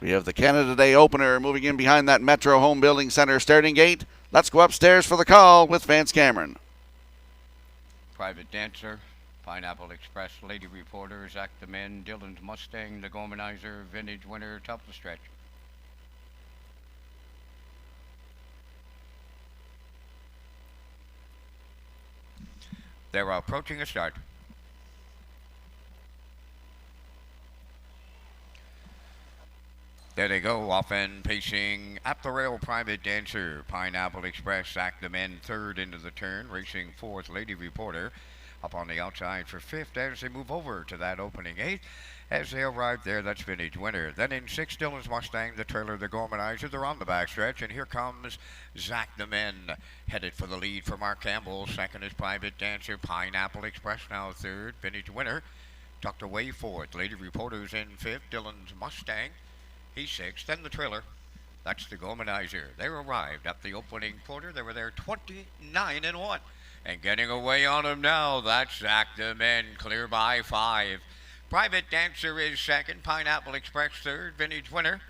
We have the Canada Day opener moving in behind that Metro Home Building Center starting gate. Let's go upstairs for the call with Vance Cameron. Private Dancer, Pineapple Express, Lady Reporter, Zach the Men, Dylan's Mustang, the Gomanizer, Vintage Winner, top of the stretch. They're approaching a start. There they go, off and pacing at the rail, Private Dancer, Pineapple Express, Zach the Men, third into the turn, racing fourth, Lady Reporter, up on the outside for fifth as they move over to that opening eighth. As they arrive there, that's Vintage Winner. Then in sixth, Dylan's Mustang, the trailer, the Gomanizer, they're on the backstretch, and here comes Zach the Men, headed for the lead for Mark Campbell. Second is Private Dancer, Pineapple Express now third, Vintage Winner, tucked away fourth, Lady Reporter's in fifth, Dylan's Mustang, he's sixth, then the trailer, that's the Gomanizer. They arrived at the opening quarter. They were there 29-1. And getting away on him now, that's Zach the Men, clear by 5. Private Dancer is second, Pineapple Express third, Vintage Winner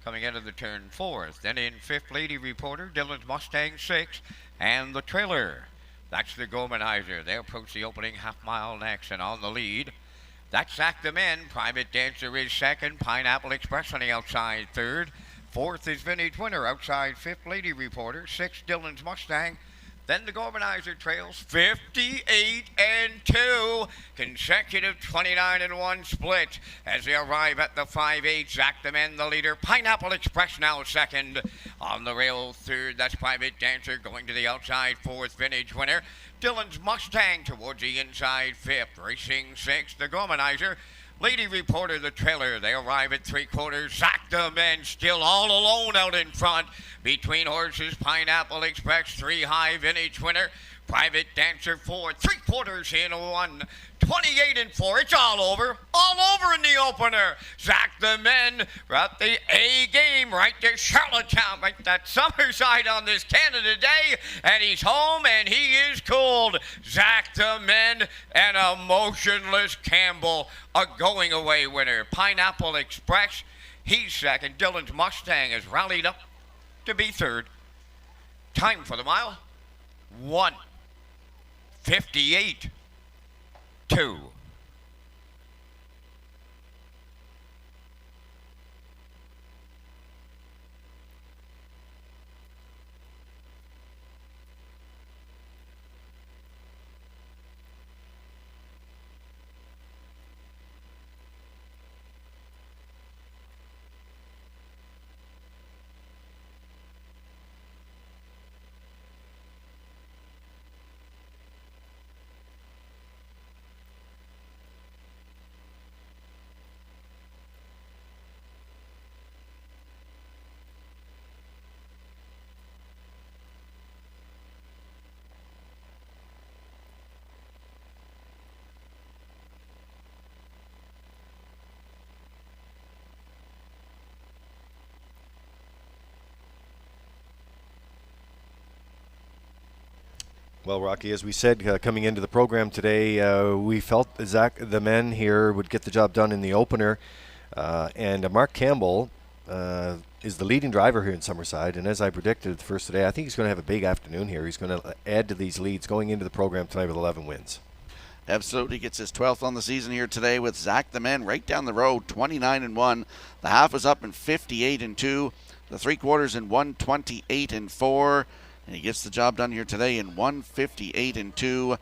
coming into the turn fourth. Then in fifth, Lady Reporter, Dylan's Mustang sixth, and the trailer, that's the Gomanizer. They approach the opening half mile next, and on the lead, that's Zach the Men. Private Dancer is second, Pineapple Express on the outside third. Fourth is Vintage Winner, outside fifth, Lady Reporter. Sixth, Dylan's Mustang. Then the Gomanizer trails 58-2, consecutive 29-1 split as they arrive at the 5-8. Zach the Men, the leader. Pineapple Express now second. On the rail third, that's Private Dancer going to the outside fourth, Vintage Winner. Dylan's Mustang towards the inside fifth, racing sixth, the Gomanizer. Lady Reporter, the trailer, they arrive at three-quarters. Zach the Men still all alone out in front. Between horses, Pineapple Express, three high, Vintage Winner. Private Dancer, four, three-quarters in one. 28-4, it's all over in the opener. Zach the Men brought the A game right to Charlottetown, right that Summerside on this Canada Day, and he's home and he is cooled. Zach the Men and a motionless Campbell, a going away winner. Pineapple Express, he's second. Dylan's Mustang has rallied up to be third. Time for the mile, 1:58.2. Well, Rocky, as we said, coming into the program today, we felt Zach the Men here would get the job done in the opener. And Mark Campbell is the leading driver here in Summerside. And as I predicted the first today, I think he's going to have a big afternoon here. He's going to add to these leads going into the program tonight with 11 wins. Absolutely gets his 12th on the season here today with Zach the Men right down the road, 29-1. The half is up in 58-2. The three-quarters in 128-4. And he gets the job done here today in 158-2.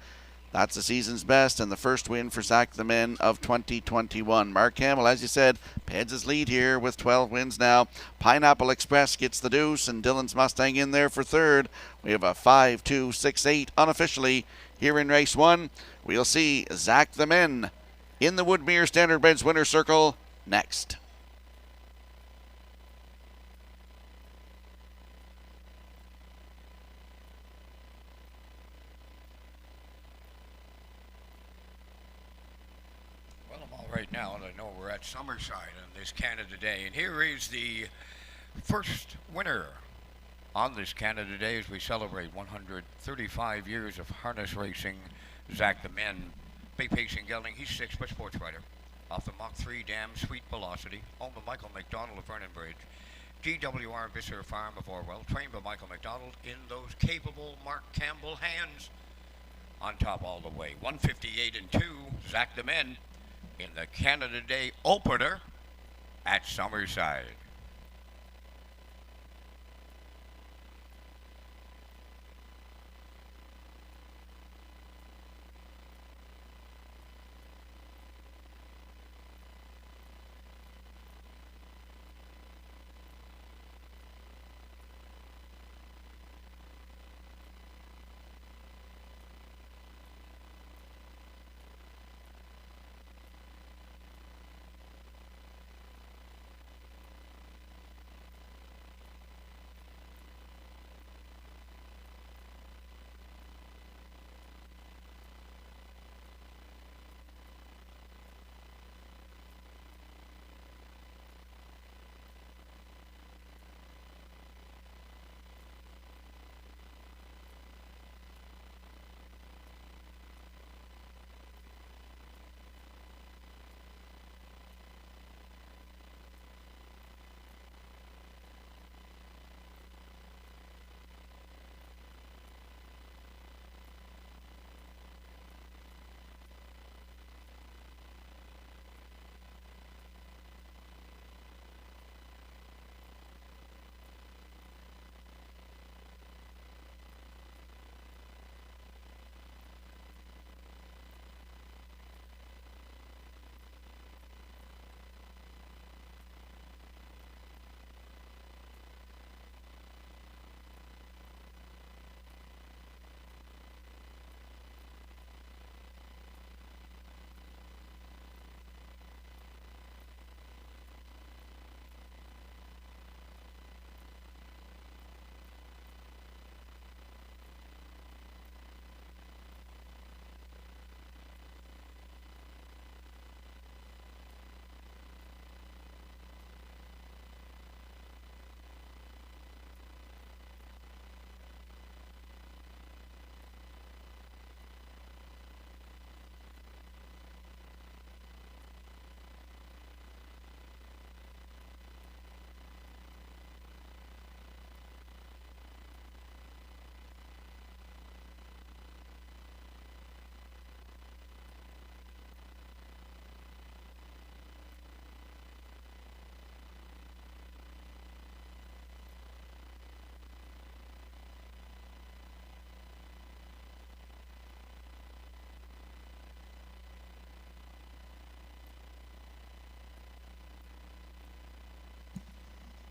That's the season's best and the first win for Zach the Men of 2021. Mark Campbell, as you said, pads his lead here with 12 wins now. Pineapple Express gets the deuce and Dylan's Mustang in there for third. We have a 5-2-6-8 unofficially here in race one. We'll see Zach the Men in the Woodmere Standardbreds winner's circle next. Right now, and I know we're at Summerside on this Canada Day, and here is the first winner on this Canada Day as we celebrate 135 years of harness racing. Zach the Men, big pacing gelding, he's 6 by sports writer. off the Mach 3 Dam, Sweet Velocity, home of Michael McDonald of Vernon Bridge. GWR Visser Farm of Orwell, trained by Michael McDonald in those capable Mark Campbell hands. On top all the way, 158-2, Zach the Men in the Canada Day opener at Summerside.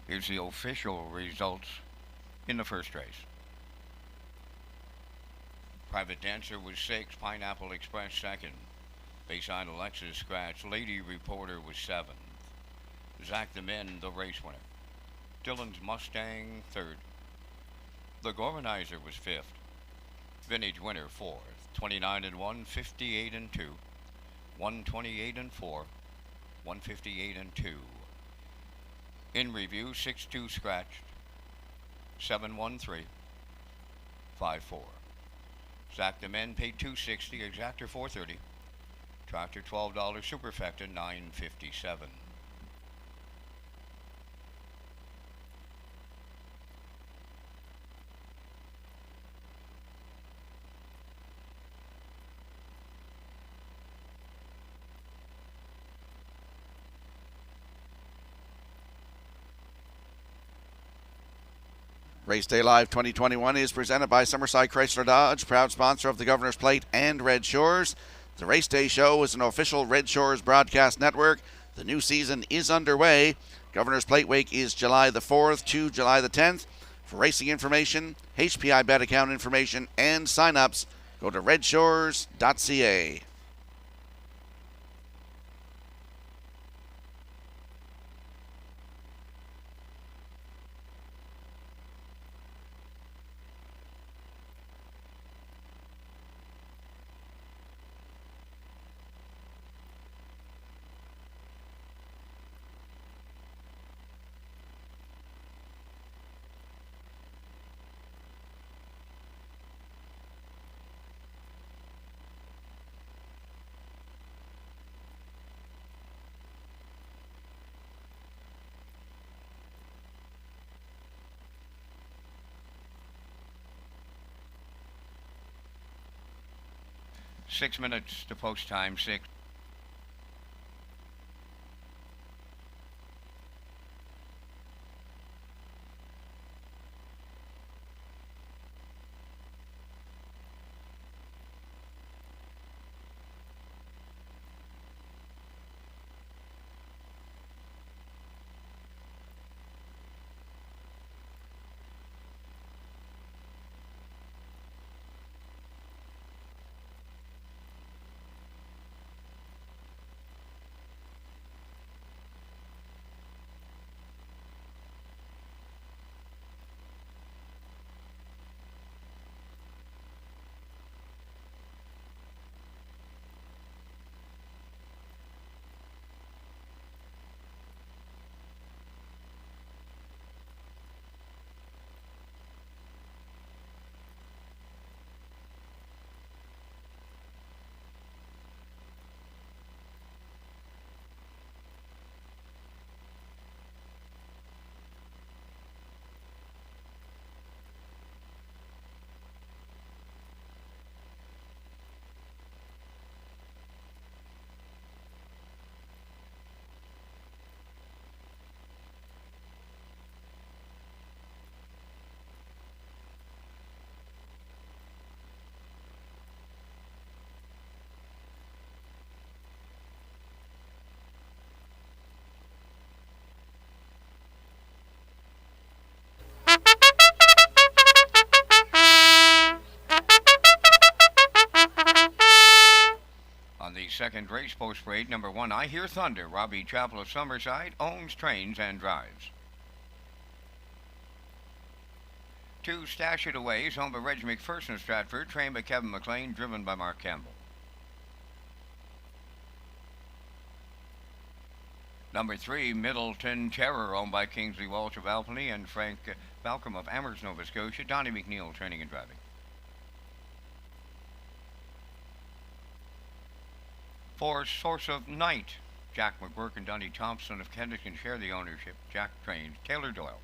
Here's the official results in the first race. Private Dancer was 6, Pineapple Express 2nd, Bayside Alexis scratch, Lady Reporter was 7th, Zach the Men the race winner, Dylan's Mustang 3rd, The Gormanizer was 5th, Vintage Winner 4th, 29-1, 58-2, 128-4, 158-2. In review, 6-2 scratched, 7-1-3, 5-4. Zach the Men paid $260, Exactor $430, Tractor $12, Superfecta $957. Race Day Live 2021 is presented by Summerside Chrysler Dodge, proud sponsor of the Governor's Plate and Red Shores. The Race Day Show is an official Red Shores broadcast network. The new season is underway. Governor's Plate Week is July the 4th to July the 10th. For racing information, HPI bet account information, and sign-ups, go to Redshores.ca. 6 minutes to post time, 6. On the second race post parade, number 1, I Hear Thunder. Robbie Chappell of Summerside owns, trains, and drives. 2, Stash It Away is owned by Reg McPherson of Stratford, trained by Kevin McLean, driven by Mark Campbell. Number 3, Middleton Terror, owned by Kingsley Walsh of Albany and Frank Balcom of Amherst, Nova Scotia. Donnie McNeil, training and driving. 4, Source of Night. Jack McGurk and Donnie Thompson of Kensington share the ownership. Jack trains. Taylor Doyle.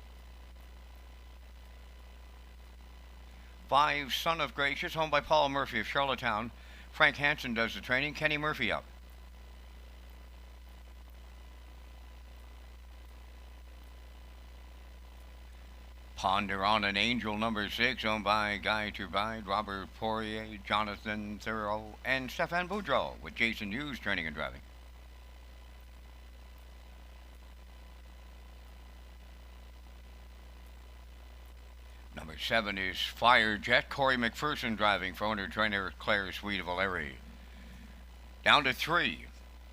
5, Son of Gracious, owned by Paul Murphy of Charlottetown. Frank Hansen does the training. Kenny Murphy up. 'Ponder on an Angel, number 6, owned by Guy Turbide, Robert Poirier, Jonathan Thoreau, and Stefan Boudreau, with Jason Hughes training and driving. Number 7 is Fire Jet, Corey McPherson driving for owner-trainer Claire Sweet of O'Leary. Down to 3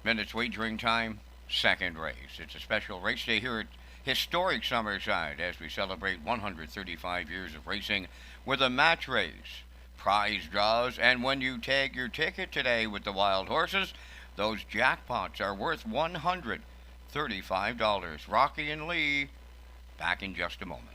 minutes wagering time, second race. It's a special race day here at historic Summerside as we celebrate 135 years of racing with a match race, prize draws, and when you tag your ticket today with the wild horses, those jackpots are worth $135. Rocky and Lee, back in just a moment.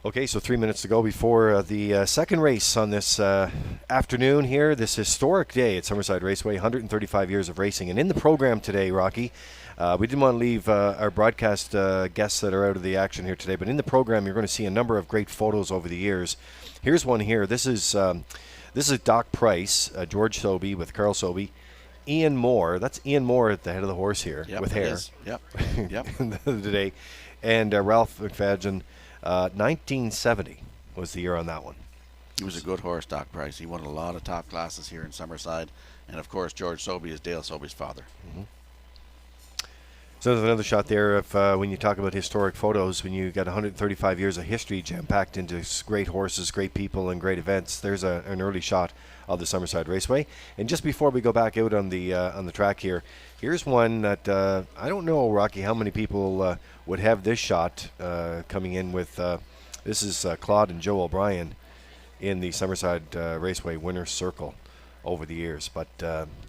Okay, so 3 minutes to go before the second race on this afternoon here, this historic day at Summerside Raceway, 135 years of racing. And in the program today, Rocky, we didn't want to leave our broadcast guests that are out of the action here today, but in the program you're going to see a number of great photos over the years. Here's one here. This is Doc Price, George Sobey with Carl Sobey, Ian Moore. That's Ian Moore at the head of the horse here with hair. Yep. Today. And Ralph McFadgen. 1970 was the year on that one. He was a good horse, Doc Price. He won a lot of top classes here in Summerside. And, of course, George Sobey is Dale Sobey's father. Mm-hmm. So there's another shot there of when you talk about historic photos, when you got 135 years of history jam-packed into great horses, great people, and great events. There's an early shot of the Summerside Raceway. And just before we go back out on the track here, here's one that I don't know, Rocky, how many people would have this shot coming in with. This is Claude and Joe O'Brien in the Summerside Raceway winner's circle over the years. But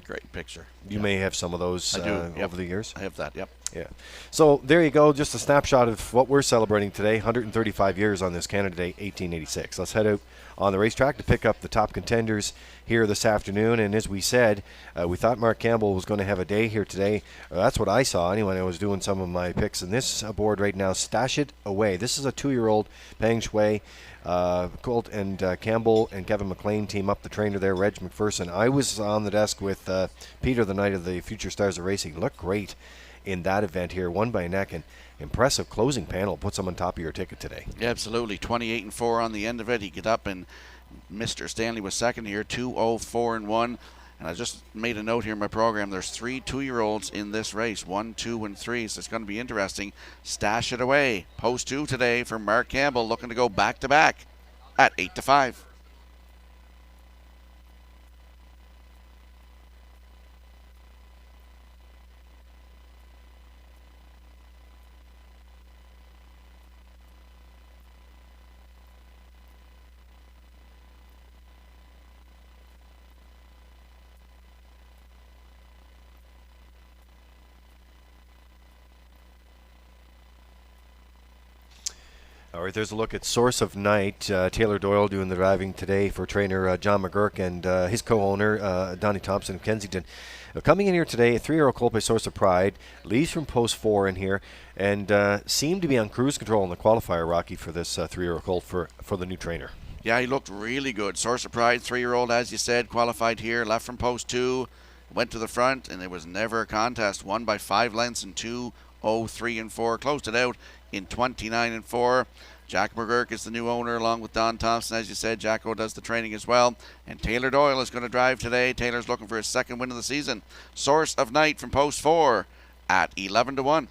great picture. You may have some of those I do, over the years. I have that, yep. Yeah. So there you go, just a snapshot of what we're celebrating today, 135 years on this Canada Day, 1886. Let's head out on the racetrack to pick up the top contenders here this afternoon. And as we said, we thought Mark Campbell was going to have a day here today. That's what I saw anyway. I was doing some of my picks. And this board right now, Stash It Away. This is a 2-year-old Peng Shui. Colt and Campbell and Kevin McLean team up. The trainer there, Reg McPherson. I was on the desk with Peter the night of the Future Stars of Racing. Looked great in that event here, won by a neck, and impressive closing panel puts him on top of your ticket today. Yeah, absolutely. 28-4 on the end of it. He got up, and Mr. Stanley was second here, 2-0-4-1. And I just made a note here in my program. There's 3 2-year-olds in this race, 1, 2, and 3. So it's going to be interesting. Stash It Away. Post 2 today for Mark Campbell, looking to go back-to-back at 8-5. All right, there's a look at Source of Night. Taylor Doyle doing the driving today for trainer John McGurk and his co-owner Donnie Thompson of Kensington. Coming in here today, a 3-year-old colt by Source of Pride, leads from post 4 in here, and seemed to be on cruise control in the qualifier, Rocky, for this 3-year-old colt for the new trainer. Yeah, he looked really good. Source of Pride, 3-year-old, as you said, qualified here, left from post 2, went to the front, and it was never a contest. Won by 5 lengths in 2-0-3-4. Closed it out in 29-4. Jack McGurk is the new owner along with Don Thompson. As you said, Jacko does the training as well. And Taylor Doyle is going to drive today. Taylor's looking for his second win of the season. Source of Night from post 4 at 11-1.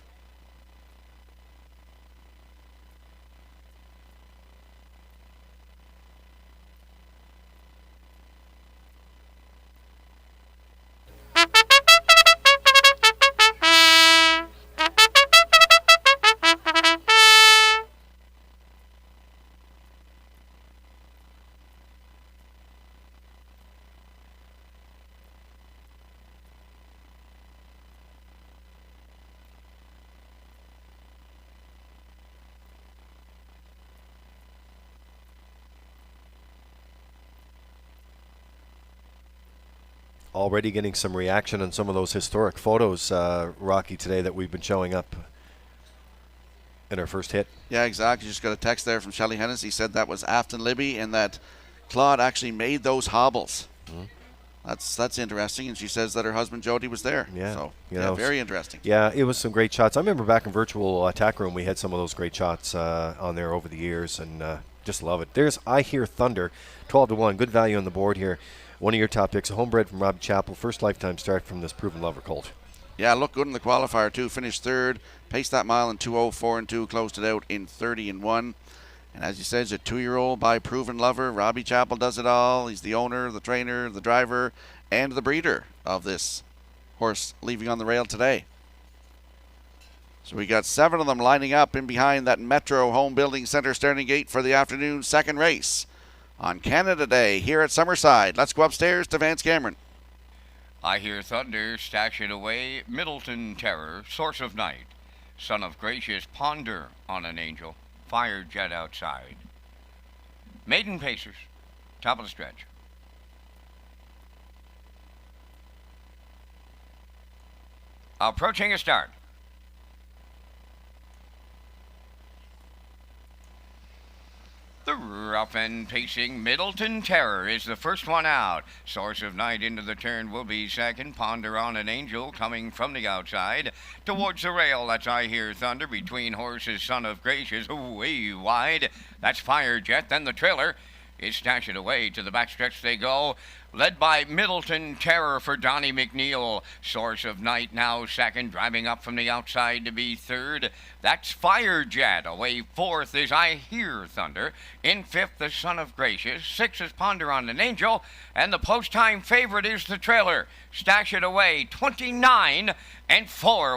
Already getting some reaction on some of those historic photos, Rocky, today that we've been showing up in our first hit. Yeah, exactly. Just got a text there from Shelley Hennessy. Said that was Afton Libby and that Claude actually made those hobbles. Mm-hmm. That's interesting. And she says that her husband Jody was there. Yeah. So, yeah, very interesting. Yeah, it was some great shots. I remember back in virtual attack room, we had some of those great shots on there over the years, and just love it. There's I Hear Thunder, 12-1. Good value on the board here. One of your top picks, a homebred from Robbie Chappell. First lifetime start from this proven lover colt. Yeah, looked good in the qualifier too. Finished third, paced that mile in 2:04-2, closed it out in 30-1. And as you said, he's a 2-year-old by proven lover. Robbie Chappell does it all. He's the owner, the trainer, the driver, and the breeder of this horse leaving on the rail today. So we got 7 of them lining up in behind that Metro Home Building Center starting gate for the afternoon second race on Canada Day here at Summerside. Let's go upstairs to Vance Cameron. I Hear Thunder, Stash It Away, Middleton Terror, Source of Night, Son of Gracious, Ponder on an Angel, Fire Jet Outside. Maiden Pacers, top of the stretch. Approaching a start. The rough and pacing Middleton Terror is the first one out. Source of Night into the turn will be second. Ponder on an Angel coming from the outside. Towards the rail, that's I Hear Thunder. Between horses, Son of Gracious, way wide. That's Fire Jet. Then the trailer is Stash It Away. To the backstretch they go. Led by Middleton Terror for Donnie McNeil. Source of Night now second, driving up from the outside to be third. That's Fire Jet. Away fourth is I Hear Thunder. In fifth, the Son of Gracious. Sixth is Ponder on an Angel. And the post-time favorite is the trailer. Stash It Away, 29-4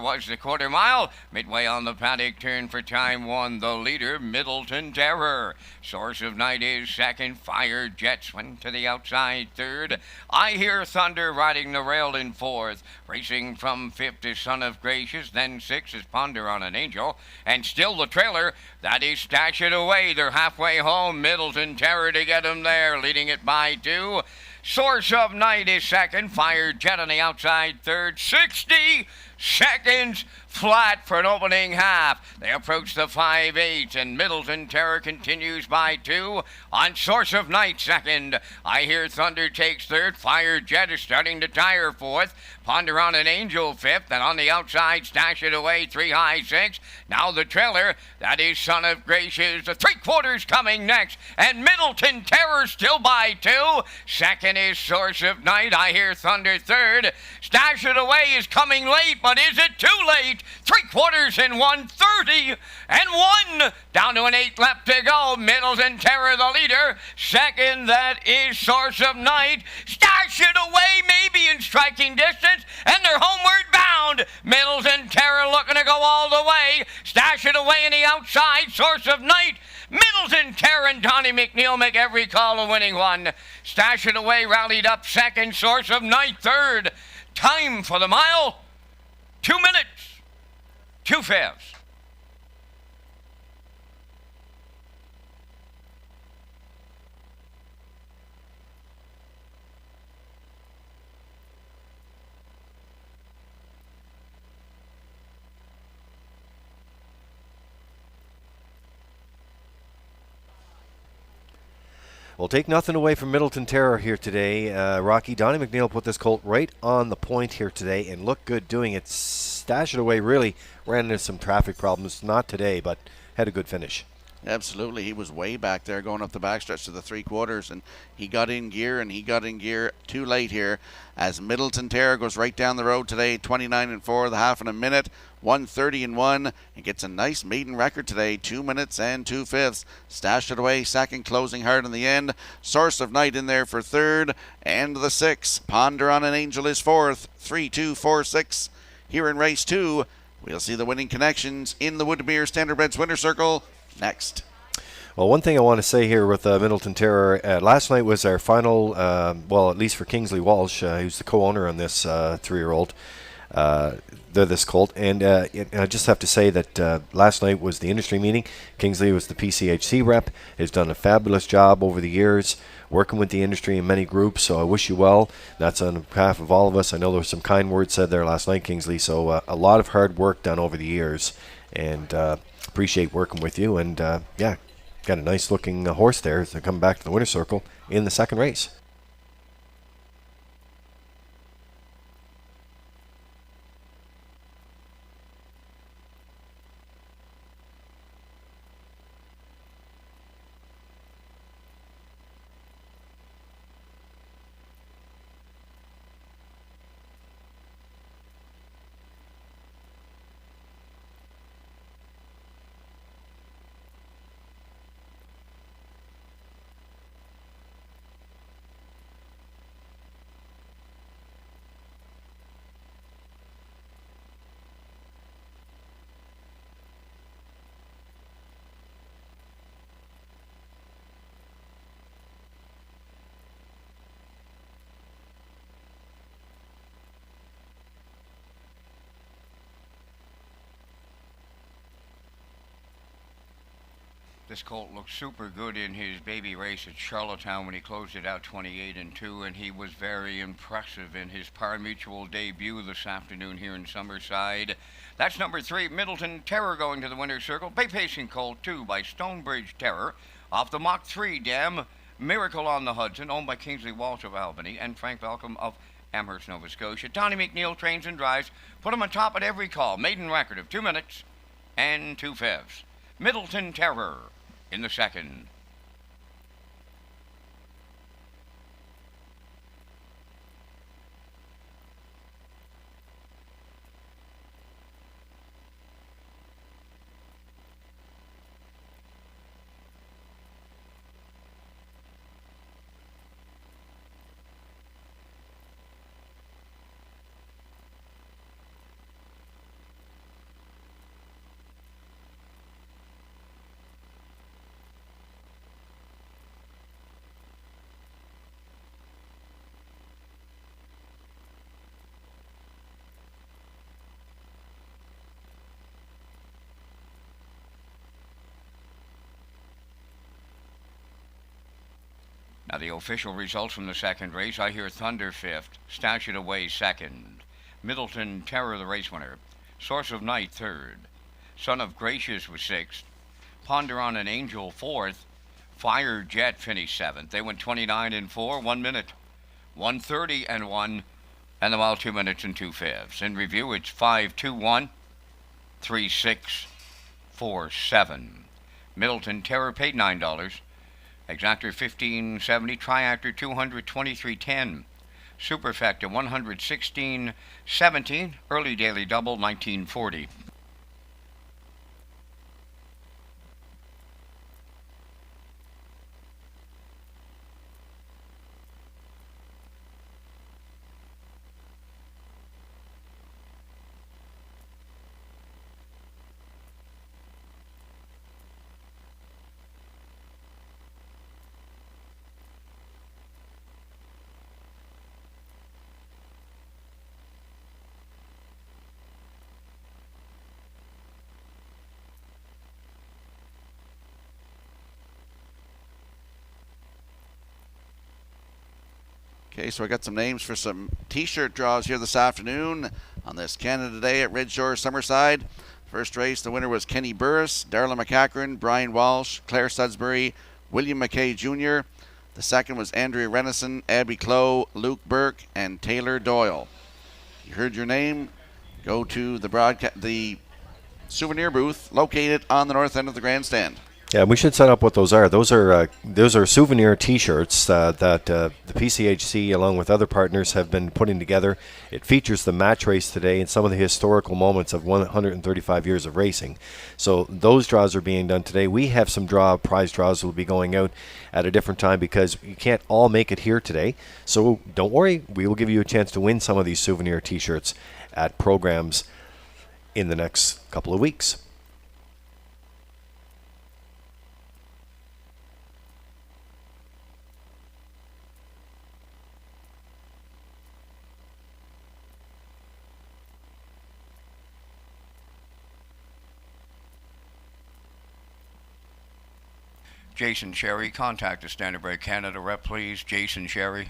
was the quarter mile. Midway on the paddock turn for time one, the leader, Middleton Terror. Source of Night is second. Fire Jets went to the outside third. third. I Hear Thunder riding the rail in fourth. Racing from fifth is Son of Gracious. Then sixth is Ponder on an Angel. And still the trailer, that is Stash It Away. They're halfway home. Middleton Terror to get them there, leading it by 2. Source of Night is second. Fire Jet on the outside third. 60 seconds flat for an opening half. They approach the 5/8, and Middleton Terror continues by 2. On Source of Night second. I Hear Thunder takes third. Fire Jet is starting to tire fourth. Ponder on an Angel fifth, and on the outside Stash It Away 3 high 6. Now the trailer, that is Son of Gracious. The 3/4 coming next, and Middleton Terror still by 2. Second is Source of Night. I Hear Thunder third. Stash It Away is coming late, but is it too late? 3/4 in 1:30 and 1. Down to an 8 left to go. Middleton Terror the leader. Second, that is Source of Night. Stash It Away maybe in striking distance, and they're homeward bound. Middleton Terror looking to go all the way. Stash It Away in the outside. Source of Night. Middleton Terror and Donnie McNeil make every call a winning one. Stash It Away rallied up second. Source of Night third. Time for the mile, 2 minutes, 2 fifths. Well, take nothing away from Middleton Terror here today. Rocky, Donnie McNeil put this colt right on the point here today and looked good doing it. Stash It Away really ran into some traffic problems, not today, but had a good finish. Absolutely. He was way back there going up the backstretch to the 3/4, and he got in gear, and he got in gear too late here as Middleton Terror goes right down the road today, 29 and 4, the half in a minute, 1:30 and 1, and gets a nice maiden record today, 2 minutes and 2 fifths. Stash It Away second, closing hard in the end. Source of Night in there for third, and the 6. Ponder on an Angel is fourth, 3, 2, 4, 6. Here in race 2, we'll see the winning connections in the Woodmere Standardbreds Winner Circle next. Well, one thing I want to say here with Middleton Terror, last night was our final, well, at least for Kingsley Walsh, who's the co-owner on this 3-year-old, this colt. And I just have to say that last night was the industry meeting. Kingsley was the PCHC rep, has done a fabulous job over the years, working with the industry in many groups, so I wish you well. That's on behalf of all of us. I know there were some kind words said there last night, Kingsley, so a lot of hard work done over the years, and appreciate working with you, and yeah, got a nice looking horse there to come back to the winner's circle in the second race. This colt looked super good in his baby race at Charlottetown when he closed it out 28 and 2, and he was very impressive in his Par-Mutual debut this afternoon here in Summerside. That's number 3, Middleton Terror, going to the winner's circle. Bay Pacing colt 2 by Stonebridge Terror off the Mach 3 dam. Miracle on the Hudson, owned by Kingsley Walsh of Albany and Frank Malcolm of Amherst, Nova Scotia. Donnie McNeil trains and drives. Put him on top at every call. Maiden record of 2 minutes and 2 fifths. Middleton Terror in the second. Now the official results from the second race. I hear Thunder fifth, Stash It Away second, Middleton Terror the race winner, Source of Night third, Son of Gracious was sixth, Ponder on an Angel fourth, Fire Jet finished seventh. They went 29 and 4, 1 minute, 1:30 and 1, and the mile 2 minutes and 2/5. In review, it's 5-2-1, 3-6-4-7. Middleton Terror paid $9. Exactor $15.70. Triactor $223.10. Superfecta $116.17. Early daily double $19.40. Okay, so I got some names for some T-shirt draws here this afternoon on this Canada Day at Redshores Summerside. First race, the winner was Kenny Burris, Darla McCachran, Brian Walsh, Claire Sudsbury, William McKay Jr. The second was Andrea Renison, Abby Clow, Luke Burke, and Taylor Doyle. You heard your name. Go to the souvenir booth located on the north end of the grandstand. Yeah, we should set up what those are. Those are souvenir T-shirts that the PCHC, along with other partners, have been putting together. It features the match race today and some of the historical moments of 135 years of racing. So those draws are being done today. We have some prize draws that will be going out at a different time because you can't all make it here today. So don't worry, we will give you a chance to win some of these souvenir T-shirts at programs in the next couple of weeks. Jason Sherry, contact the Standard Break Canada rep, please. Jason Sherry.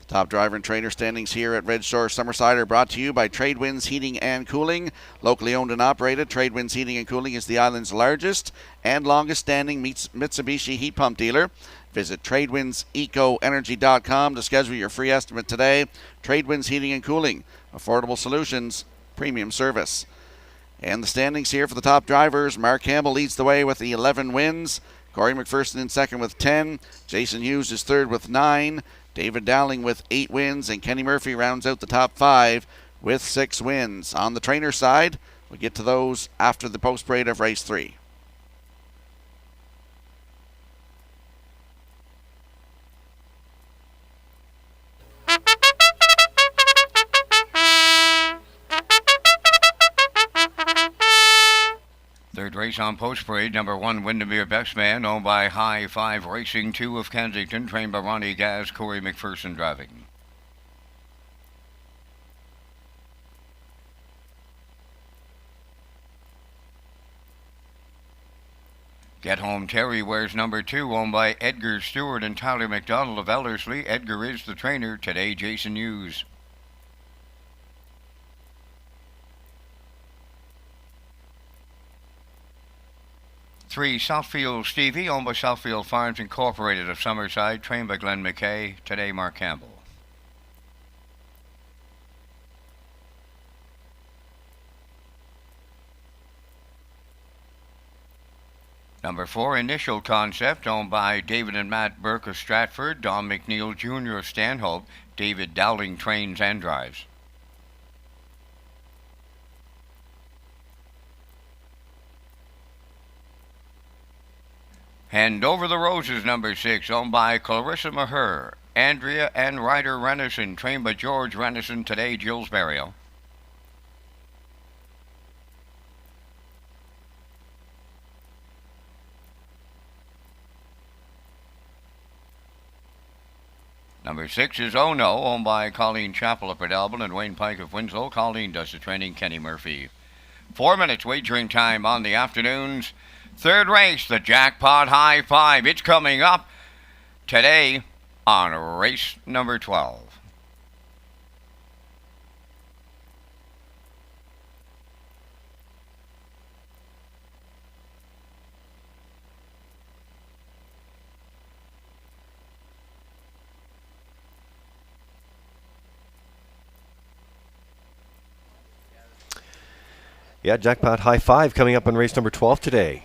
Top driver and trainer standings here at Red Shore Summerside are brought to you by Tradewinds Heating and Cooling. Locally owned and operated, Tradewinds Heating and Cooling is the island's largest and longest standing Mitsubishi heat pump dealer. Visit TradewindsEcoEnergy.com to schedule your free estimate today. Tradewinds Heating and Cooling, affordable solutions, premium service. And the standings here for the top drivers. Mark Campbell leads the way with 11 wins. Corey McPherson in second with 10. Jason Hughes is third with 9. David Dowling with 8 wins, and Kenny Murphy rounds out the top 5 with 6 wins. On the trainer side, we'll get to those after the post-parade of race 3. Third race on post parade, number 1 Windermere Best Man, owned by High Five Racing, 2 of Kensington, trained by Ronnie Gaz, Corey McPherson driving. Get Home Terry wears number 2, owned by Edgar Stewart and Tyler McDonald of Ellerslie. Edgar is the trainer. Today, Jason Hughes. Three, Southfield Stevie, owned by Southfield Farms Incorporated of Summerside, trained by Glenn McKay. Today, Mark Campbell. Number 4, Initial Concept, owned by David and Matt Burke of Stratford, Don McNeil Jr. of Stanhope. David Dowling trains and drives. Hand Over the Roses, number 6, owned by Clarissa Maher, Andrea and Ryder Renison, trained by George Renison. Today, Jill's Burial. Number 6 is Oh No, owned by Colleen Chappell of Port Alban and Wayne Pike of Winslow. Colleen does the training, Kenny Murphy. 4 minutes wagering time on the afternoon's third race, the Jackpot High Five. It's coming up today on race number 12. Yeah, Jackpot High Five coming up on race number 12 today.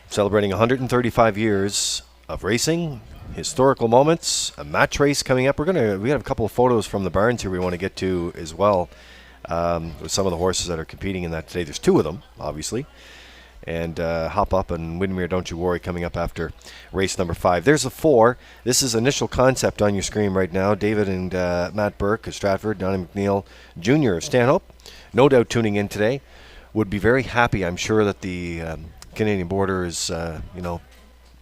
Celebrating 135 years of racing, historical moments, a match race coming up. We have a couple of photos from the barns here we want to get to as well, with some of the horses that are competing in that today. There's 2 of them, obviously. And Hop Up and Windermere Don't You Worry coming up after race number 5. There's the 4. This is initial concept on your screen right now. David and Matt Burke of Stratford, Donnie McNeil Jr. of Stanhope, no doubt tuning in today. Would be very happy, I'm sure, that the Canadian border is,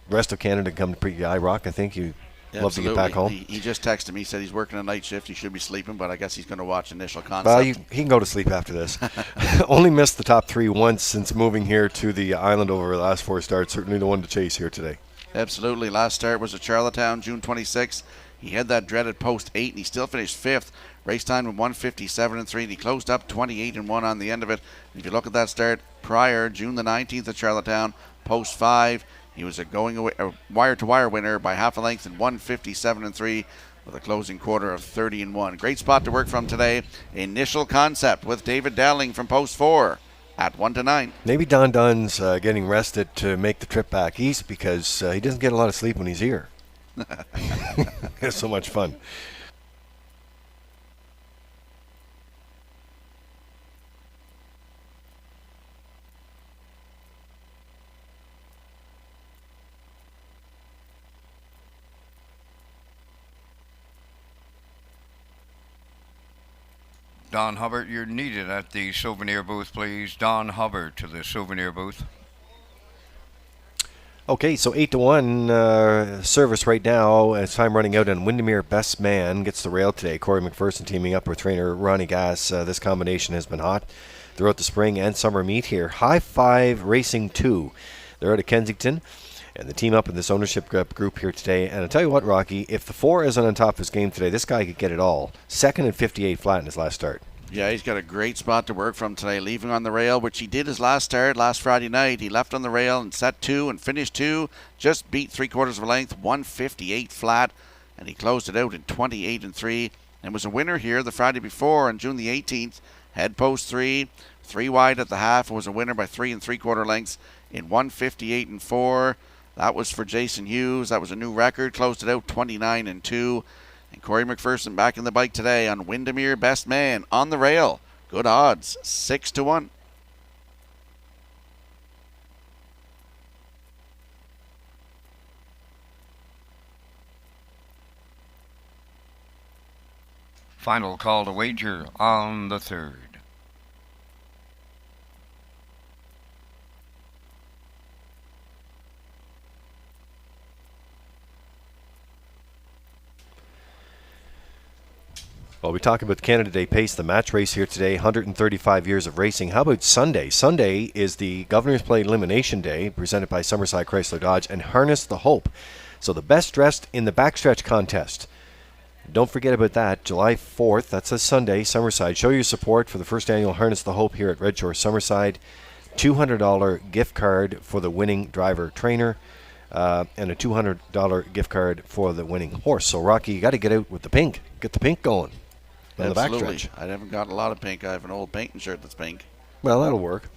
rest of Canada come to PEI Rock. I think you love to get back home. He just texted me, said he's working a night shift. He should be sleeping, but I guess he's going to watch initial concept. Well, he can go to sleep after this. Only missed the top 3 once since moving here to the island over the last 4 starts. Certainly the one to chase here today. Absolutely. Last start was at Charlottetown, June 26th. He had that dreaded post 8, and he still finished 5th. Race time with 1:57.3, and he closed up 28-1 on the end of it. If you look at that start prior, June the 19th at Charlottetown, post 5, he was a wire-to-wire winner by half a length in 1:57.3 with a closing quarter of 30-1. Great spot to work from today. Initial concept with David Dowling from post 4 at 1-9. Maybe Don Dunn's getting rested to make the trip back east because he doesn't get a lot of sleep when he's here. It's so much fun. Don Hubbard, you're needed at the souvenir booth, please. Don Hubbard to the souvenir booth. Okay, so 8-1 service right now. It's time running out, and Windermere Best Man gets the rail today. Corey McPherson teaming up with trainer Ronnie Gass. This combination has been hot throughout the spring and summer meet here. High Five Racing 2. They're out of Kensington, and the team up in this ownership group here today. And I'll tell you what, Rocky, if the 4 isn't on top of his game today, this guy could get it all. 2nd and 58 flat in his last start. Yeah, he's got a great spot to work from today, leaving on the rail, which he did his last start last Friday night. He left on the rail and set 2 and finished 2, just beat 3/4 of a length, 158 flat, and he closed it out in 28-3, and was a winner here the Friday before on June the 18th. Head post 3 wide at the half, and was a winner by 3 3/4 lengths in 158-4. That was for Jason Hughes. That was a new record. Closed it out 29-2. And Corey McPherson back in the bike today on Windermere Best Man on the rail. Good odds, 6-1. Final call to wager on the 3rd. Well, we talk about the Canada Day Pace, the match race here today, 135 years of racing. How about Sunday? Sunday is the Governor's Play Elimination Day, presented by Summerside Chrysler Dodge, and Harness the Hope. So the best dressed in the backstretch contest. Don't forget about that, July 4th, that's a Sunday, Summerside. Show your support for the first annual Harness the Hope here at Redshores Summerside. $200 gift card for the winning driver trainer, and a $200 gift card for the winning horse. So, Rocky, you got to get out with the pink. Get the pink going. On the Absolutely. backstretch. I haven't got a lot of pink. I have an old painting shirt that's pink. Well, that'll work.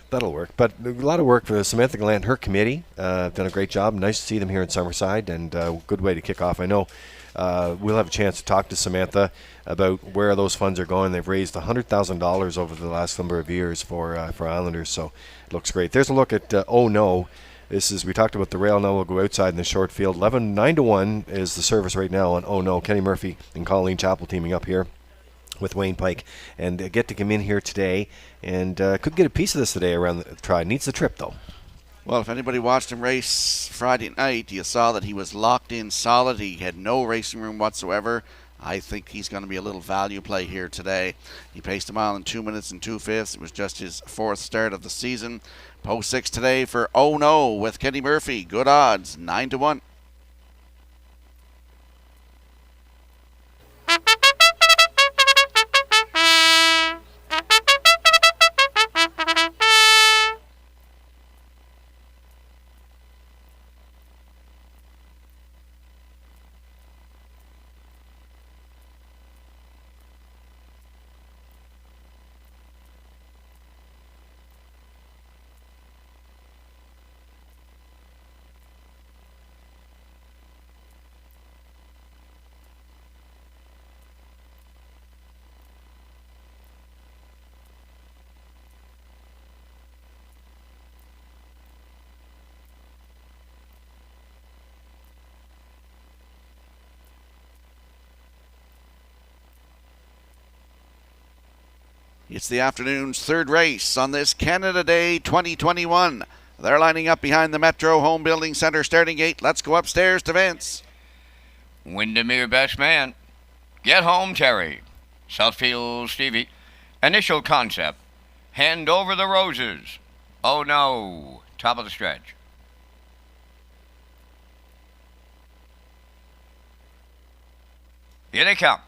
That'll work. But a lot of work for Samantha Gallant and her committee. Done a great job. Nice to see them here in Summerside, and good way to kick off. I know we'll have a chance to talk to Samantha about where those funds are going. They've raised $100,000 over the last number of years for Islanders, so it looks great. There's a look at Oh No. This is, we talked about the rail. Now we'll go outside in the short field. 9-1 is the service right now on Oh No. Kenny Murphy and Colleen Chappell teaming up here with Wayne Pike, and get to come in here today, and could get a piece of this today around the try. Needs the trip though. Well, if anybody watched him race Friday night, you saw that he was locked in solid. He had no racing room whatsoever. I think he's going to be a little value play here today. He paced a mile in 2 minutes and 2/5. It was just his fourth start of the season. Post 6 today for Oh No with Kenny Murphy. Good odds, 9-1. It's the afternoon's third race on this Canada Day 2021. They're lining up behind the Metro Home Building Center starting gate. Let's go upstairs to Vince. Windermere Best Man. Get Home Terry. Southfield Stevie. Initial Concept. Hand Over the Roses. Oh No. Top of the stretch. Here they come.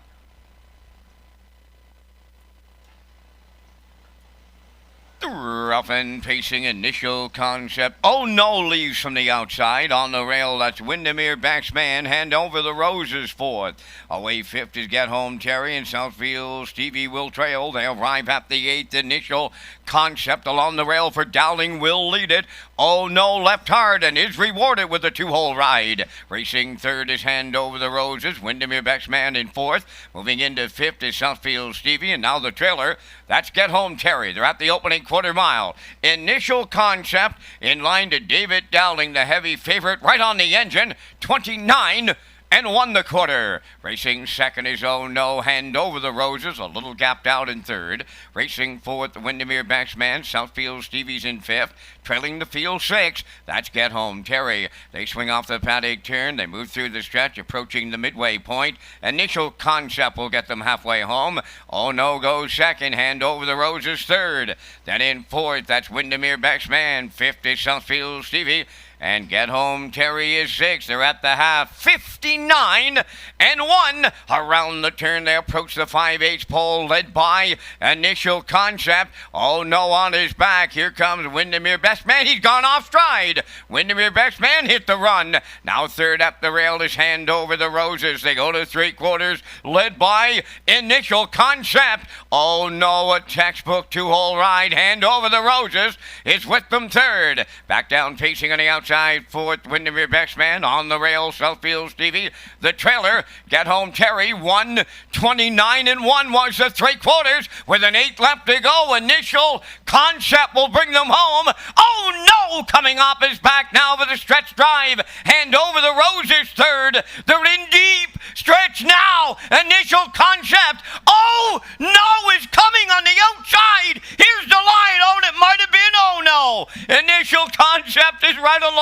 Rough and pacing Initial Concept. Oh No leaves from the outside. On the rail, that's Windermere Baxman. Hand Over the Roses fourth. Away fifth is Get Home Terry, and Southfield Stevie will trail. They'll arrive at the eighth. Initial Concept along the rail for Dowling will lead it. Oh No left hard and is rewarded with a two-hole ride. Racing third is Hand Over the Roses. Windermere Baxman in fourth. Moving into fifth is Southfield Stevie, and now the trailer. That's Get Home Terry. They're at the opening quarter mile. Initial Concept in line to David Dowling, the heavy favorite, right on the engine. 29 and 1 the quarter. Racing second is Oh No, Hand Over the Roses, a little gapped out in third. Racing fourth, Windermere Baxman. Southfield Stevie's in fifth. Trailing the field sixth, that's Get Home Terry. They swing off the paddock turn. They move through the stretch, approaching the midway point. Initial Concept will get them halfway home. Oh No goes second. Hand Over the Roses third. Then in fourth, that's Windermere Baxman. Fifth is Southfield Stevie. And Get Home Terry is sixth. They're at the half. 59 and 1. Around the turn, they approach the 5/8 pole, led by Initial Concept. Oh No on his back. Here comes Windermere Best Man. He's gone off stride. Windermere Best Man hit the run. Now third up the rail is Hand Over the Roses. They go to three quarters, led by Initial Concept. Oh No, a textbook two-hole ride. Hand Over the Roses is with them third. Back down pacing on the outside. Fourth, Windermere Baxman. On the rail, Southfield Stevie. The trailer, Get Home Terry. 1:29 and 1 was the three quarters with an 8 left to go. Initial Concept will bring them home. Oh No, coming off his back now for the stretch drive. Hand Over the Roses third. They're in deep stretch now. Initial Concept. Oh No is coming on the outside. Here's the line. Oh, it might have been Oh No. Initial Concept is right alongside.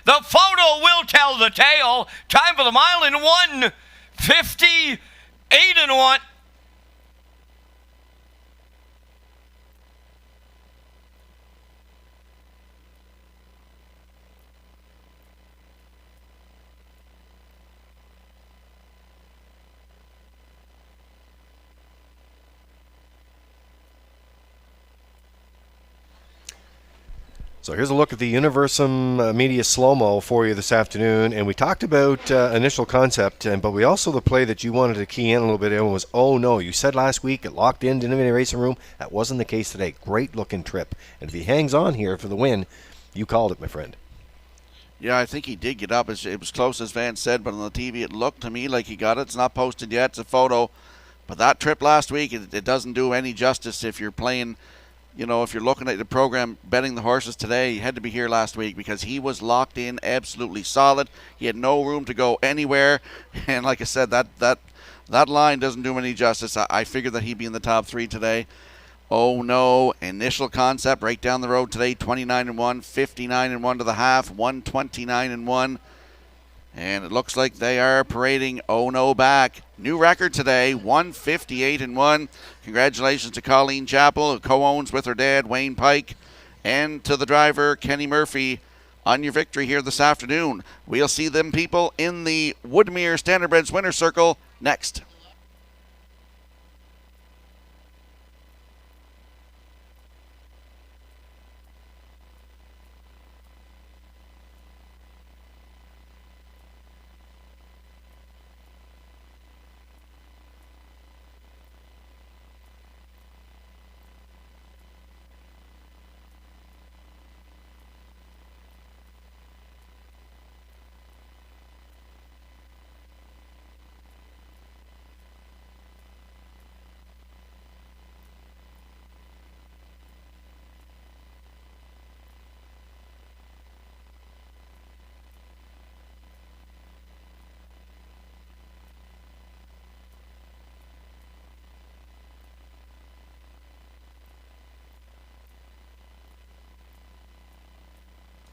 The photo will tell the tale. Time for the mile in 1:58 and 1. So here's a look at the Universum Media Slow-Mo for you this afternoon. And we talked about Initial Concept, but we also, the play that you wanted to key in a little bit in was Oh No. You said last week it locked in, didn't have any racing room. That wasn't the case today. Great looking trip. And if he hangs on here for the win, you called it, my friend. Yeah, I think he did get up. It was close, as Van said, but on the TV it looked to me like he got it. It's not posted yet. It's a photo. But that trip last week, it doesn't do any justice if you're playing. You know, if you're looking at the program, betting the horses today, you had to be here last week because he was locked in, absolutely solid. He had no room to go anywhere. And like I said, that line doesn't do him any justice. I figured that he'd be in the top three today. Oh No. Initial Concept right down the road today, 29-1, 59-1 to the half, 129-1. And it looks like they are parading Oh No back. New record today, 158-1. Congratulations to Colleen Chappell, who co-owns with her dad, Wayne Pike, and to the driver, Kenny Murphy, on your victory here this afternoon. We'll see them people in the Woodmere Standardbreds Winner's Circle next.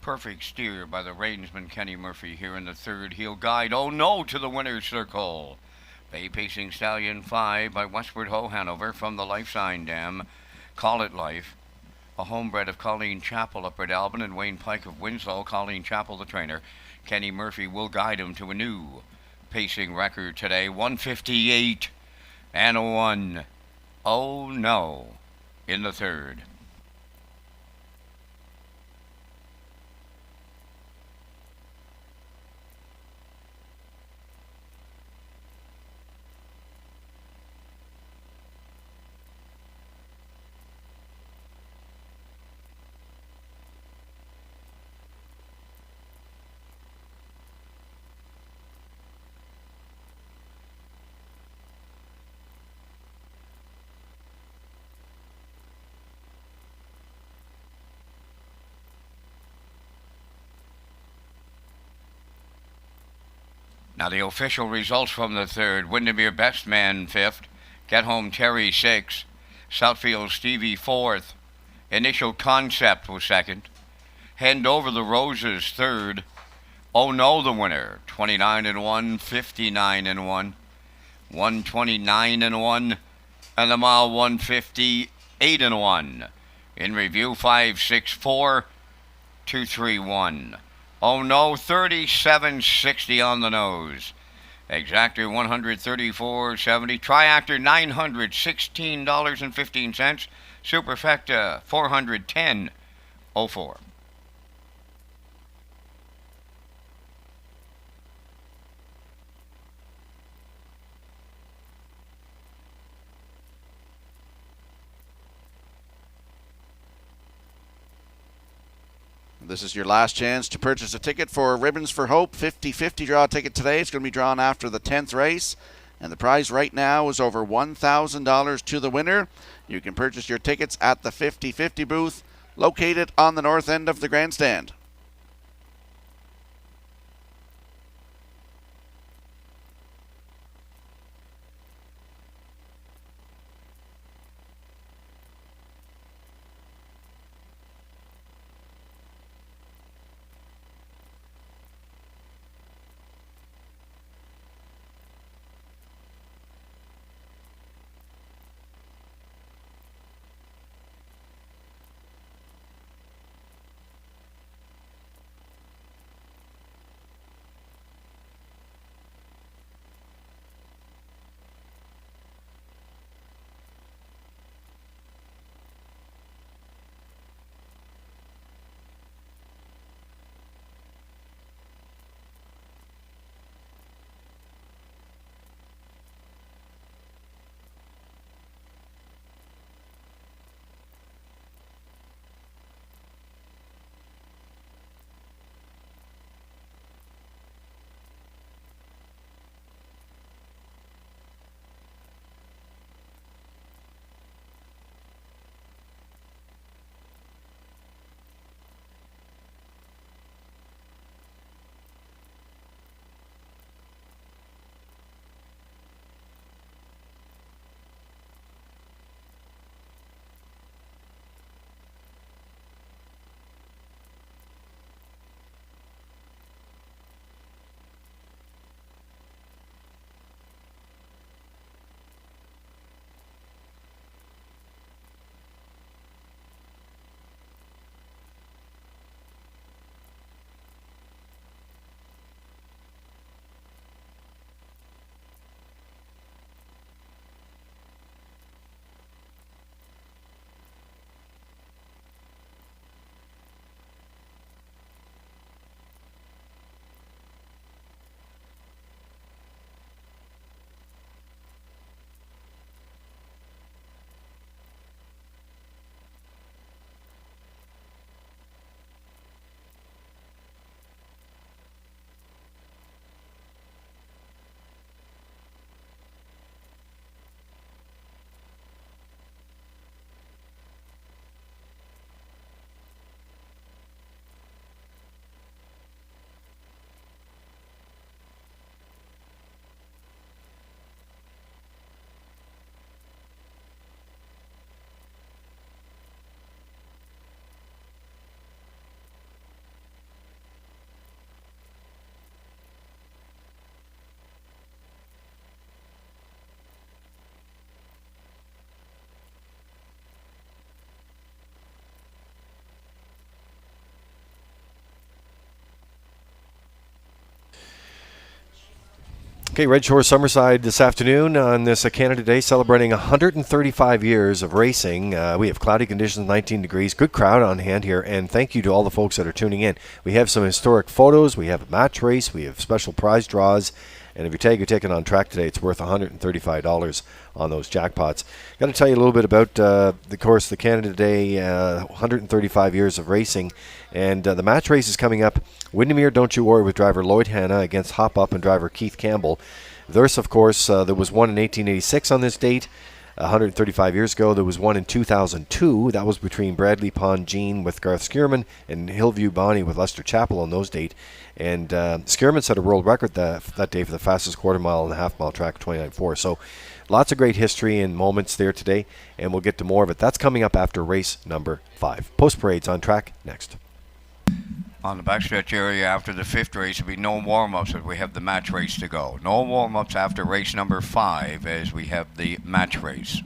Perfect steer by the reinsman Kenny Murphy here in the third. He'll guide Oh No to the winner's circle. Bay Pacing Stallion 5 by Westward Ho Hanover from the Life Sign Dam. Call It Life, a homebred of Colleen Chappell of Red Albin and Wayne Pike of Winslow. Colleen Chappell, the trainer. Kenny Murphy will guide him to a new pacing record today, 158-1. Oh No in the third. Now the official results from the third. Windermere Best Man 5th. Get Home Terry 6th. Southfield Stevie 4th. Initial Concept was 2nd. Hand Over the Roses 3rd. Oh No the winner, 29-1, 59-1, 129-1, and the mile 158-1. In review 5-6-4, 2-3-1. Oh No, 37.60 on the nose. Exactor 134.70. Triactor $916.15. Superfecta 410.04. This is your last chance to purchase a ticket for Ribbons for Hope 50-50 draw ticket today. It's going to be drawn after the 10th race. And the prize right now is over $1,000 to the winner. You can purchase your tickets at the 50-50 booth located on the north end of the grandstand. Okay, Red Shores Summerside this afternoon on this Canada Day, celebrating 135 years of racing. We have cloudy conditions, 19 degrees. Good crowd on hand here, and thank you to all the folks that are tuning in. We have some historic photos. We have a match race. We have special prize draws. And if you tag your ticket on track today, it's worth $135 on those jackpots. Got to tell you a little bit about, the Canada Day, 135 years of racing. And the match race is coming up. Windermere Don't You Worry with driver Lloyd Hanna against Hop Up and driver Keith Campbell. There's, of course, there was one in 1886 on this date. 135 years ago, there was one in 2002. That was between Bradley Pond Jean with Garth Skierman and Hillview Bonnie with Lester Chappell on those date. And Skierman set a world record that day for the fastest quarter mile and a half mile track, 29.4. So lots of great history and moments there today, and we'll get to more of it. That's coming up after race number 5. Post Parade's on track next. On the backstretch area after the 5th race, there'll be no warm-ups as we have the match race to go. No warm-ups after race number 5 as we have the match race.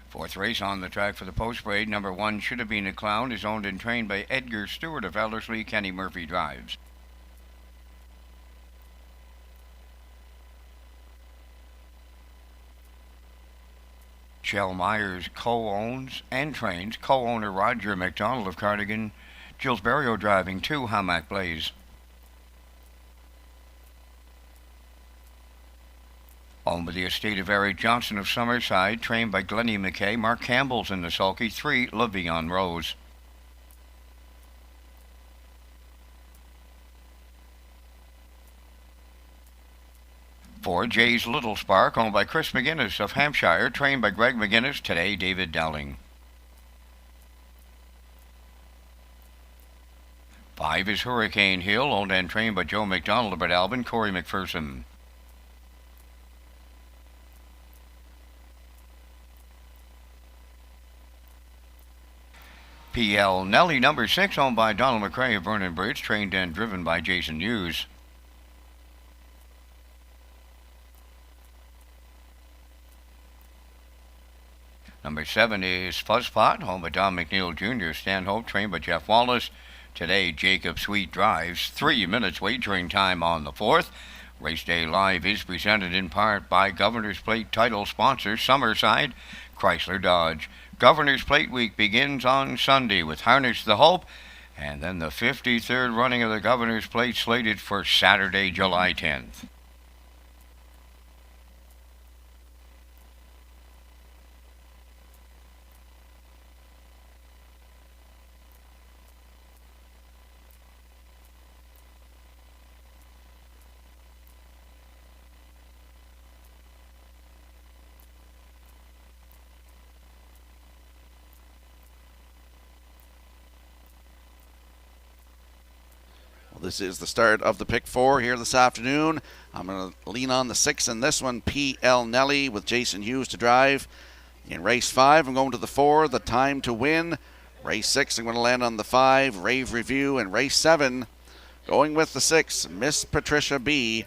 Fourth race on the track for the post parade. Number 1, Should Have Been a Clown, is owned and trained by Edgar Stewart of Ellerslie. Kenny Murphy drives. Shell Myers co-owns and trains. Co-owner Roger McDonald of Cardigan. Jules Berrio driving 2, Hamac Blaze. Owned by the estate of Eric Johnson of Summerside, trained by Glennie McKay. Mark Campbell's in the sulky. 3, Le'Veon Rose. For Jay's Little Spark, owned by Chris McGinnis of Hampshire, trained by Greg McGinnis. Today, David Dowling. 5 is Hurricane Hill, owned and trained by Joe McDonald of Breadalbin. Corey McPherson. PL Nelly, number 6, owned by Donald McRae of Vernon Bridge, trained and driven by Jason Hughes. Number 7 is Fuzzpot, owned by Don McNeil Jr., Stanhope, trained by Jeff Wallace. Today, Jacob Sweet drives. 3 minutes wagering time on the 4th. Race Day Live is presented in part by Governor's Plate title sponsor Summerside Chrysler Dodge. Governor's Plate Week begins on Sunday with Harness the Hope, and then the 53rd running of the Governor's Plate slated for Saturday, July 10th. This is the start of the pick 4 here this afternoon. I'm going to lean on the 6 in this one, PL Nelly, with Jason Hughes to drive. In race 5, I'm going to the 4, The Time to Win. Race 6, I'm going to land on the 5, Rave Review. And race 7, going with the 6, Miss Patricia B,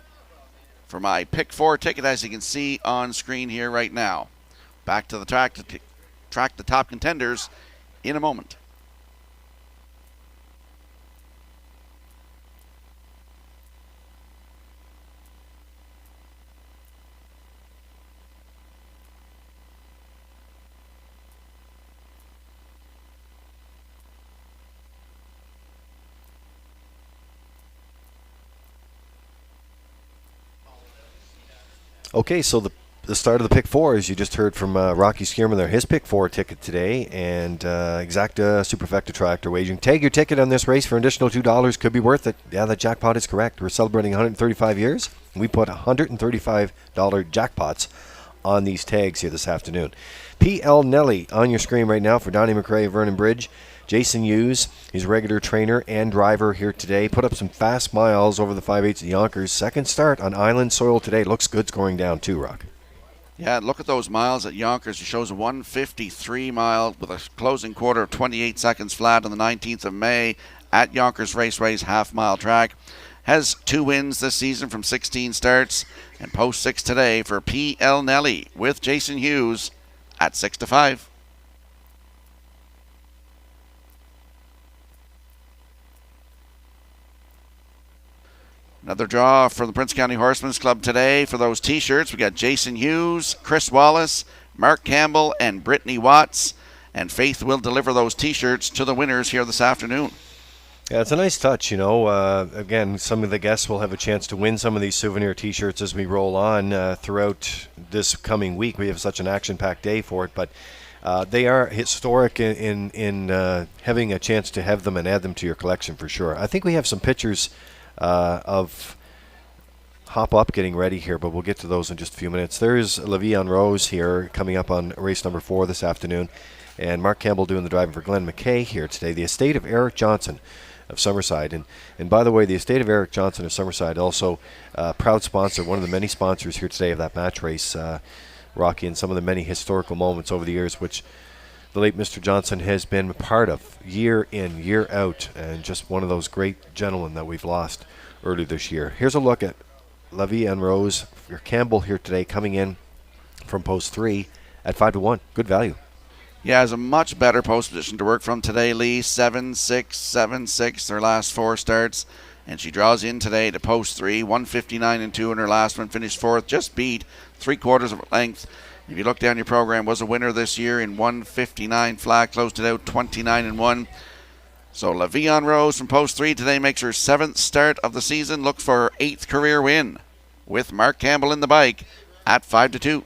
for my pick 4 ticket, as you can see on screen here right now. Back to the track to track the top contenders in a moment. Okay, so the start of the pick 4, as you just heard from Rocky Skierman there, his pick 4 ticket today, and Exacta Superfecta Tractor wagering. Tag your ticket on this race for an additional $2. Could be worth it. Yeah, the jackpot is correct. We're celebrating 135 years. We put $135 jackpots on these tags here this afternoon. PL Nelly on your screen right now for Donnie McRae of Vernon Bridge. Jason Hughes, he's a regular trainer and driver here today. Put up some fast miles over the 5/8 at Yonkers. Second start on island soil today. Looks good scoring down too, Rock. Yeah, look at those miles at Yonkers. It shows a 153 mile with a closing quarter of 28 seconds flat on the 19th of May at Yonkers Raceway's half-mile track. has 2 wins this season from 16 starts. And post 6 today for P.L. Nelly with Jason Hughes at 6-5. Another draw for the Prince County Horsemen's Club today for those T-shirts. We got Jason Hughes, Chris Wallace, Mark Campbell, and Brittany Watts. And Faith will deliver those T-shirts to the winners here this afternoon. Yeah, it's a nice touch, you know. Again, some of the guests will have a chance to win some of these souvenir T-shirts as we roll on throughout this coming week. We have such an action-packed day for it, but they are historic in having a chance to have them and add them to your collection for sure. I think we have some pictures of Hop Up getting ready here, but we'll get to those in just a few minutes. There's Le'Veon Rose here coming up on race number 4 this afternoon, and Mark Campbell doing the driving for Glenn McKay here today. The estate of Eric Johnson of Summerside, and by the way, the estate of Eric Johnson of Summerside also proud sponsor, one of the many sponsors here today of that match race, Rocky, and some of the many historical moments over the years which the late Mr. Johnson has been a part of year in, year out, and just one of those great gentlemen that we've lost earlier this year. Here's a look at Levy and Rose for Campbell here today, coming in from post 3 at 5-1. Good value. Yeah, has a much better post position to work from today, Lee. 7-6, 7-6, their last 4 starts. And she draws in today to post 3, 159-2 in her last one, finished 4th, just beat 3/4 of a length. If you look down your program, was a winner this year in 159 flat, closed it out 29-1. So Le'Veon Rose from post 3 today makes her 7th start of the season, looks for her 8th career win with Mark Campbell in the bike at 5-2.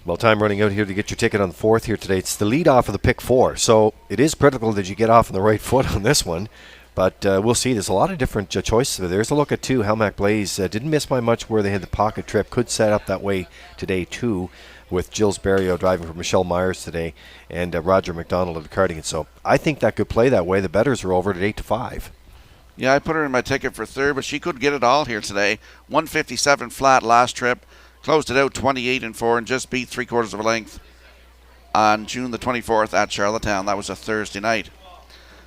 Well, time running out here to get your ticket on the 4th here today. It's the lead off of the pick 4, so it is critical that you get off on the right foot on this one. But we'll see. There's a lot of different choices. There's a look at 2. Helmac Blaze didn't miss by much where they had the pocket trip. Could set up that way today, too, with Gilles Barrio driving for Michelle Myers today and Roger McDonald of the Cardigan. So I think that could play that way. The bettors are over at 8-5. Yeah, I put her in my ticket for 3rd, but she could get it all here today. 157 flat last trip. Closed it out 28-4 and just beat 3/4 of a length on June the 24th at Charlottetown. That was a Thursday night.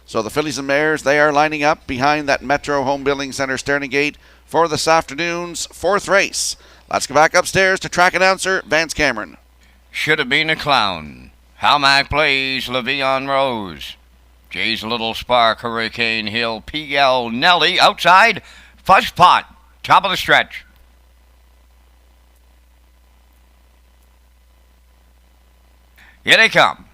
So the fillies and mares, they are lining up behind that Metro Home Building Center starting gate for this afternoon's 4th race. Let's go back upstairs to track announcer Vance Cameron. Should have been a clown. Halmac Blaze, Le'Veon Rose. Jay's Little Spark, Hurricane Hill, P.L. Nelly outside. Fuzz Pot, top of the stretch. Here they come.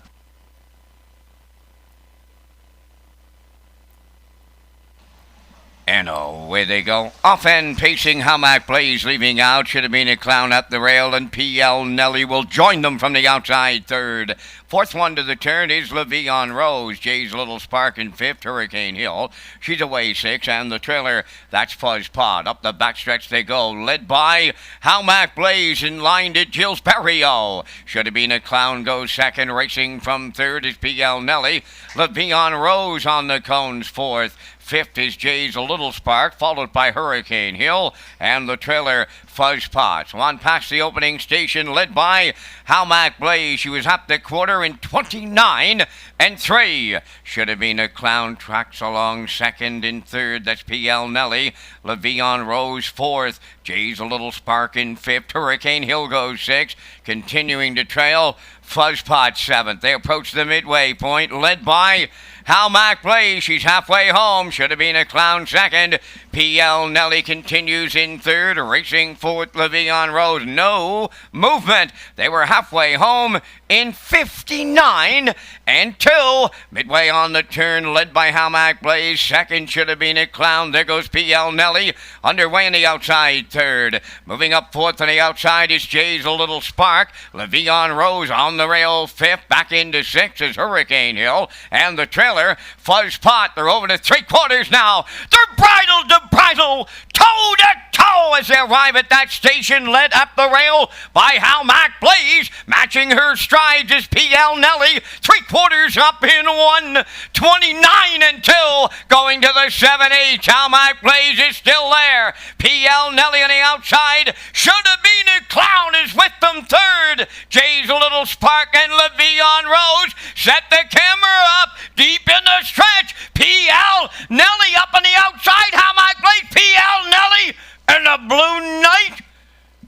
And away they go. Off and pacing, Halmac Blaze leaving out. Should have been a clown at the rail, and P.L. Nelly will join them from the outside 3rd. 4th one to the turn is Le'Veon Rose. Jay's Little Spark in 5th, Hurricane Hill. She's away 6, and the trailer, that's Fuzz Pod. Up the backstretch they go, led by Halmac Blaze in line to Gilles Barrio. Should have been a clown goes 2nd. Racing from 3rd is P.L. Nelly. Le'Veon Rose on the cones 4th. 5th is Jay's Little Spark, followed by Hurricane Hill, and the trailer Fuzz Pot. So on past the opening station, led by Halmac Blaze. She was up the quarter in 29-3. Should have been a clown, tracks along 2nd and 3rd. That's P.L. Nelly. Le'Veon Rose 4th. Jay's Little Spark in 5th. Hurricane Hill goes 6th. Continuing to trail, Fuzz Pot 7th. They approach the midway point, led by Halmac Blaze. She's halfway home. Should have been a clown 2nd. P.L. Nelly continues in 3rd. Racing 4th, Le'Veon Rose. No movement. They were halfway home in 59-2. Midway on the turn, led by Halmac Blaze. 2nd should have been a clown. There goes P.L. Nelly. Underway in the outside 3rd. Moving up 4th on the outside is Jay's Little Spark. Le'Veon Rose on the rail 5th. Back into 6th is Hurricane Hill. And the trailer, Fuzz Pot. They're over to 3/4 now. They're bridle to bridle, toe to toe as they arrive at that station, led up the rail by Hal Mac Blaze. Matching her strides is P.L. Nelly, 3/4 up in 1:29 and 2, going to the 7/8. Hal Mac Blaze is still there. P.L. Nelly on the outside. Should have been a clown is with them third. Jay's a little spark and LeVion Rose set the camera up deep in the stretch. P.L. Nelly up on the outside. Hal Mac Blaze, P.L. Nelly, and the Blue Knight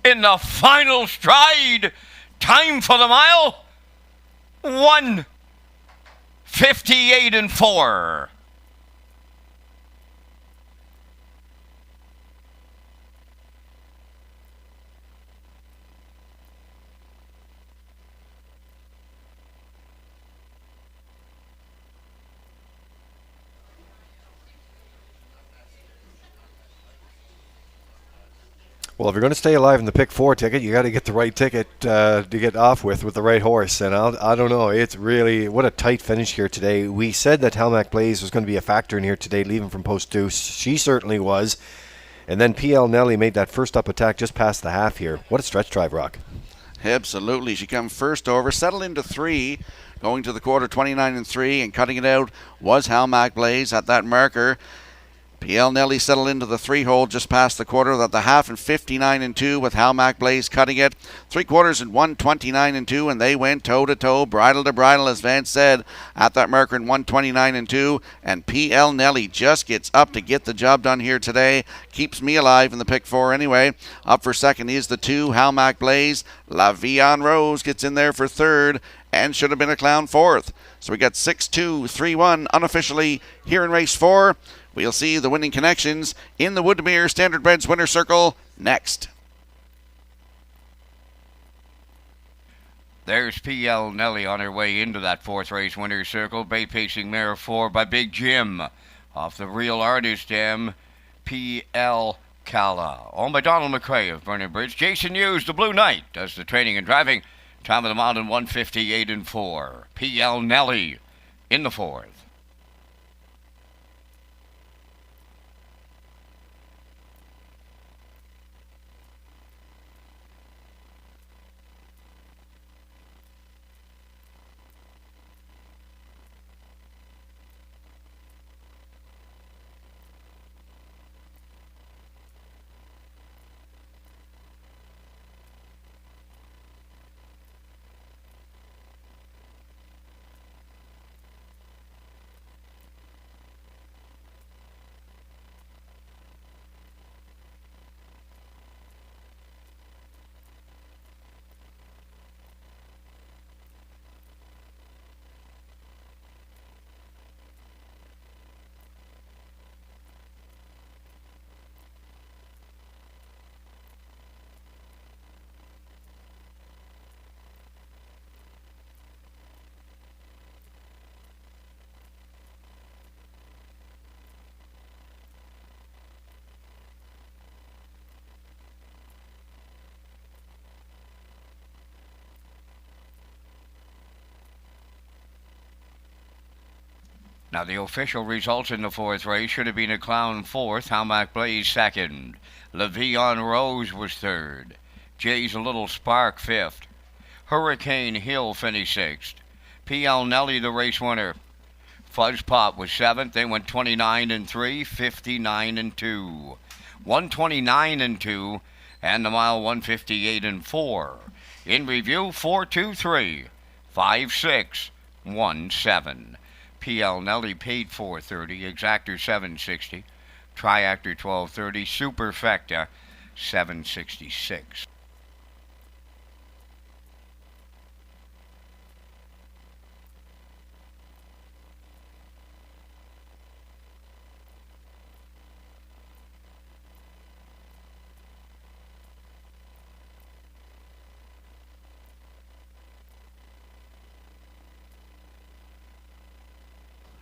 in the final stride. Time for the mile, 1:58 and 4. Well, if you're going to stay alive in the pick 4 ticket, you got to get the right ticket to get off with the right horse. And I don't know. It's really, what a tight finish here today. We said that Hal Mac Blaze was going to be a factor in here today, leaving from post deuce. She certainly was. And then P.L. Nelly made that first up attack just past the half here. What a stretch drive, Rock. Absolutely. She come first over, settled into 3, going to the quarter 29 and 3, and cutting it out was Hal Mac Blaze at that marker. P.L. Nelly settled into the 3-hole just past the quarter at the half and 59 and 2 with Hal Mac Blaze cutting it. 3/4 and 1:29 and 2, and they went toe to toe, bridle to bridle, as Vance said, at that marker in 1:29 and 2. And P.L. Nelly just gets up to get the job done here today. Keeps me alive in the pick 4 anyway. Up for second is the 2, Hal Mac Blaze. LaVion Rose gets in there for third, and should have been a clown fourth. So we got 6-2, 3-1 unofficially here in race 4. We'll see the winning connections in the Woodmere Standardbreds Winner Circle next. There's P.L. Nelly on her way into that 4th race winner's circle. Bay pacing mare 4 by Big Jim. Off the Real Artist M, P.L. Calla. Owned by Donald McCrae of Vernon Bridge. Jason Hughes, the Blue Knight, does the training and driving. Time of the mountain 1:58 and 4. P.L. Nelly in the 4th. Now the official results in the 4th race should have been a clown 4th, Hal Mac Blaze 2nd, LaVion Rose was 3rd, Jay's a Little Spark 5th, Hurricane Hill finished 6th, P.L. Nelly the race winner, Fuzz Pop was 7th, they went 29 and 3, 59 and 2, 129 and 2, and the mile 1:58 and 4. In review, 4-2-3, 5-6-1-7. P.L. Nelly paid $430, Exactor $760, Triactor $1230, Superfecta $766.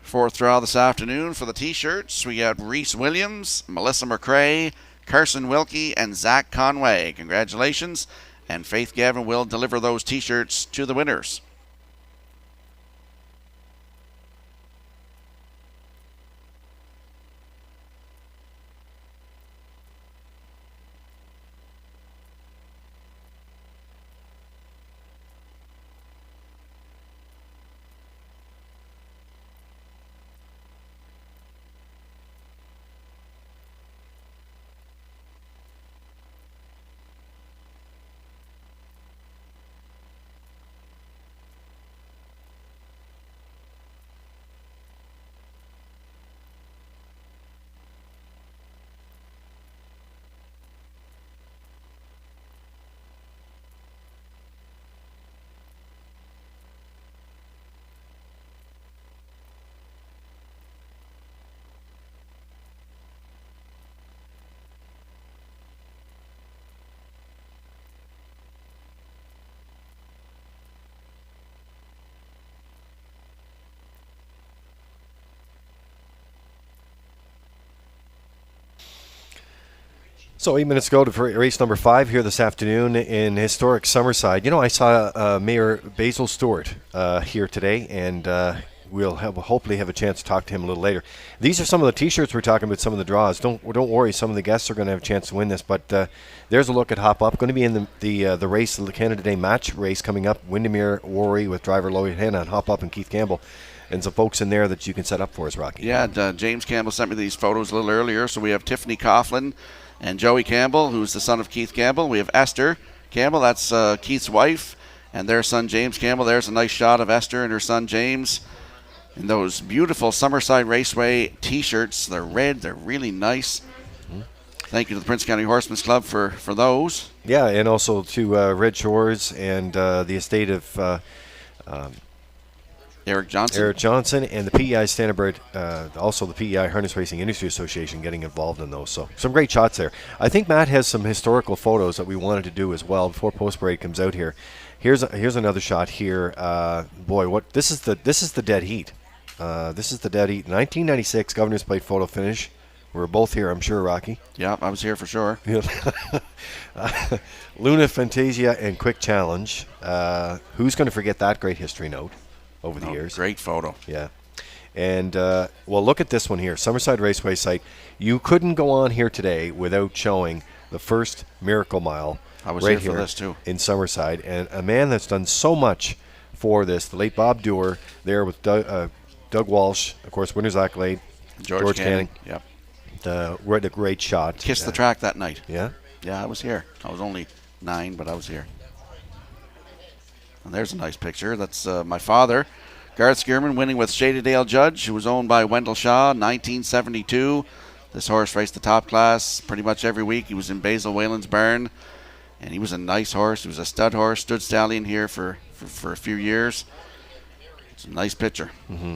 Fourth draw this afternoon for the T-shirts. We got Reese Williams, Melissa McRae, Carson Wilkie, and Zach Conway. Congratulations, and Faith Gavin will deliver those T-shirts to the winners. So 8 minutes ago to race number 5 here this afternoon in historic Summerside. You know, I saw Mayor Basil Stewart here today, and we'll hopefully have a chance to talk to him a little later. These are some of the T-shirts we're talking about, some of the draws. Don't worry, some of the guests are going to have a chance to win this, but there's a look at Hop Up. Going to be in the race, the Canada Day match race coming up. Windermere Worry with driver Lloyd Hanna and Hop Up and Keith Campbell. And some folks in there that you can set up for us, Rocky. Yeah, James Campbell sent me these photos a little earlier. So we have Tiffany Coughlin and Joey Campbell, who's the son of Keith Campbell. We have Esther Campbell, that's Keith's wife, and their son James Campbell. There's a nice shot of Esther and her son James in those beautiful Summerside Raceway T-shirts. They're red. They're really nice. Mm-hmm. Thank you to the Prince County Horsemen's Club for those. Yeah, and also to Red Shores and the estate of Eric Johnson and the PEI Standard, also the PEI Harness Racing Industry Association getting involved in those. So some great shots there. I think Matt has some historical photos that we wanted to do as well before Post Parade comes out here. Here's another shot here. Boy, this is the dead heat. This is the dead heat. 1996 Governor's Plate photo finish. We were both here, I'm sure, Rocky. Yeah, I was here for sure. Luna Fantasia and Quick Challenge. Who's going to forget that great history note over the years? Great photo. Yeah. And, well, look at this one here. Summerside Raceway site. You couldn't go on here today without showing the first Miracle Mile. I was here for this, too. In Summerside. And a man that's done so much for this, the late Bob Dewar, there with Doug Walsh, of course, winner's accolade. George Canning. Yep. The great shot. Kissed the track that night. Yeah? Yeah, I was here. I was only 9, but I was here. And there's a nice picture. That's my father, Garth Skierman, winning with Shadydale Judge, who was owned by Wendell Shaw, 1972. This horse raced the top class pretty much every week. He was in Basil Whalen's barn, and he was a nice horse. He was a stud horse, stood stallion here for a few years. It's a nice picture. Mm-hmm.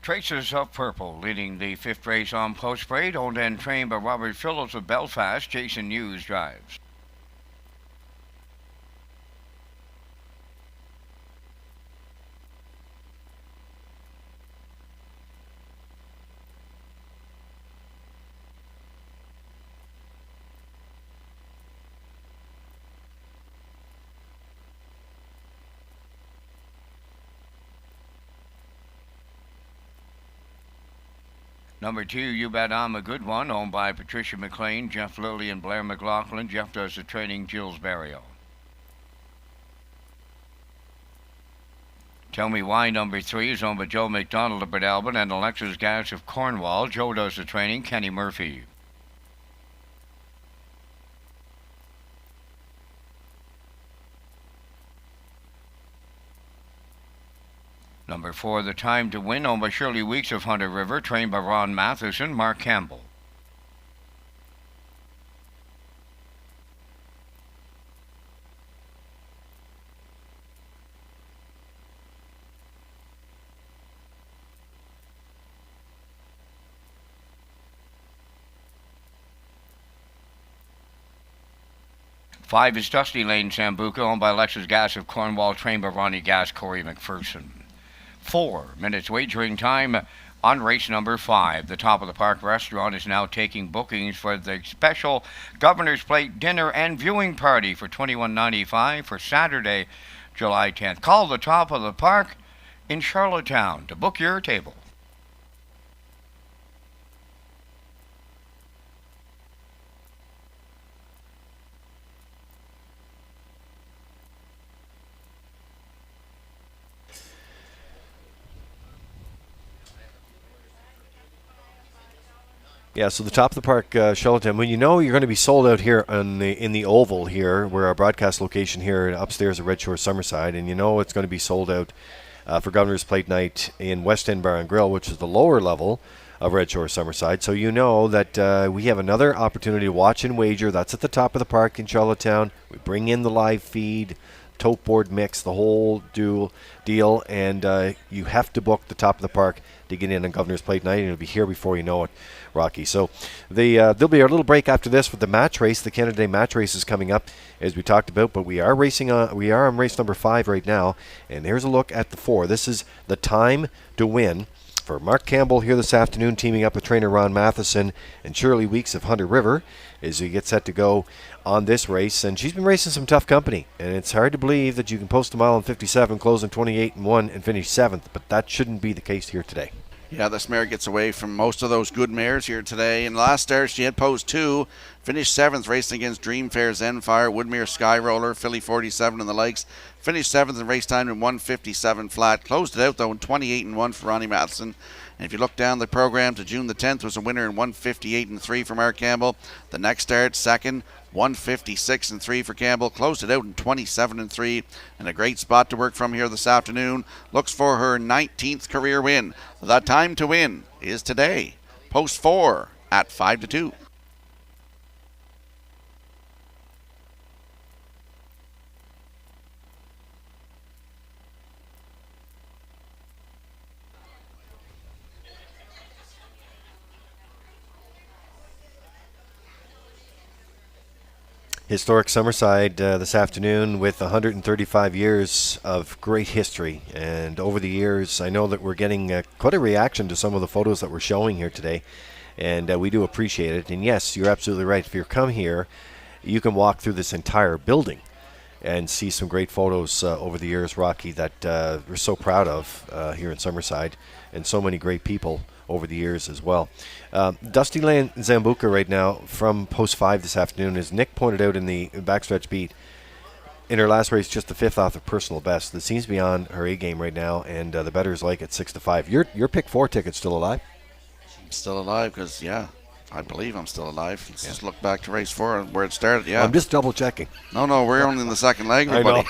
Traces of Purple leading the 5th race on Post Parade, owned and trained by Robert Phillips of Belfast. Jason Hughes drives. Number 2, You Bet I'm a Good One, owned by Patricia McLean, Jeff Lilly, and Blair McLaughlin. Jeff does the training, Jill's Burial. Tell Me Why, number 3, is owned by Joe McDonald of Breadalbin and Alexis Gass of Cornwall. Joe does the training, Kenny Murphy. Number 4, The Time to Win, owned by Shirley Weeks of Hunter River, trained by Ron Matheson, Mark Campbell. Five is Dusty Lane Sambuca, owned by Alexis Gass of Cornwall, trained by Ronnie Gass, Corey McPherson. 4 minutes wagering time on race number 5. The Top of the Park restaurant is now taking bookings for the special Governor's Plate dinner and viewing party for $21.95 for Saturday, July 10th. Call the Top of the Park in Charlottetown to book your table. Yeah, so the Top of the Park, Charlottetown. When you know you're going to be sold out here in the Oval here, where our broadcast location here upstairs at Red Shores Summerside, and you know it's going to be sold out for Governor's Plate night in West End Bar and Grill, which is the lower level of Red Shores Summerside. So you know that we have another opportunity to watch and wager. That's at the Top of the Park in Charlottetown. We bring in the live feed, tote board mix, the whole deal, and you have to book the top of the park to get in on Governor's Plate night, and it'll be here before you know it, Rocky. So there'll be a little break after this with the match race. The Canada Day match race is coming up, as we talked about, but we are on race number 5 right now, and here's a look at the 4. This is the time to win for Mark Campbell here this afternoon, teaming up with trainer Ron Matheson and Shirley Weeks of Hunter River as he gets set to go on this race. And she's been racing some tough company, and it's hard to believe that you can post a mile in 57, close in 28-1, and finish 7th, but that shouldn't be the case here today. Yeah, this mare gets away from most of those good mares here today. In the last start, she had post 2, finished 7th, racing against Dream Fair, Zenfire, Woodmere Sky Roller, Philly 47 and the likes. Finished 7th in race time in 1:57 flat. Closed it out, though, in 28-1 for Ronnie Matheson. And if you look down the program to June the 10th, was a winner in 1:58-3 for Mark Campbell. The next start, second, 1:56-3 for Campbell. Closed it out in 27-3. And a great spot to work from here this afternoon. Looks for her 19th career win. The time to win is today. Post 4 at 5-2. Historic Summerside this afternoon with 135 years of great history. And over the years, I know that we're getting quite a reaction to some of the photos that we're showing here today. And we do appreciate it. And yes, you're absolutely right. If you come here, you can walk through this entire building and see some great photos over the years, Rocky, that we're so proud of here in Summerside. And so many great people over the years as well. Dusty Lane Zambuca right now from post 5 this afternoon, as Nick pointed out in the backstretch beat, in her last race just the 5th off of personal best. That seems to be on her A game right now, and the bettors like it 6-5. Your pick 4 ticket's still alive? I'm still alive because, yeah, I believe I'm still alive. Let's just look back to race 4 where it started. Yeah, I'm just double checking. No, we're only in the second leg, everybody.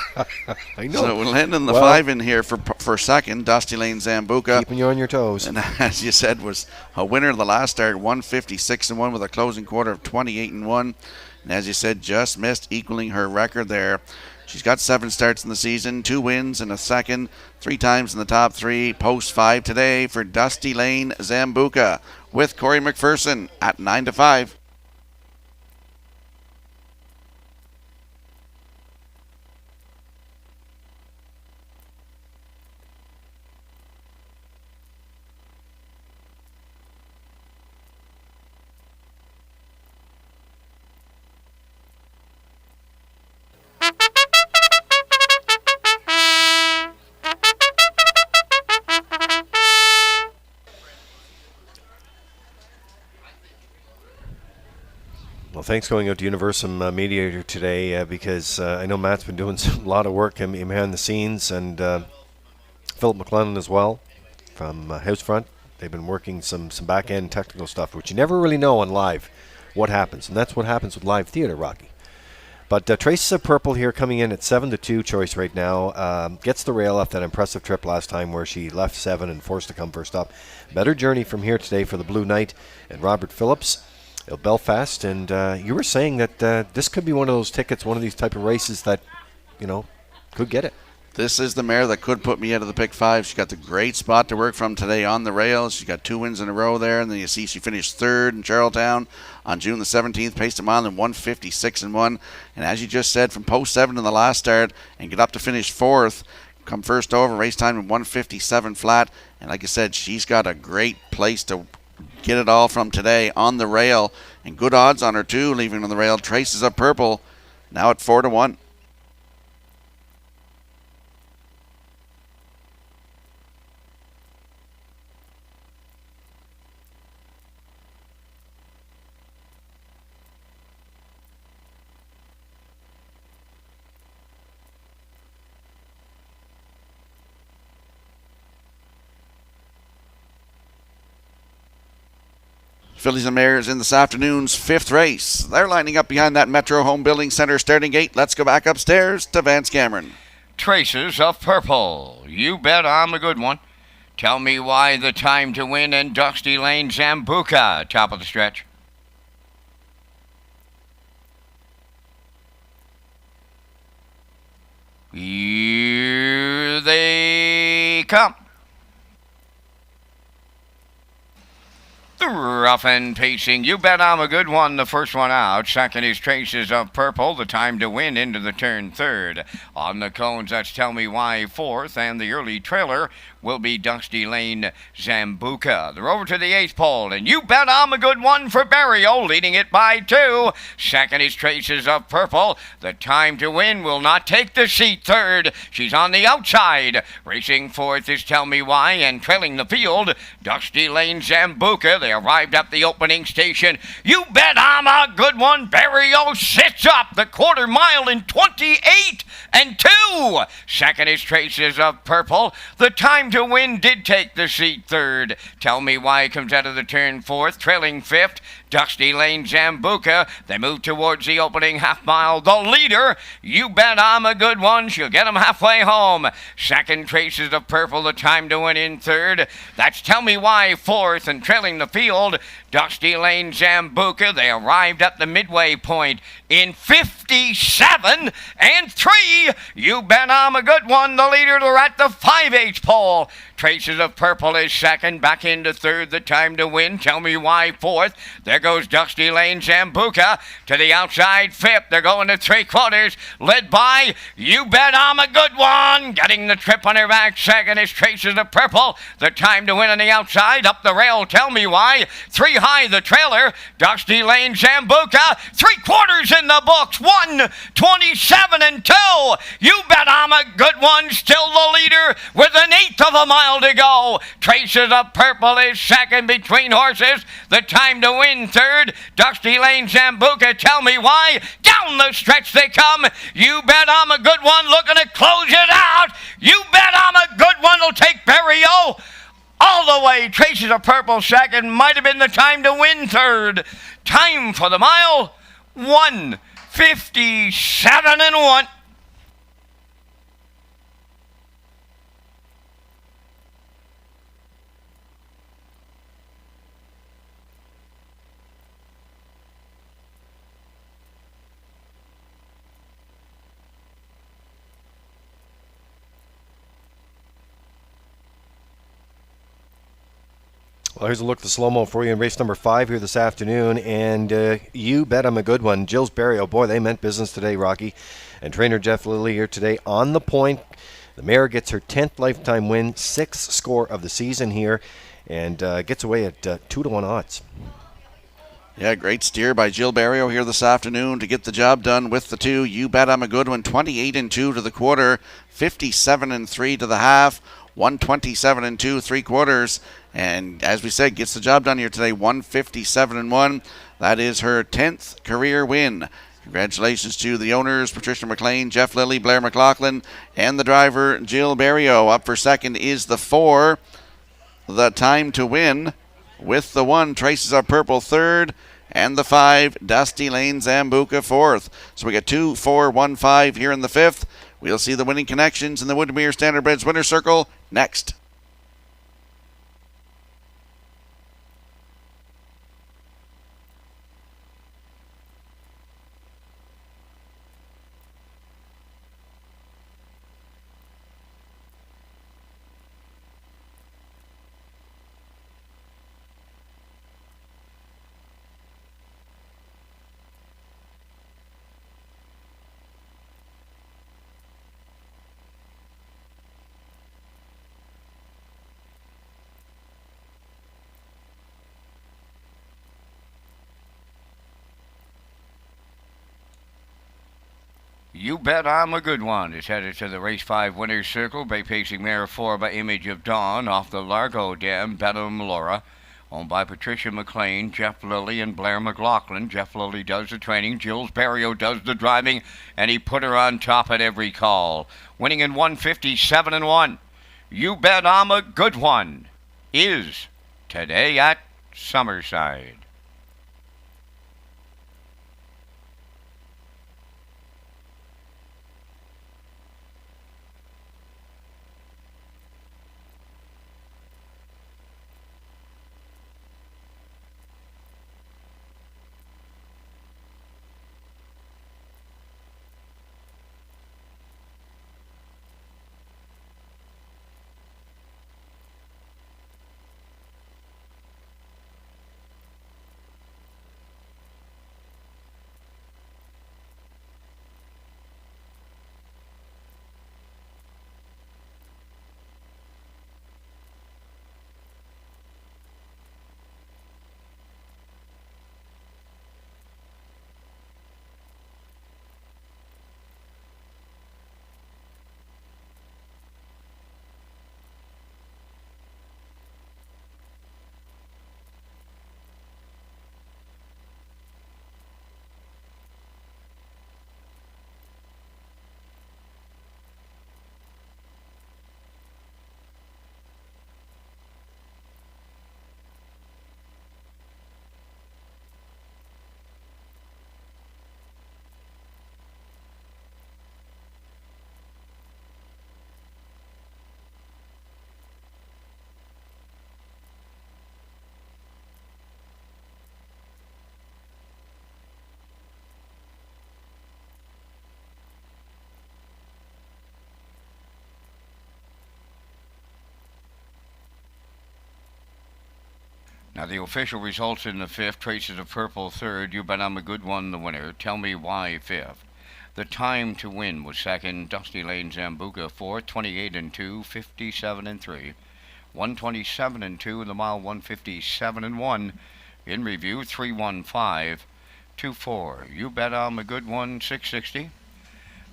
I know. So we'll end in the 5 in here for second. Dusty Lane Zambuca, keeping you on your toes. And as you said, was a winner of the last start, 1:56-1 with a closing quarter of 28-1. And as you said, just missed equaling her record there. She's got 7 starts in the season, 2 wins and a second, 3 times in the top 3. Post 5 today for Dusty Lane Zambuca with Corey McPherson at 9-5. Well, thanks going out to Universum Mediator today because I know Matt's been doing a lot of work behind the scenes, and Philip McClellan as well from Housefront. They've been working some back-end technical stuff, which you never really know on live what happens, and that's what happens with live theater, Rocky. But Traces of Purple here coming in at 7-2 choice right now. Gets the rail off that impressive trip last time where she left 7 and forced to come first up. Better journey from here today for the Blue Knight and Robert Phillips. Belfast, and you were saying that this could be one of those tickets, one of these type of races that, could get it. This is the mare that could put me out of the pick 5. She's got the great spot to work from today on the rails. She's got 2 wins in a row there, and then you see she finished 3rd in Charlottetown on June the 17th, paced a mile in 1:56-1. And as you just said, from post 7 in the last start and get up to finish 4th, come first over, race time in 1:57 flat. And like I said, she's got a great place to get it all from today on the rail, and good odds on her too, leaving on the rail. Traces of Purple now at 4-1. Fillies and Mares in this afternoon's 5th race. They're lining up behind that Metro Home Building Center starting gate. Let's go back upstairs to Vance Cameron. Traces of Purple. You bet I'm a good one. Tell me why the time to win and Dusty Lane Zambuca, top of the stretch. Here they come. The rough and pacing, You Bet I'm a Good One, the first one out. Second is Traces of Purple, the time to win into the turn third. On the cones, that's Tell Me Why fourth, and the early trailer will be Dusty Lane Zambuca. They're over to the eighth pole, and You Bet I'm a Good One for Barrio, leading it by two. Second is Traces of Purple. The time to win will not take the seat third. She's on the outside. Racing fourth is Tell Me Why, and trailing the field, Dusty Lane Zambuca. They arrived at the opening station. You Bet I'm a Good One. Barrio sits up the quarter mile in 28 and 2. Second is Traces of Purple. The time to win did take the seat third. Tell Me Why comes out of the turn fourth, trailing fifth. Dusty Lane Zambuca. They move towards the opening half mile. The leader, You Bet I'm a Good One. She'll get him halfway home. Second, Traces of Purple. The time to win in third. That's Tell Me Why fourth, and trailing the field, Dusty Lane Zambuca. They arrived at the midway point in 57 and 3. You Bet I'm a Good One. The leader, they're at the 5/8 pole. Traces of Purple is second, back into third, the time to win. Tell Me Why fourth. There goes Dusty Lane Zambuca to the outside fifth. They're going to three quarters, led by You Bet I'm a Good One. Getting the trip on her back second is Traces of Purple. The time to win on the outside, up the rail, Tell Me Why. Three high, the trailer, Dusty Lane Zambuca. Three quarters in the books, 1:27 and 2. You Bet I'm a Good One, still the leader with an eighth of a mile to go. Traces of Purple is second between horses. The time to win third. Dusty Lane Zambuca, Tell Me Why. Down the stretch they come. You Bet I'm a Good One looking to close it out. You Bet I'm a Good One will take Barrio all the way. Traces of Purple second. Might have been the time to win third. Time for the mile, 1:57 and 1. Well, here's a look at the slow-mo for you in race number 5 here this afternoon, and You Bet I'm a Good One. Jill's Barrio, boy, they meant business today, Rocky. And trainer Jeff Lilly here today on the point. The mare gets her 10th lifetime win, 6th score of the season here, and gets away at 2-1 odds. Yeah, great steer by Jill Barrio here this afternoon to get the job done with the two. You Bet I'm a Good One, 28 and 2 to the quarter, 57 and 3 to the half, 127 and 2 3/4. And as we said, gets the job done here today, 157 and 1. That is her 10th career win. Congratulations to the owners, Patricia McLean, Jeff Lilly, Blair McLaughlin, and the driver, Jill Barrio. Up for second is the 4, the time to win, with the 1, Traces of Purple third, and the 5, Dusty Lane Zambuca fourth. So we got 2, 4, 1, 5 here in the 5th. We'll see the winning connections in the Woodmere Standardbreds Winner's Circle next. You Bet I'm a Good One is headed to the race 5 winner's circle. Bay pacing mare 4 by Image of Dawn off the Largo Dam, Bedlam Laura. Owned by Patricia McLean, Jeff Lilly, and Blair McLaughlin. Jeff Lilly does the training, Jill's Barrio does the driving, and he put her on top at every call. Winning in 157 and 1. You Bet I'm a Good One is today at Summerside. Now the official results in the fifth, Traces of Purple third, You Bet I'm a Good One the winner, Tell Me Why fifth. The Time to Win was second, Dusty Lane Zambuca fourth, 28 and 2, 57 and 3. 127 and 2, the mile 157 and 1. In review 315 24. You Bet I'm a Good One 660.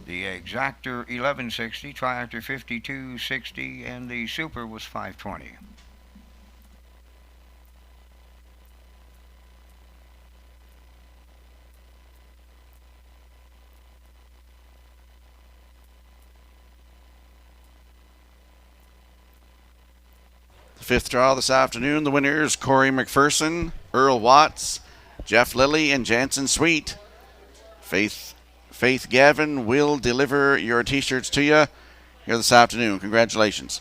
The Exactor 1160, Triactor 5260, and the Super was 520. The fifth draw this afternoon, the winners Corey McPherson, Earl Watts, Jeff Lilly, and Jansen Sweet. Faith Gavin will deliver your t-shirts to you here this afternoon. Congratulations.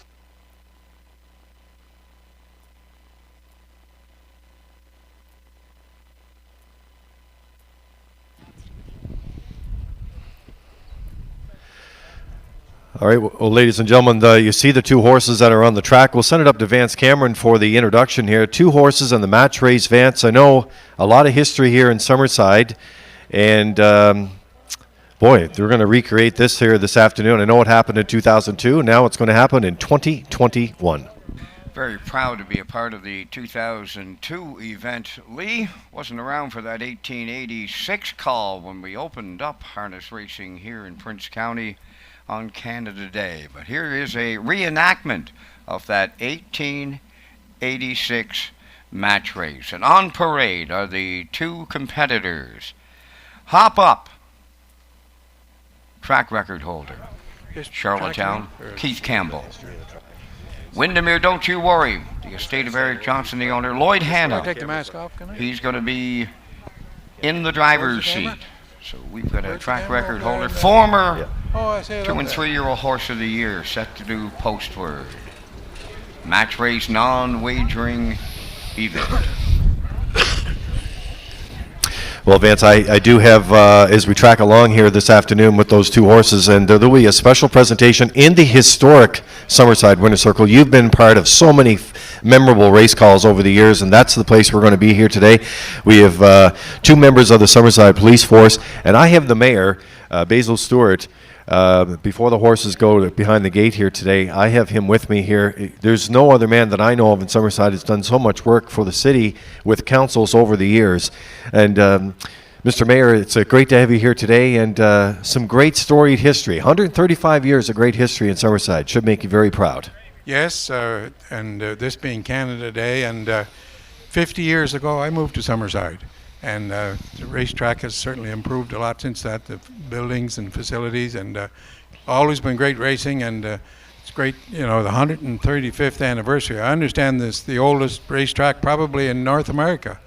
All right, well, ladies and gentlemen, you see the two horses that are on the track. We'll send it up to Vance Cameron for the introduction here. Two horses on the match race, Vance. I know a lot of history here in Summerside, and boy, they're going to recreate this here this afternoon. I know it happened in 2002. Now it's going to happen in 2021. Very proud to be a part of the 2002 event. Lee wasn't around for that 1886 call when we opened up harness racing here in Prince County on Canada Day. But here is a reenactment of that 1886 match race. And on parade are the two competitors. Hop Up, track record holder, Charlottetown, Keith Campbell. Windermere, Don't You Worry, the estate of Eric Johnson, the owner. Lloyd Hanna, take the mask off, can I? he's going to be in the driver's seat. So we've got a track record holder, former 2 and 3-year-old horse of the year, set to do postword. Match race, non-wagering event. Well, Vance, I do have, as we track along here this afternoon with those two horses, and there will be a special presentation in the historic Summerside Winter Circle. You've been part of so many memorable race calls over the years, and that's the place we're going to be here today. We have two members of the Summerside Police Force, and I have the mayor, Basil Stewart. Before the horses go behind the gate here today, I have him with me here. There's no other man that I know of in Summerside that's done so much work for the city with councils over the years. And Mr. Mayor, it's great to have you here today, and some great storied history. 135 years of great history in Summerside should make you very proud. Yes, and this being Canada Day, and 50 years ago I moved to Summerside. And the racetrack has certainly improved a lot since that, the buildings and facilities, and always been great racing, and it's great, you know, the 135th anniversary. I understand this, the oldest racetrack probably in North America,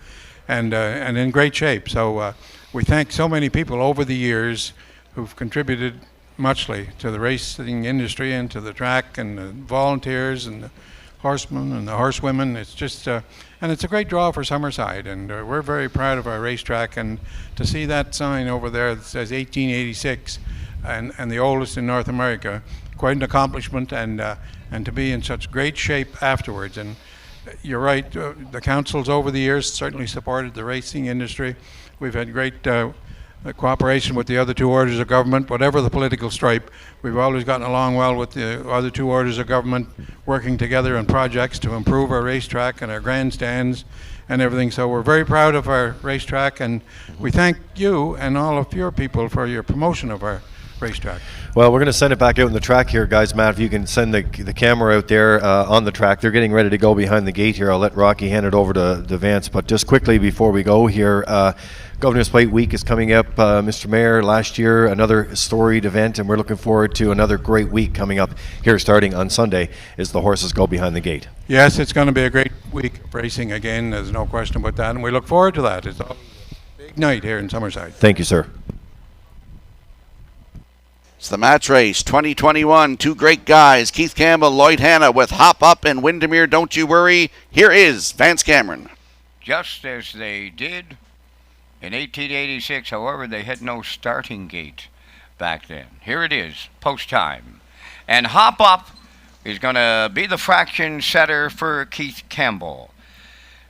and in great shape. So we thank so many people over the years who've contributed muchly to the racing industry and to the track, and the volunteers and the horsemen and the horsewomen. It's just and it's a great draw for Summerside, and we're very proud of our racetrack. And to see that sign over there that says 1886 and the oldest in North America, quite an accomplishment, and to be in such great shape afterwards. And you're right, the councils over the years certainly supported the racing industry. We've had great cooperation with the other two orders of government, whatever the political stripe. We've always gotten along well with the other two orders of government, working together on projects to improve our racetrack and our grandstands and everything. So we're very proud of our racetrack, and we thank you and all of your people for your promotion of our racetrack. Well, we're going to send it back out in the track here, guys. Matt, if you can send the camera out there on the track. They're getting ready to go behind the gate here. I'll let Rocky hand it over to Vance. But just quickly before we go here, Governor's Plate Week is coming up. Mr. Mayor, last year, another storied event, and we're looking forward to another great week coming up here starting on Sunday as the horses go behind the gate. Yes, it's going to be a great week of racing again. There's no question about that, and we look forward to that. It's a big night here in Summerside. Thank you, sir. It's the match race 2021. Two great guys, Keith Campbell, Lloyd Hanna, with Hop Up and Windermere, Don't You Worry. Here is Vance Cameron. Just as they did in 1886, however, they had no starting gate back then. Here it is, post time. And Hop Up is going to be the fraction setter for Keith Campbell.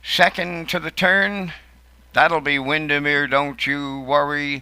Second to the turn, that'll be Windermere, Don't You Worry,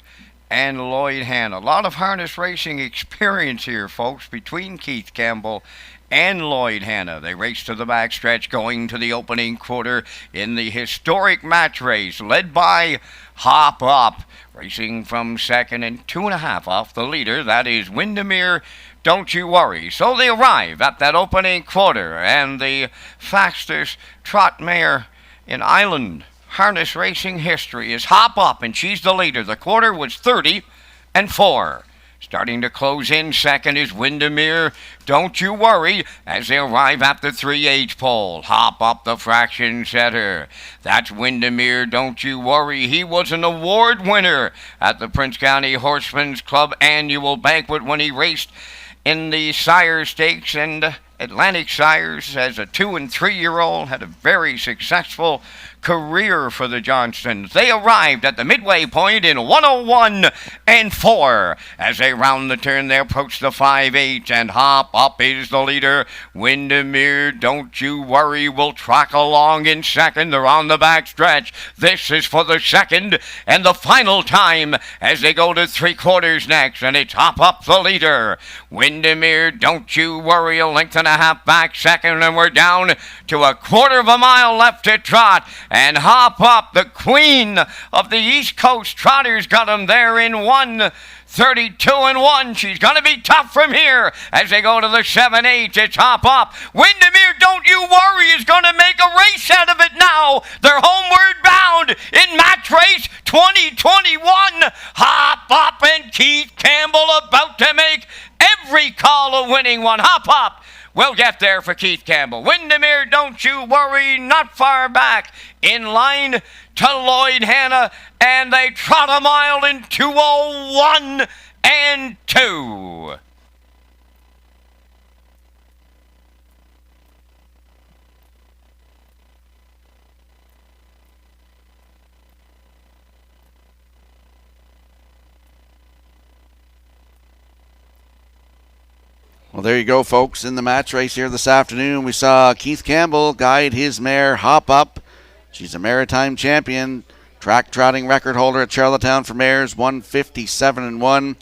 and Lloyd Hanna. A lot of harness racing experience here, folks, between Keith Campbell and Lloyd Hanna. They race to the backstretch, going to the opening quarter in the historic match race, led by Hop Up, racing from second and 2.5 off the leader. That is Windermere, Don't You Worry. So they arrive at that opening quarter, and the fastest trot mare in Island harness racing history is Hop Up, and she's the leader. The quarter was 30-4. Starting to close in second is Windermere, Don't You Worry, as they arrive at the 3H pole. Hop Up, the fraction setter. That's Windermere, Don't You Worry. He was an award winner at the Prince County Horsemen's Club annual banquet when he raced in the Sire Stakes and Atlantic Sires as a 2- and 3-year-old. Had a very successful career for the Johnstons. They arrived at the midway point in 101-4. As they round the turn, they approach the 5-8, and Hop Up is the leader. Windermere, Don't You Worry, will track along in second. They're on the back stretch. This is for the second and the final time as they go to 3/4 next, and it's Hop Up the leader. Windermere, Don't You Worry, a 1.5 back second, and we're down to 1/4 mile left to trot. And Hop Up, the queen of the East Coast Trotters, got him there in 1:32-1. She's going to be tough from here as they go to the 7-8. It's Hop Up. Windermere, Don't You Worry, is going to make a race out of it now. They're homeward bound in match race 2021. Hop Up and Keith Campbell about to make every call a winning one. Hop Up will get there for Keith Campbell. Windermere, Don't You Worry, not far back in line to Lloyd Hanna, and they trot a mile in 2:01-2. Well, there you go, folks. In the match race here this afternoon, we saw Keith Campbell guide his mare Hop Up. She's a maritime champion, track trotting record holder at Charlottetown for mares, 157-1.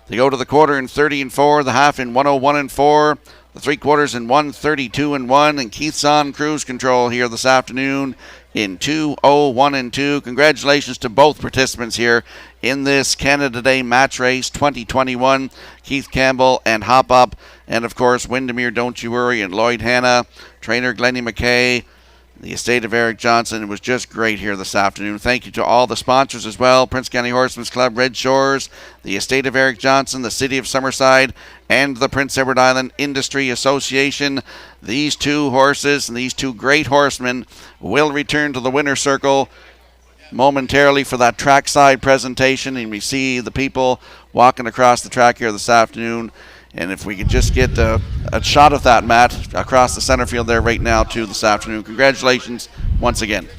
They go to the quarter in 30-4, the half in 101-4, the 3/4 in 132-1, and Keith's on cruise control here this afternoon in 2:01-2. Congratulations to both participants here in this Canada Day match race 2021, Keith Campbell and Hop Up, and of course Windermere, Don't You Worry, and Lloyd Hanna, trainer Glennie McKay, the estate of Eric Johnson. It was just great here this afternoon. Thank you to all the sponsors as well: Prince County Horsemen's Club, Red Shores, the estate of Eric Johnson, the city of Summerside, and the Prince Edward Island Industry Association. These two horses and these two great horsemen will return to the winner's circle momentarily for that trackside presentation, and we see the people walking across the track here this afternoon. And if we could just get a shot of that, Matt, across the center field there right now too this afternoon. Congratulations once again.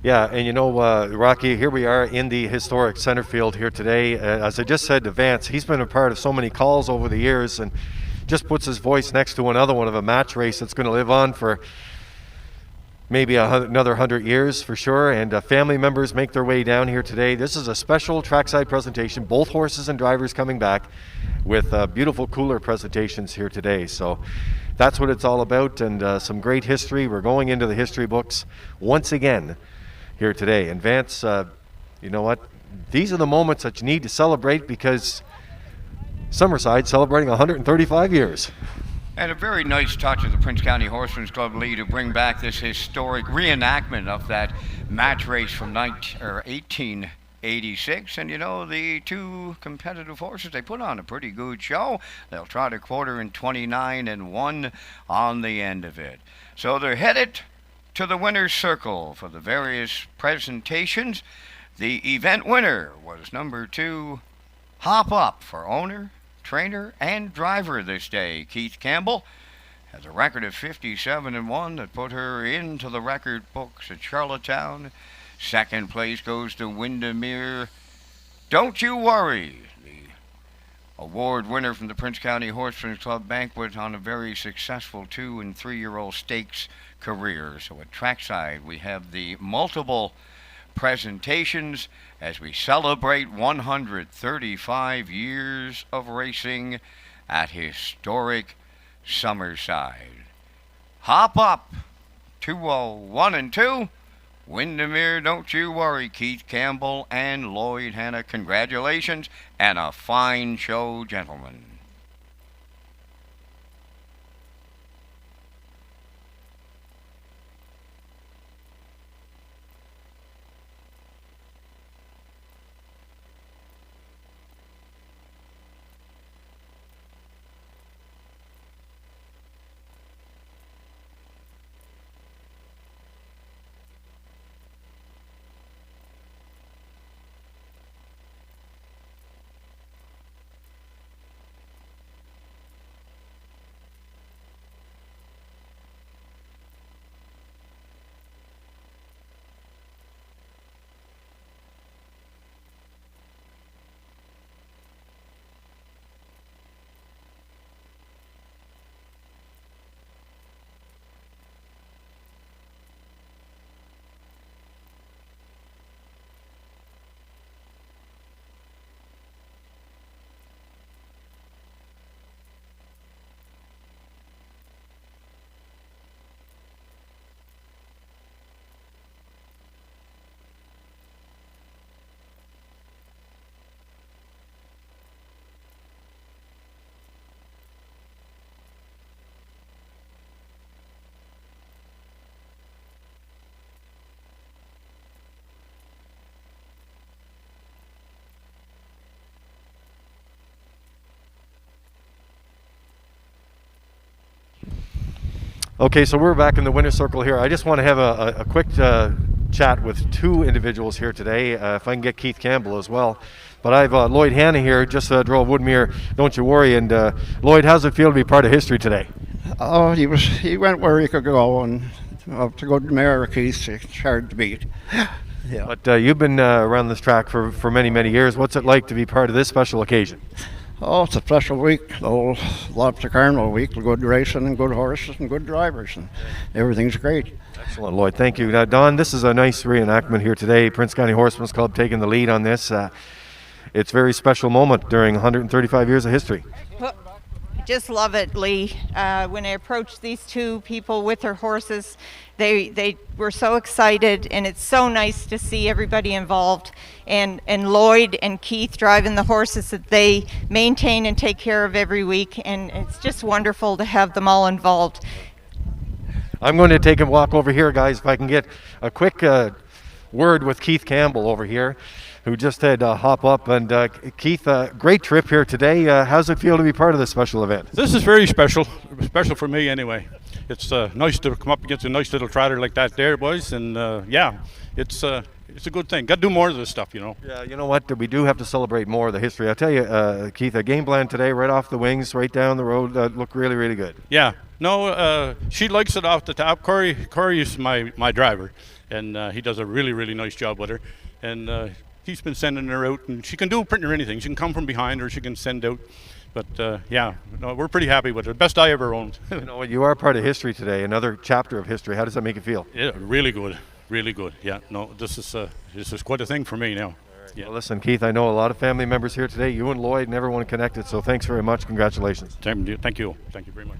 Yeah, and you know, Rocky, here we are in the historic center field here today. As I just said to Vance, he's been a part of so many calls over the years and just puts his voice next to another one of a match race that's going to live on for maybe another 100 years for sure. And family members make their way down here today. This is a special trackside presentation, both horses and drivers coming back with beautiful cooler presentations here today. So that's what it's all about, and some great history. We're going into the history books once again here today. And Vance, you know what? These are the moments that you need to celebrate, because Summerside celebrating 135 years. And a very nice touch of the Prince County Horsemen's Club Lee to bring back this historic reenactment of that match race from 1886. And you know, the two competitive horses, they put on a pretty good show. They'll trot a quarter in 29-1 on the end of it. So they're headed to the winner's circle for the various presentations. The event winner was number 2, Hop Up, for owner, trainer, and driver this day. Keith Campbell has a record of 57-1 that put her into the record books at Charlottetown. Second place goes to Windermere, Don't You Worry, the award winner from the Prince County Horsemen's Club Banquet on a very successful 2- and 3-year-old stakes career. So at trackside, we have the multiple presentations as we celebrate 135 years of racing at historic Summerside. Hop up, 201 and 2. Windermere, don't you worry. Keith Campbell and Lloyd Hanna, congratulations, and a fine show, gentlemen. Okay, so we're back in the winner's circle here. I just want to have a quick chat with two individuals here today, if I can get Keith Campbell as well. But I have Lloyd Hanna here, just drove Woodmere, don't you worry. And Lloyd, how's it feel to be part of history today? Oh, he went where he could go, and to go to Mare, Keith, it's hard to beat. Yeah. But you've been around this track for many, many years. What's it like to be part of this special occasion? Oh, it's a special week. The whole Lobster Carnival week. Good racing and good horses and good drivers, and everything's great. Excellent, Lloyd. Thank you. Now, Don, this is a nice reenactment here today. Prince County Horsemen's Club taking the lead on this. It's a very special moment during 135 years of history. Well, I just love it, Lee. When I approached these two people with their horses, they were so excited, and it's so nice to see everybody involved. And Lloyd and Keith driving the horses that they maintain and take care of every week, and it's just wonderful to have them all involved. I'm going to take a walk over here, guys, if I can get a quick word with Keith Campbell over here, who just had hop up. And Keith, great trip here today. How's it feel to be part of this special event? This is very special for me anyway. It's nice to come up against a nice little trotter like that there, boys, and yeah, it's a good thing. Got to do more of this stuff, you know. Yeah, you know what? We do have to celebrate more of the history. I'll tell you, Keith, a game plan today, right off the wings, right down the road, looked really, really good. Yeah, no, she likes it off the top. Corey is my driver, and he does a really, really nice job with her, and he's been sending her out, and she can do pretty much anything. She can come from behind, or she can send out. But yeah, no, we're pretty happy with her. Best I ever owned. You know, you are part of history today, another chapter of history. How does that make you feel? Yeah, really good. Really good. Yeah, no, this is quite a thing for me now. Yeah. Well, listen, Keith, I know a lot of family members here today. You and Lloyd and everyone connected, so thanks very much. Congratulations. Thank you. Thank you very much.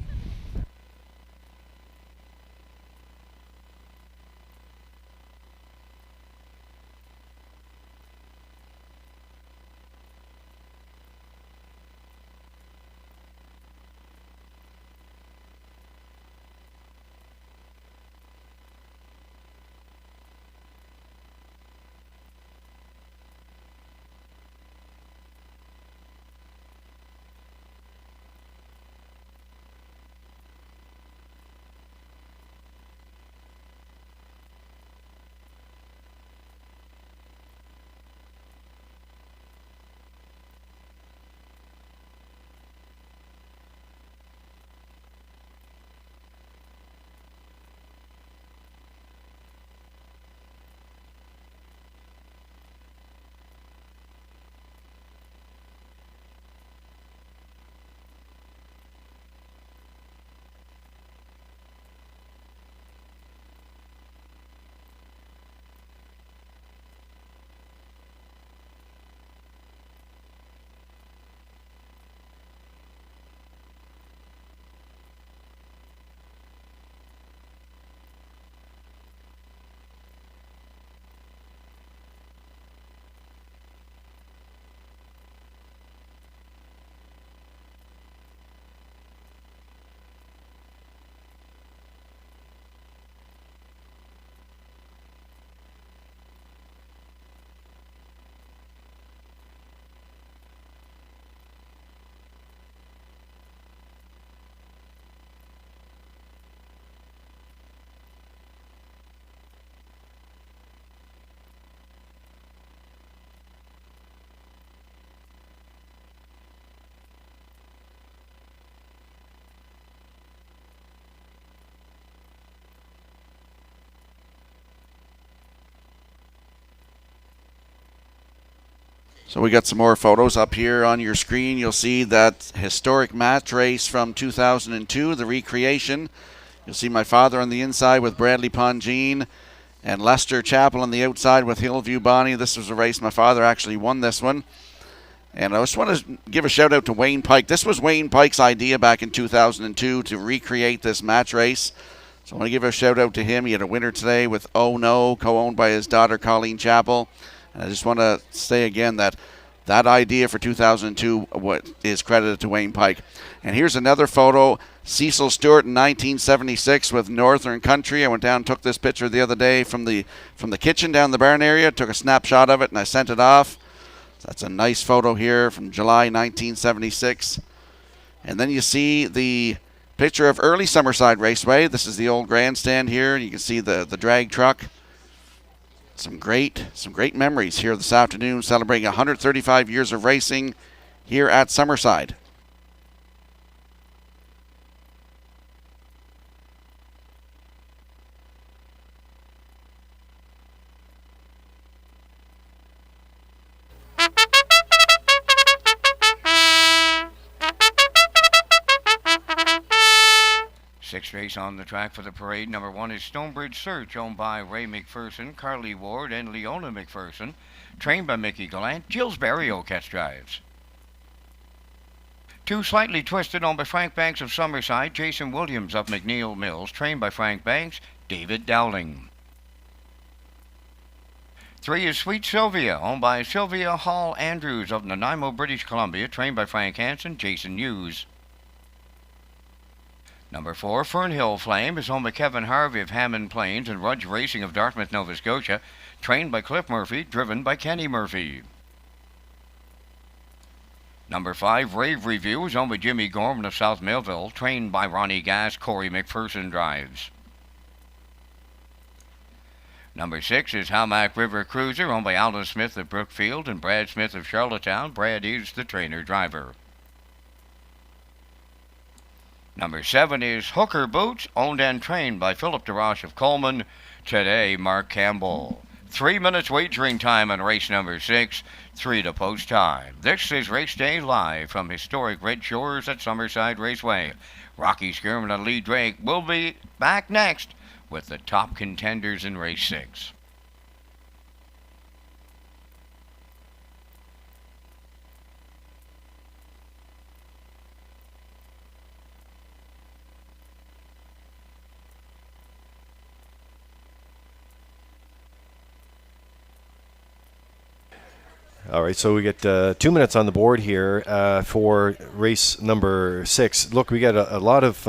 So we got some more photos up here on your screen. You'll see that historic match race from 2002, the recreation. You'll see my father on the inside with Bradley Pongine and Lester Chappell on the outside with Hillview Bonnie. This was a race my father actually won this one. And I just want to give a shout out to Wayne Pike. This was Wayne Pike's idea back in 2002 to recreate this match race. So I want to give a shout out to him. He had a winner today with Oh No, co-owned by his daughter Colleen Chappell. And I just want to say again that idea for 2002 is credited to Wayne Pike. And here's another photo. Cecil Stewart in 1976 with Northern Country. I went down and took this picture the other day from the kitchen down the barn area. Took a snapshot of it and I sent it off. So that's a nice photo here from July 1976. And then you see the picture of early Summerside Raceway. This is the old grandstand here. You can see the drag truck. Some great memories here this afternoon, celebrating 135 years of racing here at Summerside. Sixth race on the track for the parade. Number 1 is Stonebridge Search, owned by Ray McPherson, Carly Ward, and Leona McPherson. Trained by Mickey Gallant. Jill's Barrio catch drives. 2 Slightly Twisted, owned by Frank Banks of Summerside. Jason Williams of McNeil Mills, trained by Frank Banks. David Dowling. 3 is Sweet Sylvia, owned by Sylvia Hall Andrews of Nanaimo, British Columbia, trained by Frank Hansen, Jason Hughes. Number 4, Fernhill Flame, is owned by Kevin Harvey of Hammond Plains and Rudge Racing of Dartmouth, Nova Scotia, trained by Cliff Murphy, driven by Kenny Murphy. Number 5, Rave Review, is owned by Jimmy Gorman of South Millville, trained by Ronnie Gass, Corey McPherson drives. Number 6 is Hamac River Cruiser, owned by Alan Smith of Brookfield and Brad Smith of Charlottetown. Brad is the trainer-driver. Number 7 is Hooker Boots, owned and trained by Philip DeRoche of Coleman. Today, Mark Campbell. 3 minutes wagering time on race number 6, 3 to post time. This is Race Day live from historic Redshores at Summerside Raceway. Rocky Skirman and Lee Drake will be back next with the top contenders in race 6. All right, so we get 2 minutes on the board here for race number 6. Look, we got a lot of...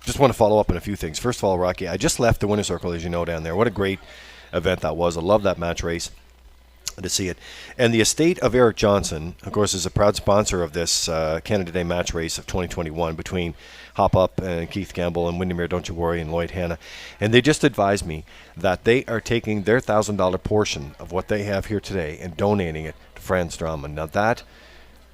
just want to follow up on a few things. First of all, Rocky, I just left the winner's circle, as you know, down there. What a great event that was. I love that match race to see it. And the estate of Eric Johnson, of course, is a proud sponsor of this Canada Day match race of 2021 between Hop Up and Keith Gamble and Windermere Don't You Worry and Lloyd Hanna. And they just advised me that they are taking their $1,000 portion of what they have here today and donating it to Franz Drummond. Now that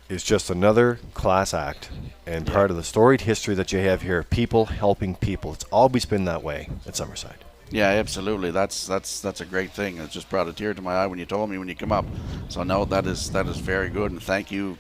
is just another class act and part of the storied history that you have here. People helping people. It's always been that way at Summerside. Yeah, absolutely. That's a great thing. It just brought a tear to my eye when you told me when you come up. So no, that is very good, and thank you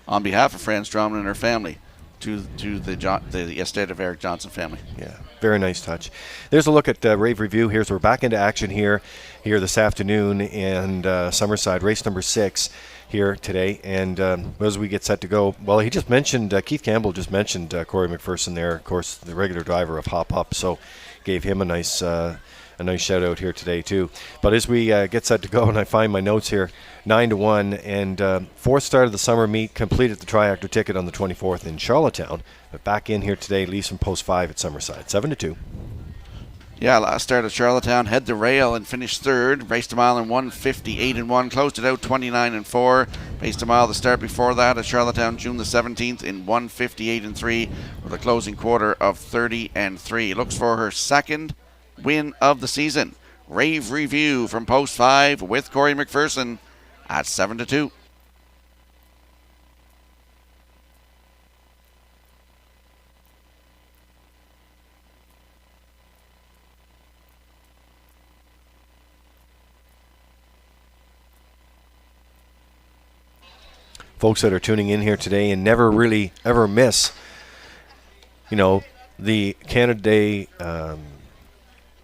on behalf of Franz Drummond and her family to the estate of Eric Johnson family. Yeah, very nice touch. There's a look at Rave Review here. So we're back into action here this afternoon, and Summerside race number 6 here today. And as we get set to go, well, he just mentioned Keith Campbell just mentioned Corey McPherson there, of course, the regular driver of Hop Up. So gave him a nice shout out here today too. But as we get set to go, and I find my notes here, 9-1, and fourth start of the summer meet, completed the Triactor ticket on the 24th in Charlottetown. But back in here today, leaves from post 5 at Summerside, 7-2. Yeah, last start at Charlottetown, head the rail and finished third. Raced a mile in 1:58.1, closed it out 29.4. Raced a mile the start before that at Charlottetown, June the 17th in 1:58.3 with a closing quarter of 30.3. Looks for her second win of the season. Rave Review from post 5 with Corey McPherson at 7-2. folks that are tuning in here today and never really ever miss, the Canada Day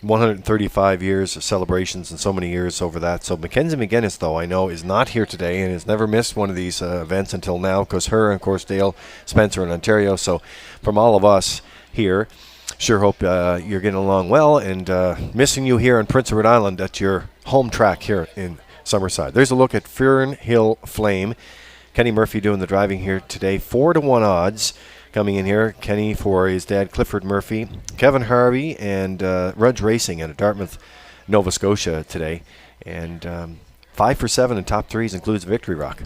135 years of celebrations and so many years over that. So Mackenzie McGuinness, though, I know is not here today and has never missed one of these events until now, because her and, of course, Dale Spencer in Ontario. So from all of us here, sure hope you're getting along well, and missing you here on Prince Edward Island at your home track here in Summerside. There's a look at Fernhill Flame. Kenny Murphy doing the driving here today. 4-1 odds coming in here. Kenny for his dad, Clifford Murphy. Kevin Harvey and Redshores Racing out of Dartmouth, Nova Scotia today. And 5 for 7 in top threes includes Victory Rock.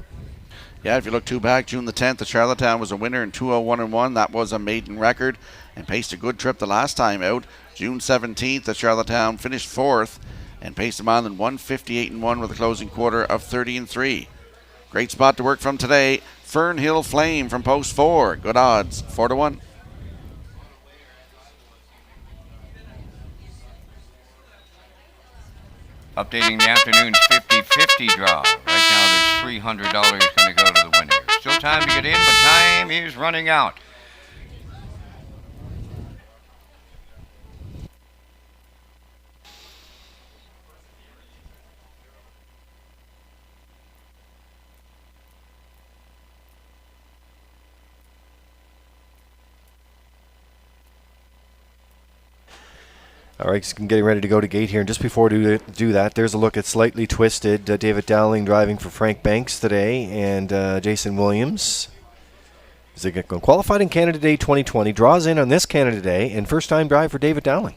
Yeah, if you look back, June the 10th, the Charlottetown was a winner in 2:01-1. That was a maiden record and paced a good trip the last time out. June 17th, the Charlottetown finished 4th and paced a mile in 1:58-1 with a closing quarter of 30-3. Great spot to work from today. Fernhill Flame from post 4. Good odds, 4-1. Updating the afternoon's 50-50 draw. Right now there's $300 going to go to the winner. Still time to get in, but time is running out. All right, I'm getting ready to go to gate here. And just before we do that, there's a look at Slightly Twisted. David Dowling driving for Frank Banks today, and Jason Williams. Is it qualified in Canada Day 2020, draws in on this Canada Day, and first-time drive for David Dowling.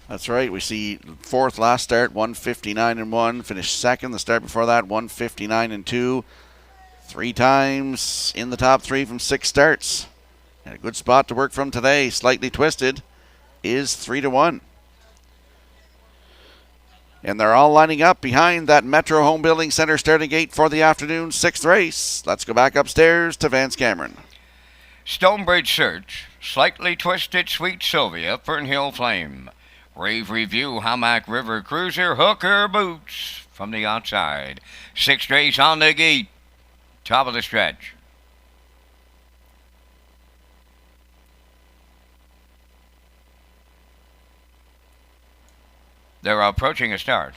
That's right. We see 4th last start, 1:59-1. Finished 2nd the start before that, 1:59-2. 3 times in the top 3 from 6 starts. And a good spot to work from today. Slightly Twisted is 3-1. And they're all lining up behind that Metro Home Building Center starting gate for the afternoon 6th race. Let's go back upstairs to Vance Cameron. Stonebridge Search, Slightly Twisted, Sweet Sylvia, Fernhill Flame. Rave Review, Hamac River Cruiser, Hooker Boots from the outside. 6th race on the gate, top of the stretch. They're approaching a start.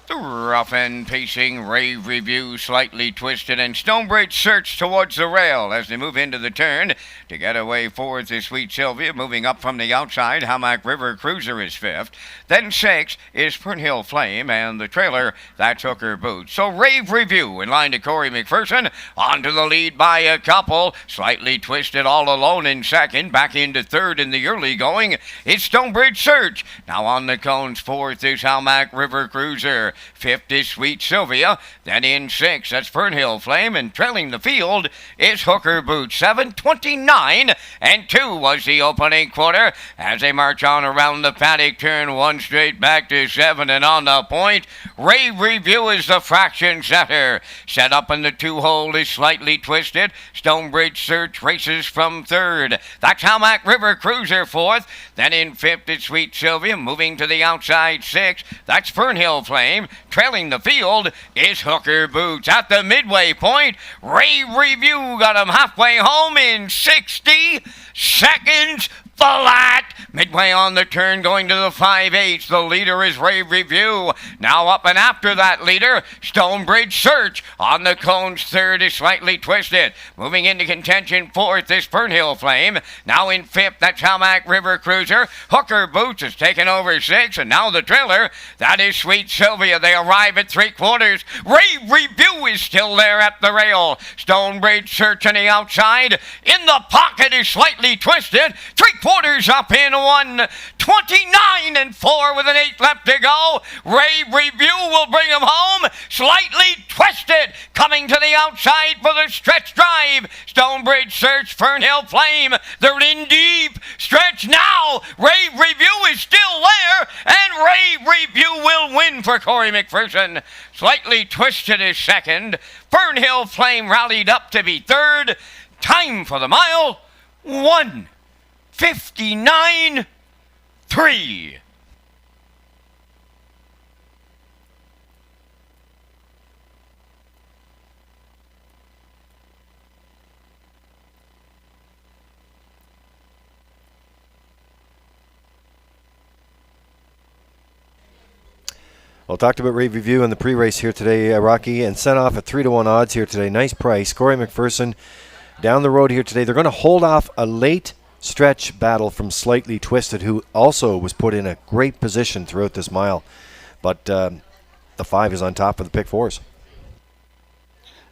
The rough end pacing, Rave Review, Slightly Twisted, and Stonebridge Search towards the rail as they move into the turn. To get away forward is Sweet Sylvia, moving up from the outside. Hamac River Cruiser is 5th. Then 6th is Fernhill Flame, and the trailer, that's Hooker Boots. So Rave Review in line to Corey McPherson. Onto the lead by a couple. Slightly Twisted all alone in 2nd. Back into 3rd in the early going. It's Stonebridge Search. Now on the cones, 4th is Hamac River Cruiser. 5th is Sweet Sylvia. Then in 6th, that's Fernhill Flame. And trailing the field is Hooker Boots. 7:29 and 2 was the opening quarter. As they march on around the paddock turn, 1 straight back to 7 and on the point. Rave Review is the fraction setter. Set up in the 2-hole is Slightly Twisted. Stonebridge Search races from 3rd. That's Hamac River Cruiser 4th. Then in 5th is Sweet Sylvia. Moving to the outside 6th. That's Fernhill Flame. Trailing the field is Hooker Boots. At the midway point, Rave Review got him halfway home in 60 seconds flat. Midway on the turn, going to the 5/8. The leader is Rave Review. Now up and after that leader, Stonebridge Search. On the cones, 3rd is Slightly Twisted. Moving into contention, 4th is Fernhill Flame. Now in 5th, that's Hamac River Cruiser. Hooker Boots has taken over 6th, and now the trailer, that is Sweet Sylvia. They arrive at 3/4. Rave Review is still there at the rail. Stonebridge Search on the outside. In the pocket is Slightly Twisted. 3/4 up in 1:29 and 4 with an 8 left to go. Rave Review will bring him home. Slightly Twisted coming to the outside for the stretch drive. Stonebridge Search, Fernhill Flame. They're in deep stretch now. Rave Review is still there, and Rave Review will win for Corey McPherson. Slightly Twisted is 2nd. Fernhill Flame rallied up to be 3rd. Time for the mile, 1:59.3. Well, talked about rate review in the pre-race here today, Rocky, and sent off at 3-1 odds here today. Nice price. Corey McPherson down the road here today. They're going to hold off a late stretch battle from Slightly Twisted, who also was put in a great position throughout this mile. But the 5 is on top of the pick 4s.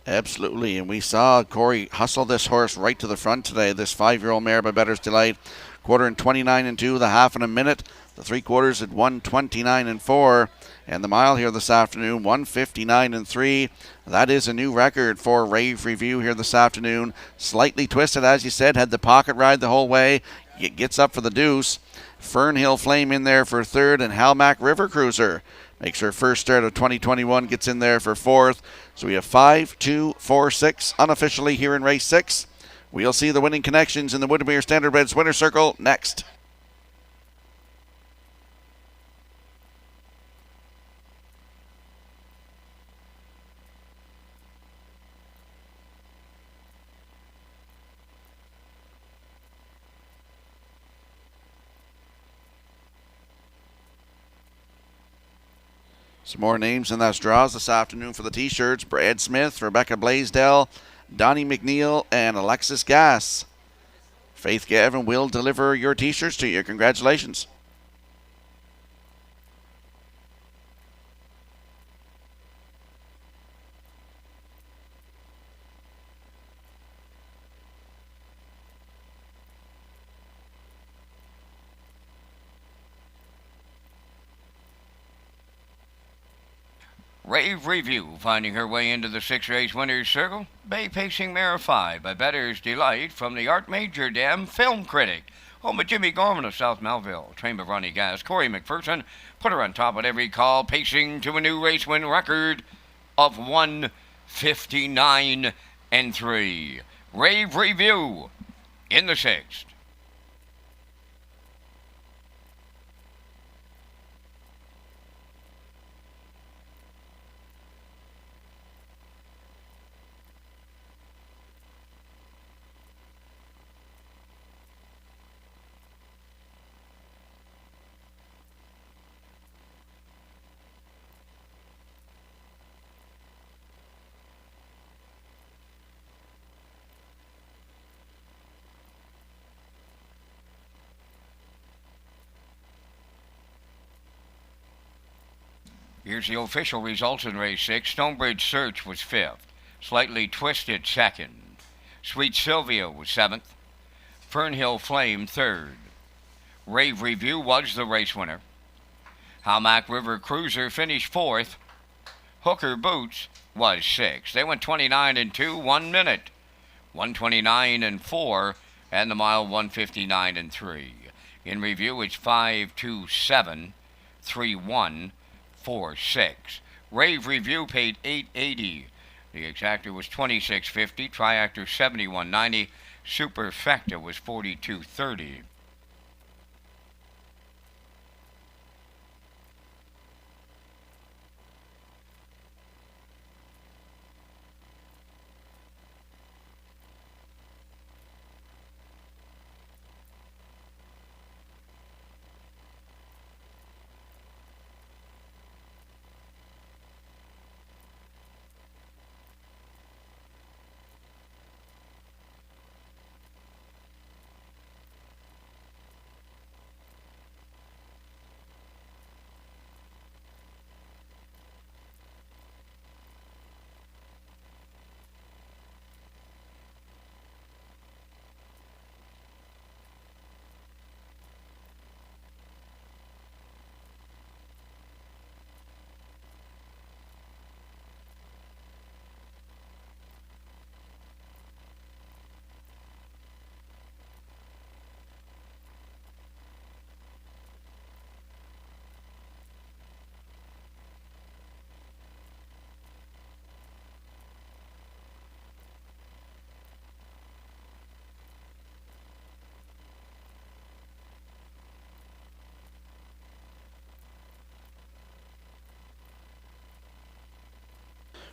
Absolutely, and we saw Corey hustle this horse right to the front today. This 5-year-old mare by Bettor's Delight, quarter in 29-2, the half in a minute, the 3/4 at 1:29-4, and the mile here this afternoon 1:59-3. That is a new record for Rave Review here this afternoon. Slightly Twisted, as you said, had the pocket ride the whole way. It gets up for the deuce. Fernhill Flame in there for third, and Halmack River Cruiser makes her first start of 2021, gets in there for fourth. So we have 5, 2, 4, 6 unofficially here in race 6. We'll see the winning connections in the Windermere Standardbreds Winner Circle next. Some more names in those draws this afternoon for the T-shirts. Brad Smith, Rebecca Blaisdell, Donnie McNeil, and Alexis Gass. Faith Gavin will deliver your T-shirts to you. Congratulations. Rave Review finding her way into the 6-race winner's circle. Bay Pacing Mare 5 by Bettor's Delight from the Art Major Dam Film Critic. Home of Jimmy Gorman of South Melville. Trained by Ronnie Gass. Corey McPherson put her on top at every call, pacing to a new race win record of 1:59-3. Rave Review in the 6th. Here's the official results in race 6. Stonebridge Search was 5th. Slightly Twisted 2nd. Sweet Sylvia was 7th. Fernhill Flame 3rd. Rave Review was the race winner. Halmack River Cruiser finished 4th. Hooker Boots was 6th. They went 29-2, 1 minute. 1:29-4, and the mile 1:59-3. In review, it's 5-2-7-3-1-4-6. Rave Review paid $8.80. The exactor was $26.50. Triactor $71.90. Superfecta was $42.30.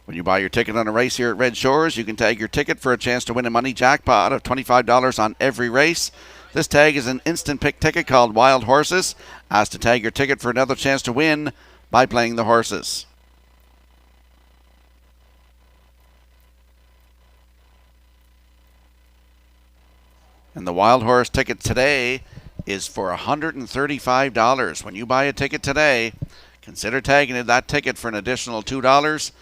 When you buy your ticket on a race here at Red Shores, you can tag your ticket for a chance to win a money jackpot of $25 on every race. This tag is an instant pick ticket called Wild Horses. Ask to tag your ticket for another chance to win by playing the horses. And the wild horse ticket today is for $135. When you buy a ticket today, consider tagging that ticket for an additional $2.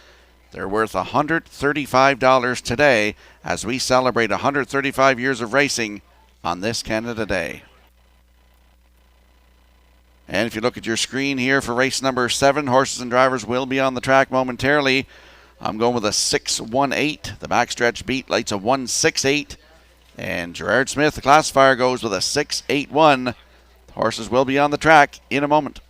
They're worth $135 today as we celebrate 135 years of racing on this Canada Day. And if you look at your screen here for race number 7, horses and drivers will be on the track momentarily. I'm going with a 6-1-8. The backstretch beat lights a 1-6-8. And Gerard Smith, the classifier, goes with a 6-8-1. The horses will be on the track in a moment.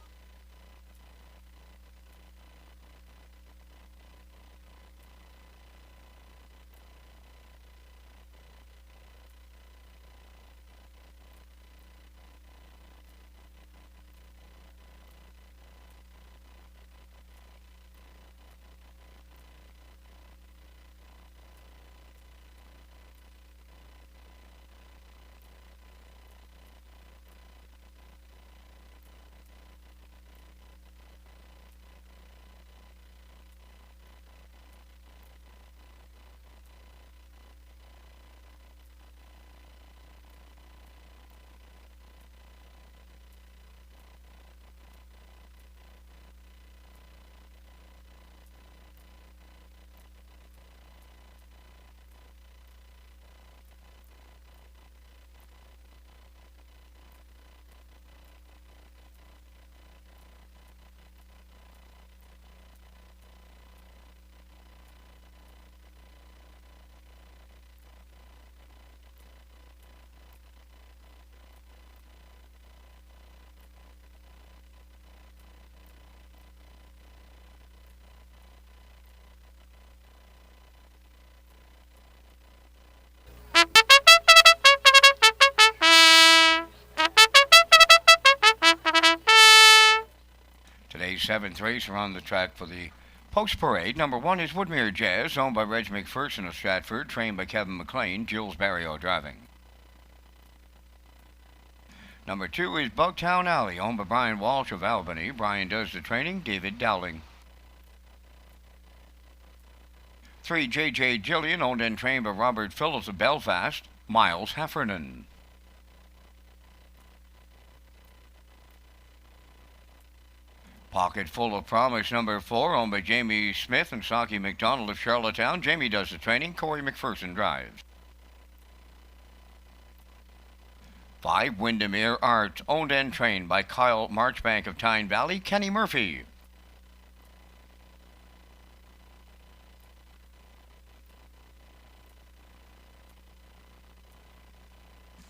Today's 7th race around the track for the post parade. Number 1 is Woodmere Jazz, owned by Reg McPherson of Stratford, trained by Kevin McLean, Jules Barrio driving. Number 2 is Bugtown Alley, owned by Brian Walsh of Albany. Brian does the training, David Dowling. 3, J.J. Gillian, owned and trained by Robert Phillips of Belfast, Miles Heffernan. Pocket Full of Promise, number 4, owned by Jamie Smith and Saki McDonald of Charlottetown. Jamie does the training, Corey McPherson drives. 5, Windermere Art, owned and trained by Kyle Marchbank of Tyne Valley, Kenny Murphy.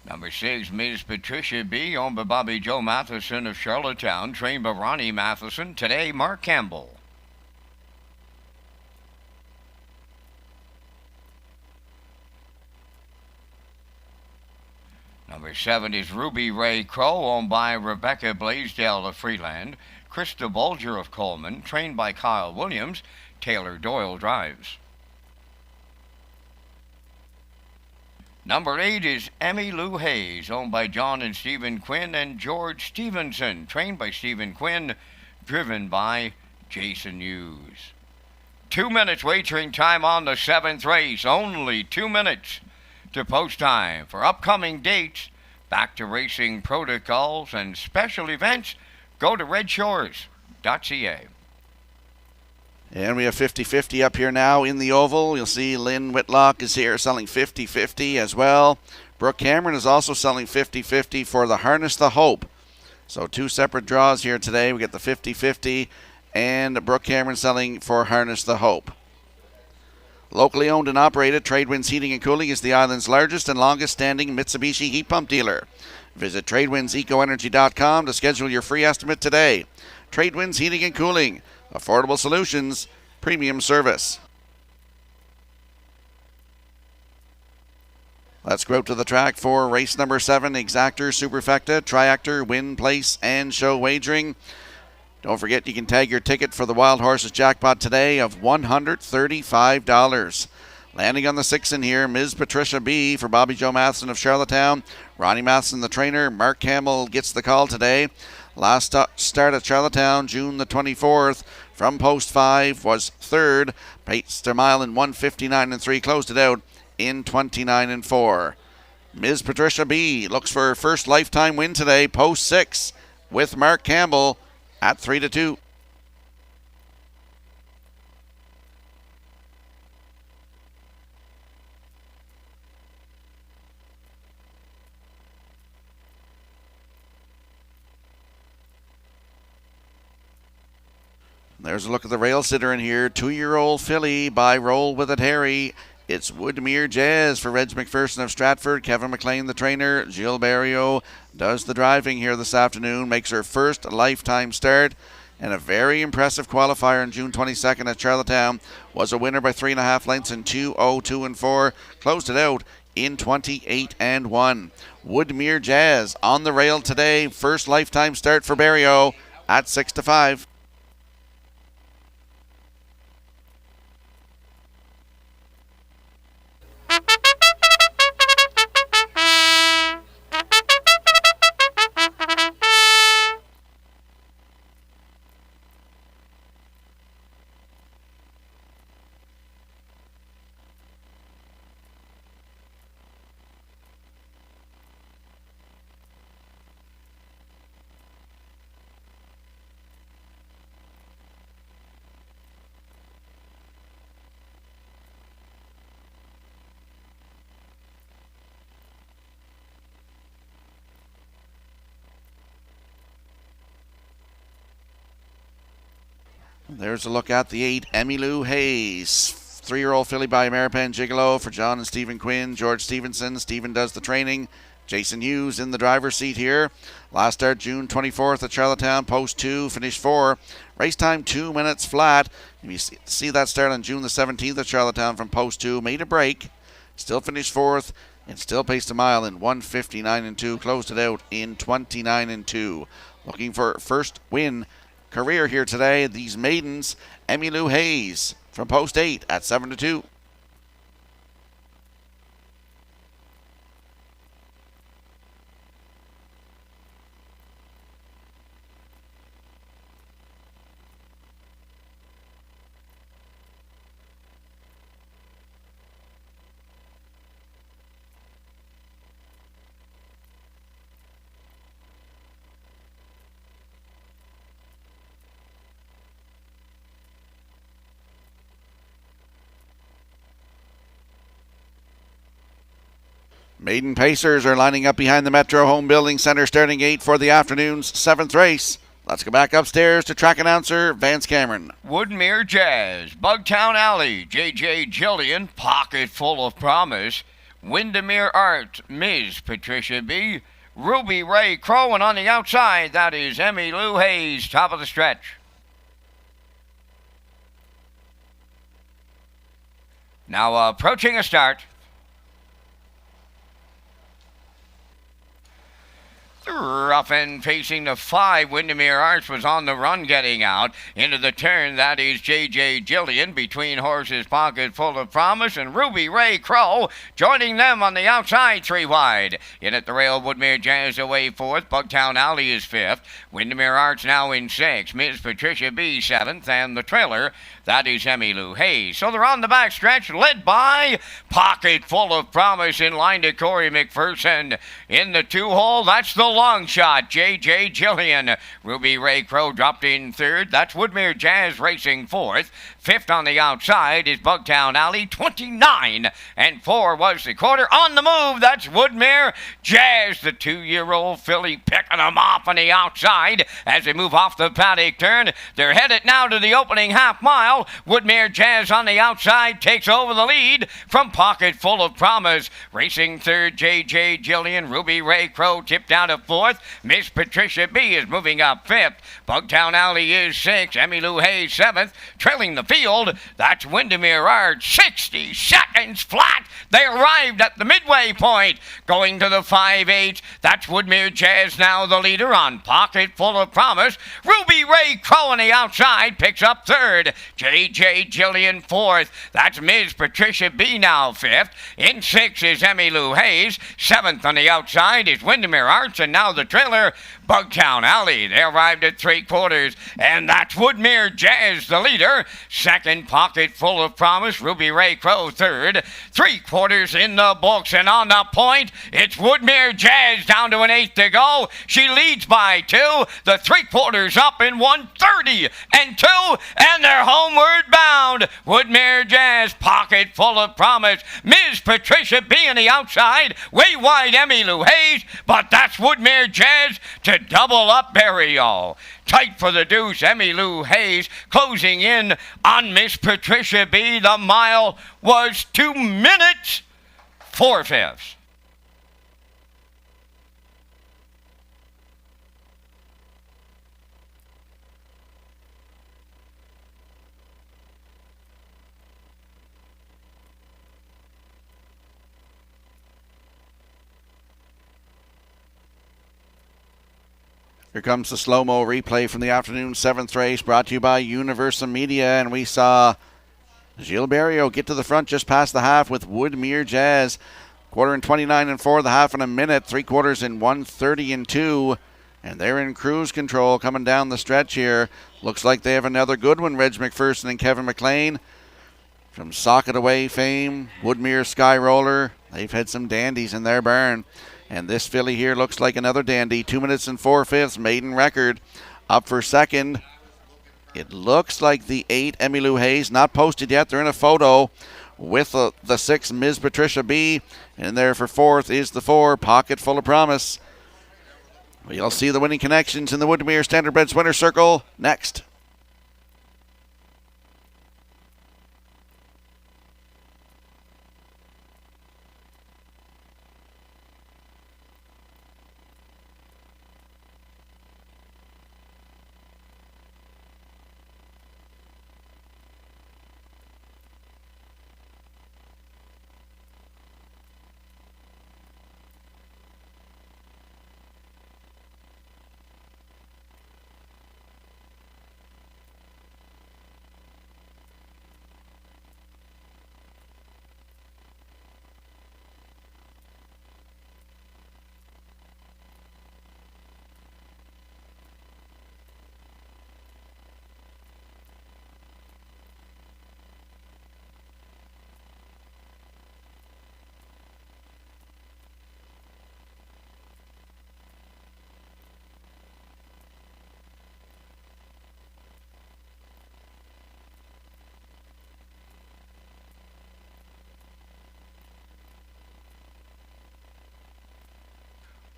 Number 6, Ms. Patricia B., owned by Bobby Joe Matheson of Charlottetown, trained by Ronnie Matheson. Today, Mark Campbell. Number 7 is Ruby Ray Crow, owned by Rebecca Blaisdell of Freeland. Krista Bulger of Coleman, trained by Kyle Williams. Taylor Doyle drives. Number 8 is Emmy Lou Hayes, owned by John and Stephen Quinn and George Stevenson, trained by Stephen Quinn, driven by Jason Hughes. 2 minutes wagering time on the 7th race, only 2 minutes to post time. For upcoming dates, back to racing protocols and special events, go to Redshores.ca. And we have 50-50 up here now in the oval. You'll see Lynn Whitlock is here selling 50-50 as well. Brooke Cameron is also selling 50-50 for the Harness the Hope. So 2 separate draws here today. We get the 50-50 and Brooke Cameron selling for Harness the Hope. Locally owned and operated, Tradewinds Heating and Cooling is the island's largest and longest standing Mitsubishi heat pump dealer. Visit TradewindsEcoEnergy.com to schedule your free estimate today. Tradewinds Heating and Cooling. Affordable solutions, premium service. Let's go out to the track for race number 7, Exactor, Superfecta, Triactor, Win, Place, and Show Wagering. Don't forget you can tag your ticket for the Wild Horses Jackpot today of $135. Landing on the 6 in here, Ms. Patricia B. for Bobby Joe Matheson of Charlottetown. Ronnie Matheson, the trainer. Mark Campbell gets the call today. Last start at Charlottetown, June the 24th, from post 5, was third. Paced a mile in 1:59 3, closed it out in 29 4. Ms. Patricia B. looks for her first lifetime win today, post 6, with Mark Campbell at 3-2. There's a look at the rail sitter in here. 2-year-old filly by Roll With It Harry. It's Woodmere Jazz for Reg McPherson of Stratford. Kevin McLean, the trainer. Jill Barrio does the driving here this afternoon. Makes her first lifetime start. And a very impressive qualifier on June 22nd at Charlottetown. Was a winner by 3.5 lengths in 2:02 4. Closed it out in 28 1. Woodmere Jazz on the rail today. First lifetime start for Barrio at 6-5. There's a look at the 8, Emmylou Hayes. 3-year-old filly by Ameripan Gigolo for John and Stephen Quinn. George Stevenson. Stephen does the training. Jason Hughes in the driver's seat here. Last start June 24th at Charlottetown, post 2, finished 4. Race time 2 minutes flat. If you see that start on June the 17th at Charlottetown from post 2, made a break. Still finished 4th and still paced a mile in 1:59 2. Closed it out in 29 2. Looking for first win career here today. These maidens, Emmylou Hayes from post 8 at 7-2. Maiden Pacers are lining up behind the Metro Home Building Center starting gate for the afternoon's 7th race. Let's go back upstairs to track announcer Vance Cameron. Woodmere Jazz, Bugtown Alley, J.J. Jillian, Pocket Full of Promise, Windermere Art, Ms. Patricia B., Ruby Ray Crow, and on the outside, that is Emmylou Hayes, top of the stretch. Now approaching a start. Rough and facing the 5, Windermere Arts was on the run getting out. Into the turn, that is J.J. Jillian between horses Pocket Full of Promise and Ruby Ray Crow. Joining them on the outside, 3 wide. In at the rail, Woodmere Jazz away 4th. Bugtown Alley is 5th. Windermere Arts now in 6th. Ms. Patricia B. 7th. And the trailer, that is Emmylou Hayes. So they're on the back stretch, led by Pocket Full of Promise in line to Corey McPherson. In the 2-hole, that's the long shot, J.J. Jillian. Ruby Ray Crow dropped in 3rd. That's Woodmere Jazz racing 4th. 5th on the outside is Bugtown Alley. 29 4 was the quarter. On the move, that's Woodmere Jazz. The 2-year-old filly picking them off on the outside as they move off the paddock turn. They're headed now to the opening half mile. Woodmere Jazz on the outside takes over the lead from Pocket Full of Promise. Racing 3rd, J.J. Jillian. Ruby Ray Crow tipped down to fourth. Miss Patricia B is moving up fifth. Bugtown Alley is sixth. Emmy Lou Hayes seventh. Trailing the field, that's Windermere Arch. 60 seconds flat. They arrived at the midway point. Going to the 5-8. That's Woodmere Jazz now the leader on Pocket Full of Promise. Ruby Ray Crow on the outside picks up third. J.J. Jillian fourth. That's Ms. Patricia B now fifth. In sixth is Emmy Lou Hayes. Seventh on the outside is Windermere Arch, and now the trailer, Bugtown Alley. They arrived at 3/4, and that's Woodmere Jazz, the leader. Second, Pocket Full of Promise. Ruby Ray Crow third. 3/4 in the books, and on the point, it's Woodmere Jazz down to an eighth to go. She leads by 2. The 3/4 up in 1:30 and 2, and they're homeward bound. Woodmere Jazz, Pocket Full of Promise. Ms. Patricia B on the outside, way wide Emmy Lou Hayes, but that's Woodmere Jazz to double up Burial. Tight for the deuce, Emmy Lou Hayes closing in on Miss Patricia B. The mile was 2 minutes 4/5. Here comes the slow-mo replay from the afternoon 7th race, brought to you by Universal Media. And we saw Gilles Barrio get to the front just past the half with Woodmere Jazz. Quarter in 29 and 4, the half in a minute. 3/4 in 1:30 and 2. And they're in cruise control coming down the stretch here. Looks like they have another good one, Reg McPherson and Kevin McLean. From Socket Away fame, Woodmere Sky Roller. They've had some dandies in their barn. And this filly here looks like another dandy. 2 minutes and 4/5, maiden record. Up for second. It looks like the 8, Emmy Lou Hayes, not posted yet. They're in a photo with the 6, Ms. Patricia B. And there for fourth is the 4, Pocket Full of Promise. We'll see the winning connections in the Woodmere Standardbreds Winner Circle next.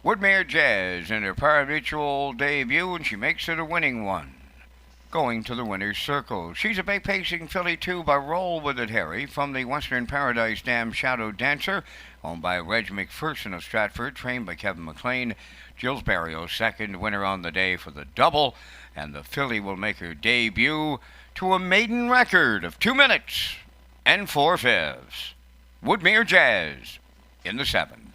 Woodmere Jazz in her parimutuel debut, and she makes it a winning one. Going to the winner's circle. She's a bay pacing filly too by Roll With It Harry from the Western Paradise Dam Shadow Dancer, owned by Reg McPherson of Stratford, trained by Kevin McLean. Gilles Barrio second winner on the day for the double, and the filly will make her debut to a maiden record of 2 minutes and 4/5. Woodmere Jazz in the 7th.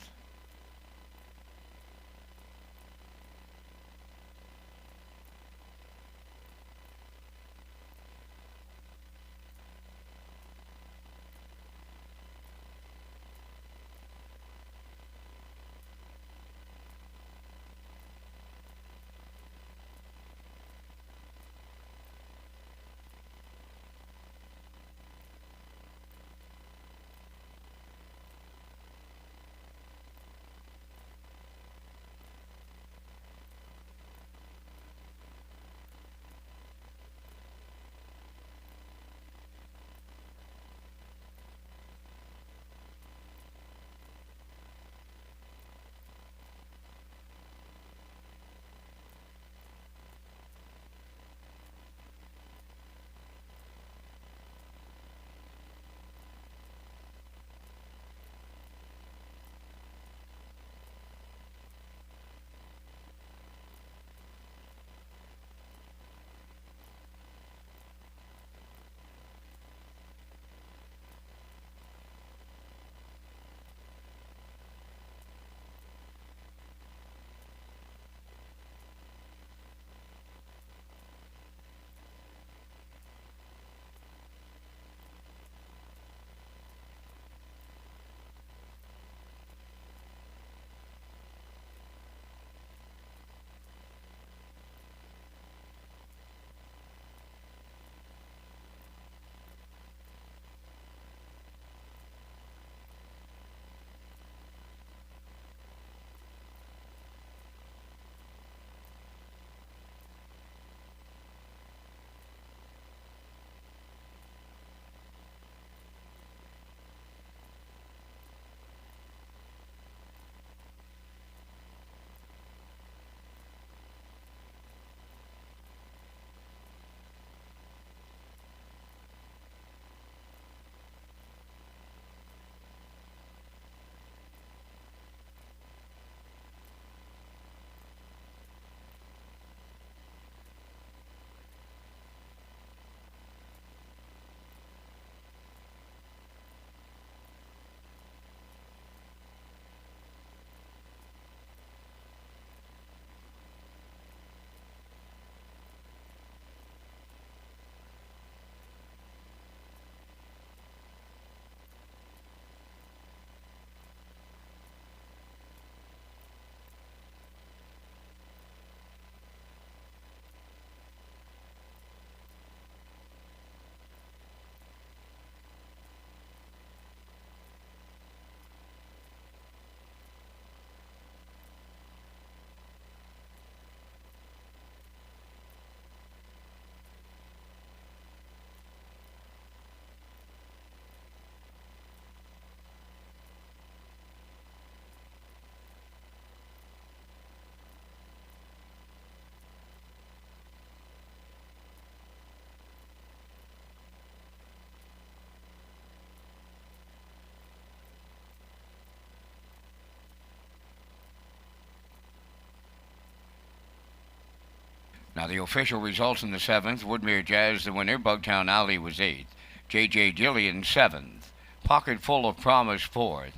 Now the official results in the 7th, Woodmere Jazz the winner, Bugtown Alley was 8th, J.J. Gillian 7th, Pocket Full of Promise 4th,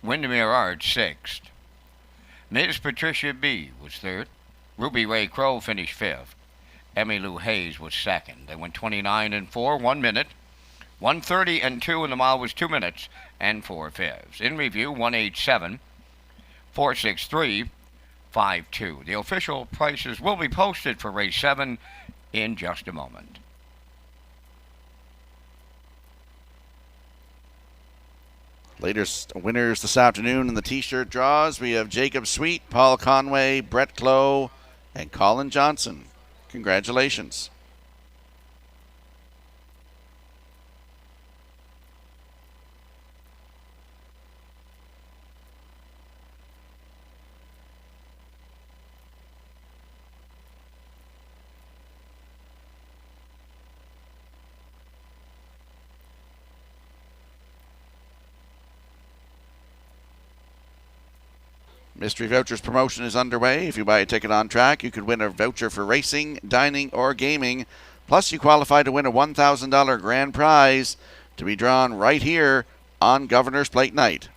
Windermere Arts 6th. Ms. Patricia B. was 3rd, Ruby Ray Crow finished 5th, Emmy Lou Hayes was 2nd. They went 29 and 4, 1 minute, 1:30 and 2, and the mile was 2 minutes and 4 fifths. In review, 187, 463, 5-2. The official prices will be posted for race 7 in just a moment. Latest winners this afternoon in the T-shirt draws. We have Jacob Sweet, Paul Conway, Brett Clough, and Colin Johnson. Congratulations. Mystery Vouchers promotion is underway. If you buy a ticket on track, you could win a voucher for racing, dining, or gaming. Plus, you qualify to win a $1,000 grand prize to be drawn right here on Governor's Plate Night.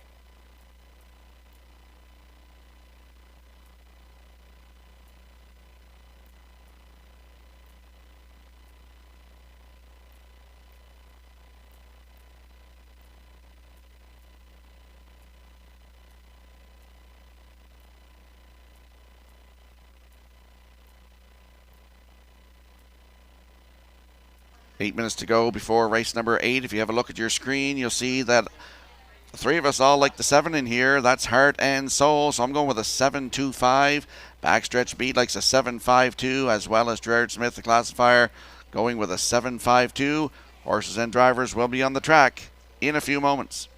Eight minutes to go before race number 8. If you have a look at your screen, you'll see that the three of us all like the 7 in here. That's Heart and Soul, so I'm going with a 7.25. Backstretch Beat likes a 7.52, as well as Gerard Smith, the classifier, going with a 7.52. Horses and drivers will be on the track in a few moments.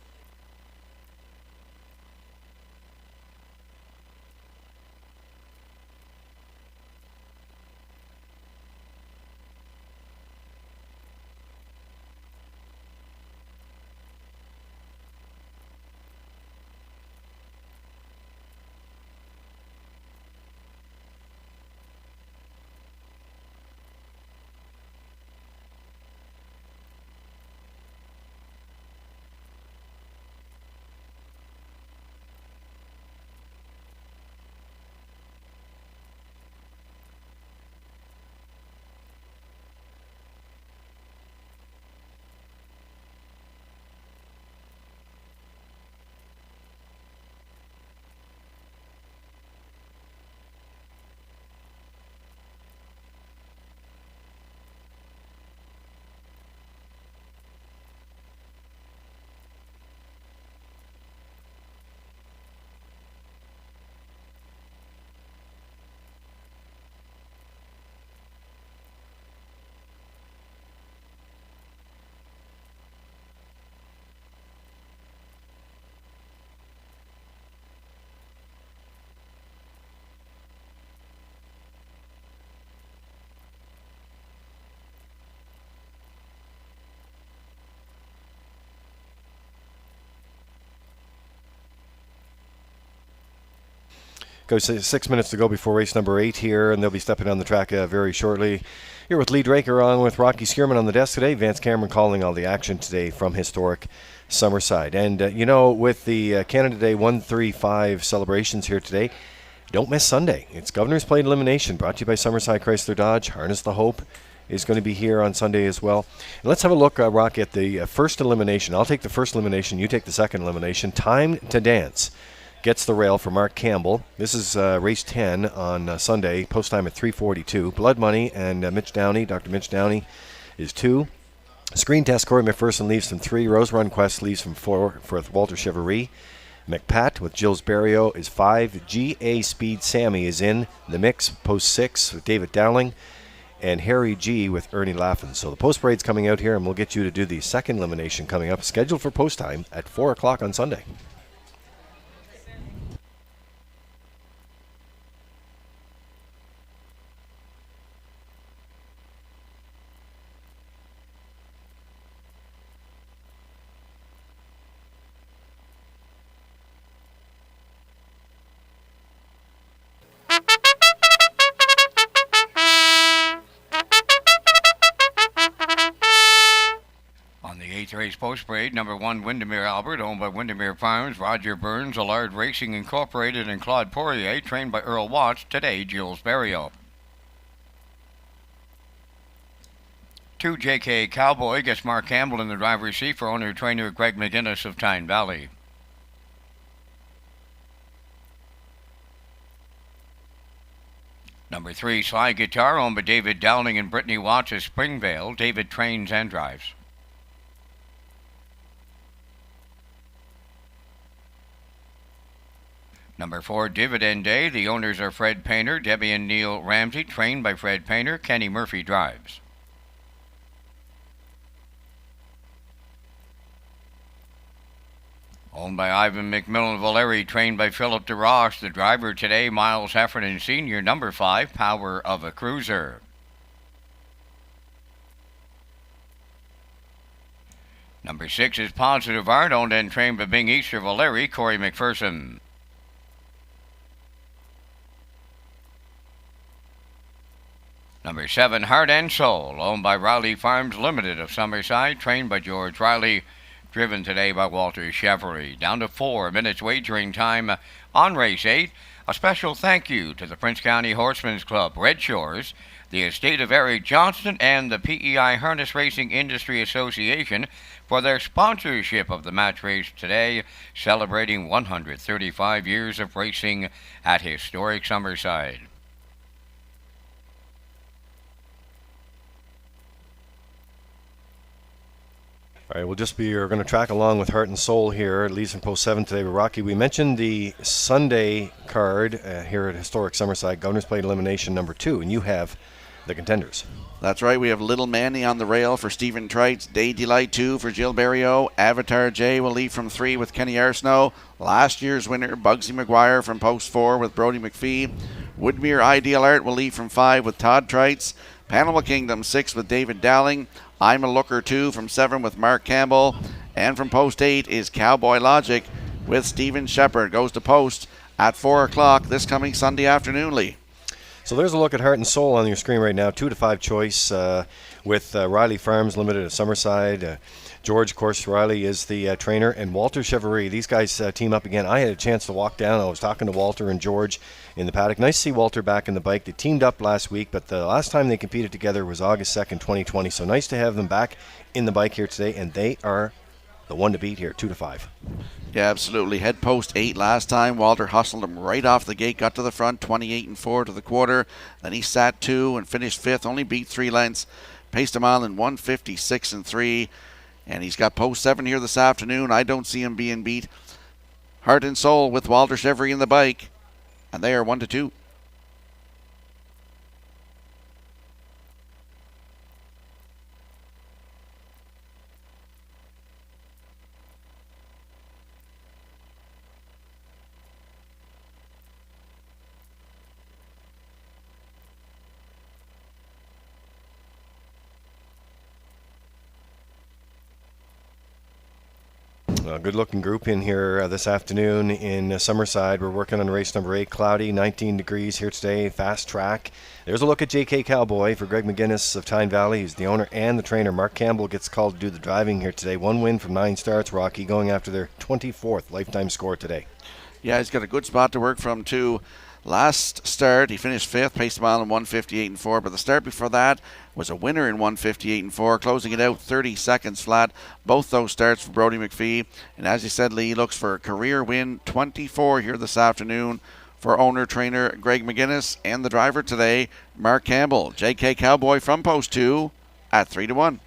Goes 6 minutes to go before race number 8 here, and they'll be stepping on the track very shortly. Here with Lee Draker on with Rocky Skierman on the desk today. Vance Cameron calling all the action today from historic Summerside. And, with the Canada Day 135 celebrations here today, don't miss Sunday. It's Governor's Plate Elimination, brought to you by Summerside Chrysler Dodge. Harness the Hope is going to be here on Sunday as well. And let's have a look, Rocky, at the first elimination. I'll take the first elimination. You take the second elimination. Time to Dance gets the rail for Mark Campbell. This is race 10 on Sunday, post time at 3:42. Blood Money and Mitch Downey, Dr. Mitch Downey, is 2. Screen Test, Corey McPherson leaves from 3. Rose Run Quest leaves from 4 for Walter Chevrolet. McPat with Gilles Barrio is 5. G.A. Speed Sammy is in the mix, post 6 with David Dowling. And Harry G with Ernie Laffin. So the post parade's coming out here, and we'll get you to do the second elimination coming up, scheduled for post time at 4 o'clock on Sunday. race post parade, number 1, Windermere Albert, owned by Windermere Farms, Roger Burns, Allard Racing Incorporated, and Claude Poirier, trained by Earl Watts, today Jules Barrio. 2, JK Cowboy, gets Mark Campbell in the driver's seat for owner-trainer Greg McGinnis of Tyne Valley. Number 3, Sly Guitar, owned by David Dowling and Brittany Watts of Springvale. David trains and drives. Number 4, Dividend Day. The owners are Fred Painter, Debbie and Neil Ramsey, trained by Fred Painter. Kenny Murphy drives. Owned by Ivan McMillan Valeri, trained by Philip DeRoche. The driver today, Miles Heffernan Sr., number 5, Power of a Cruiser. Number 6 is Positive Art, owned and trained by Bing Easter Valeri, Corey McPherson. Number 7, Heart and Soul, owned by Riley Farms Limited of Summerside, trained by George Riley, driven today by Walter Chevrolet. Down to 4 minutes wagering time on race 8. A special thank you to the Prince County Horsemen's Club, Redshores, the estate of Eric Johnston, and the PEI Harness Racing Industry Association for their sponsorship of the match race today, celebrating 135 years of racing at historic Summerside. All right, we're going to track along with Heart and Soul here. It leads from Post 7 today with Rocky. We mentioned the Sunday card here at Historic Summerside, Governor's Plate Elimination number 2, and you have the contenders. That's right. We have Little Manny on the rail for Stephen Trites, Day Delight 2 for Jill Barrio, Avatar J will lead from 3 with Kenny Arsenault, last year's winner Bugsy McGuire from Post 4 with Brody McPhee, Woodmere Ideal Art will lead from 5 with Todd Trites, Panama Kingdom 6 with David Dowling, I'm a Looker 2 from 7 with Mark Campbell, and from Post 8 is Cowboy Logic with Stephen Shepard. Goes to Post at 4 o'clock this coming Sunday afternoon, Lee. So there's a look at Heart and Soul on your screen right now. 2 to 5 choice with Riley Farms Limited of Summerside. George, of course, Riley is the trainer, and Walter Chevrolet. These guys team up again. I had a chance to walk down. I was talking to Walter and George in the paddock. Nice to see Walter back in the bike. They teamed up last week, but the last time they competed together was August 2nd, 2020. So nice to have them back in the bike here today, and they are the one to beat here, 2 to 5. Yeah, absolutely. Head post 8 last time. Walter hustled him right off the gate, got to the front, 28-4 to the quarter. Then he sat 2 and finished 5th, only beat 3 lengths. Paced a mile in 156-3. And he's got post 7 here this afternoon. I don't see him being beat. Heart and Soul with Walter Chevrolet in the bike. And they are 1 to 2. Good looking group in here this afternoon in Summerside. We're working on race number 8, cloudy, 19 degrees here today, fast track. There's a look at JK Cowboy for Greg McGinnis of Tyne Valley. He's the owner and the trainer. Mark Campbell gets called to do the driving here today. 1 win from 9 starts, Rocky, going after their 24th lifetime score today. Yeah, he's got a good spot to work from too. Last start, he finished 5th, paced a mile in 158-4, but the start before that was a winner in 158-4, closing it out 30 seconds flat. Both those starts for Brody McPhee. And as you said, Lee, looks for a career win 24 here this afternoon for owner-trainer Greg McGinnis and the driver today, Mark Campbell. JK Cowboy from Post 2 at 3 to 1.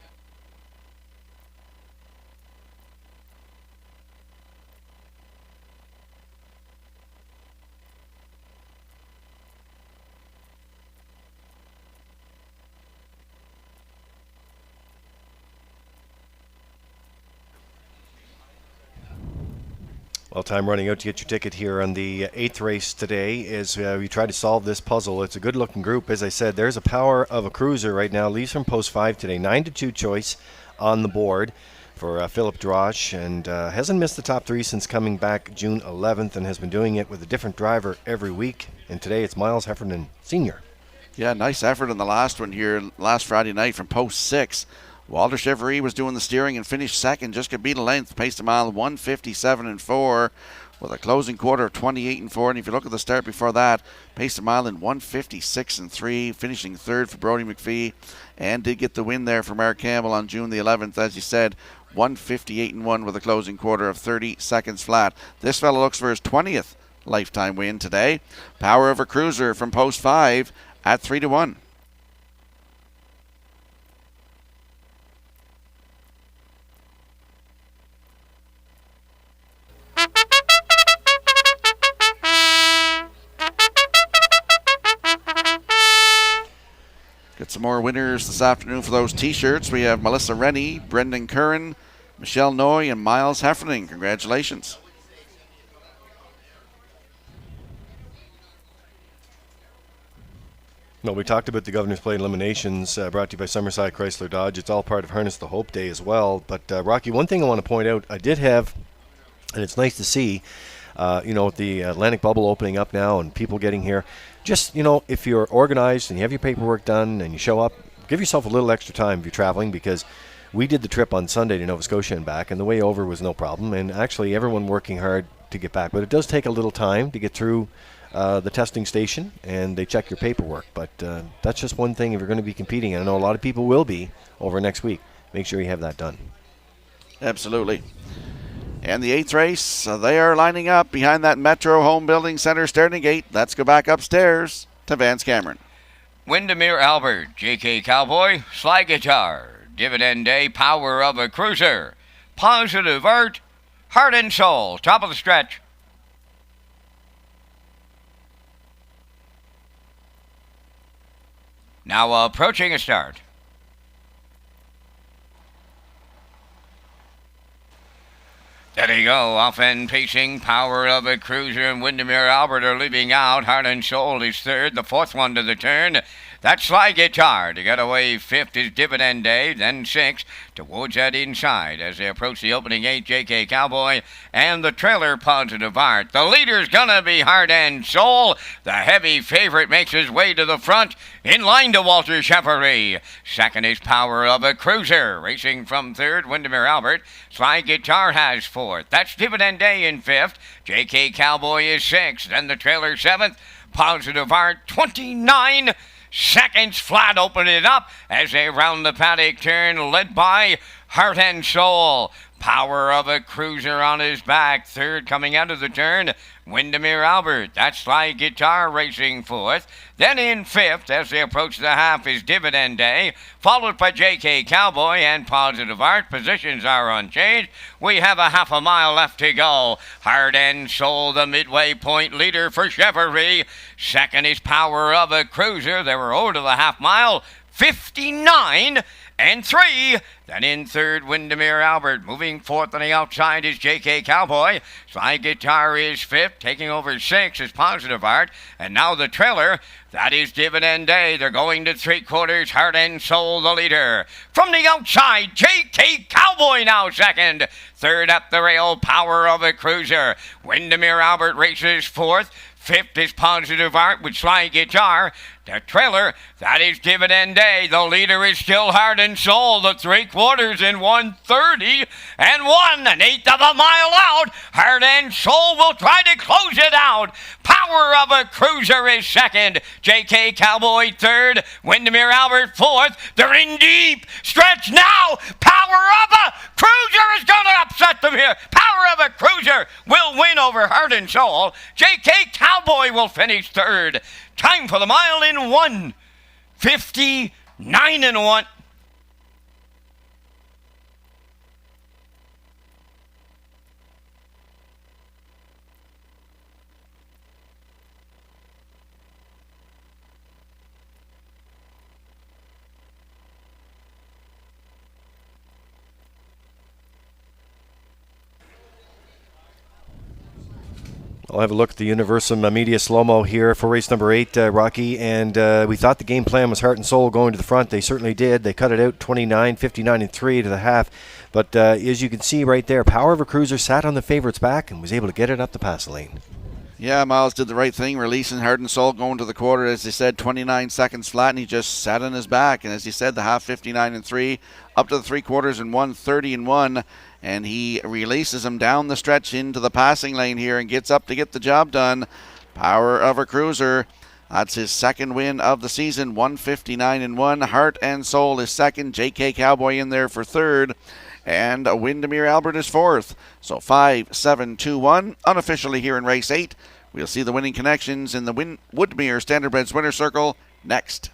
Well, time running out to get your ticket here on the 8th race today as we try to solve this puzzle. It's a good-looking group. As I said, there's a Power of a Cruiser right now. Leads from Post 5 today. 9 to 2 choice on the board for Philip Drosh, and hasn't missed the top 3 since coming back June 11th and has been doing it with a different driver every week. And today it's Miles Heffernan Sr. Yeah, nice effort in the last one here last Friday night from Post 6. Walter Chevrolet was doing the steering and finished second, just could beat a length, paced a mile 1:57.4 with a closing quarter of 28.4. And if you look at the start before that, paced a mile in 1:56.3, finishing third for Brody McPhee, and did get the win there for Mark Campbell on June the 11th, as you said, 1:58.1 with a closing quarter of 30 seconds flat. This fellow looks for his 20th lifetime win today. Power of a Cruiser from post 5 at 3-1. Get some more winners this afternoon for those T-shirts. We have Melissa Rennie, Brendan Curran, Michelle Noy, and Miles Heffernan. Congratulations. Well, we talked about the Governor's Plate eliminations brought to you by Summerside Chrysler Dodge. It's all part of Harness the Hope Day as well. But, Rocky, one thing I want to point out, I did have, and it's nice to see, with the Atlantic bubble opening up now and people getting here, just, if you're organized and you have your paperwork done and you show up, give yourself a little extra time if you're traveling, because we did the trip on Sunday to Nova Scotia and back, and the way over was no problem. And actually, everyone working hard to get back. But it does take a little time to get through the testing station, and they check your paperwork. But that's just one thing if you're going to be competing. And I know a lot of people will be over next week. Make sure you have that done. Absolutely. And the 8th race, they are lining up behind that Metro Home Building Center starting gate. Let's go back upstairs to Vance Cameron. Windermere Albert, JK Cowboy, Sly Guitar, Dividend Day, Power of a Cruiser, Positive Art, Heart and Soul, top of the stretch. Now approaching a start. There they go, off and pacing, Power of a Cruiser and Windermere Albert are leaving out. Heart and Soul is third, the fourth one to the turn. That's Sly Guitar. To get away, fifth is Dividend Day, then sixth towards that inside as they approach the opening 8, JK Cowboy and the trailer, Positive Art. The leader's gonna be Heart and Soul. The heavy favorite makes his way to the front, in line to Walter Chevrolet. Second is Power of a Cruiser. Racing from third, Windermere Albert. Sly Guitar has fourth. That's Dividend Day in fifth. JK Cowboy is sixth. Then the trailer seventh. Positive Art 29 seconds flat, open it up as they round the paddock turn, led by Heart and Soul. Power of a Cruiser on his back. Third coming out of the turn, Windermere Albert. That's Sly Guitar racing fourth. Then in fifth as they approach the half is Dividend Day, followed by JK Cowboy and Positive Art. Positions are unchanged. We have a half a mile left to go. Heart and Soul, the midway point leader for Chevrolet. Second is Power of a Cruiser. They were over to the half mile, 59 and 3. Then in third, Windermere Albert. Moving fourth on the outside is JK Cowboy. Sly Guitar is fifth. Taking over sixth is Positive Art. And now the trailer, that is Dividend Day. They're going to three quarters. Heart and Soul, the leader. From the outside, JK Cowboy now second. Third up the rail, Power of a Cruiser. Windermere Albert races fourth. Fifth is Positive Art with Sly Guitar. The trailer, that is Dividend Day. The leader is still Heart and Soul. The three quarters in 1:30 and 1/8 of a mile out. Heart and Soul will try to close it out. Power of a Cruiser is second. JK Cowboy third. Windermere Albert fourth. They're in deep stretch now. Power of a Cruiser is going to upset them here. Power of a Cruiser will win over Heart and Soul. JK Cowboy will finish third. Time for the mile in 1:59 and 1. I'll have a look at the Universum Media slow-mo here for race number 8, Rocky. And we thought the game plan was Heart and Soul going to the front. They certainly did. They cut it out 29, 59, and 3 to the half. But as you can see right there, Power of a Cruiser sat on the favorite's back and was able to get it up the pass lane. Yeah, Miles did the right thing, releasing Heart and Soul, going to the quarter, as they said, 29 seconds flat, and he just sat on his back. And as he said, the half 59-3, up to the three quarters and 1:30-1, and he releases him down the stretch into the passing lane here and gets up to get the job done. Power of a Cruiser. That's his second win of the season, 159-1. Heart and Soul is second. JK Cowboy in there for third. And Windermere Albert is fourth. So 5-7-2-1, unofficially here in race 8. We'll see the winning connections in the Woodmere Standardbreds winner circle next.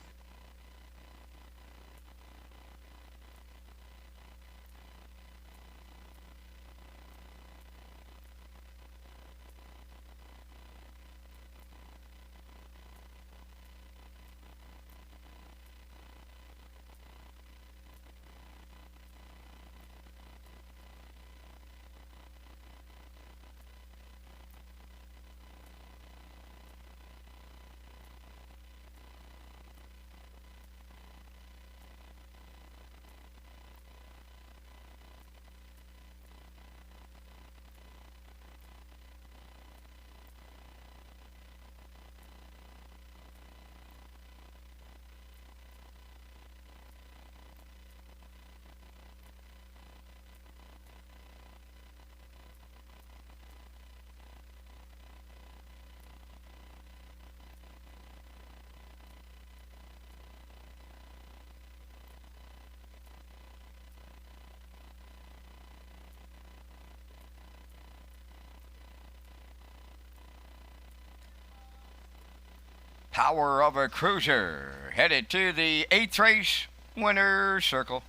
Power of a Cruiser headed to the 8th race winner circle.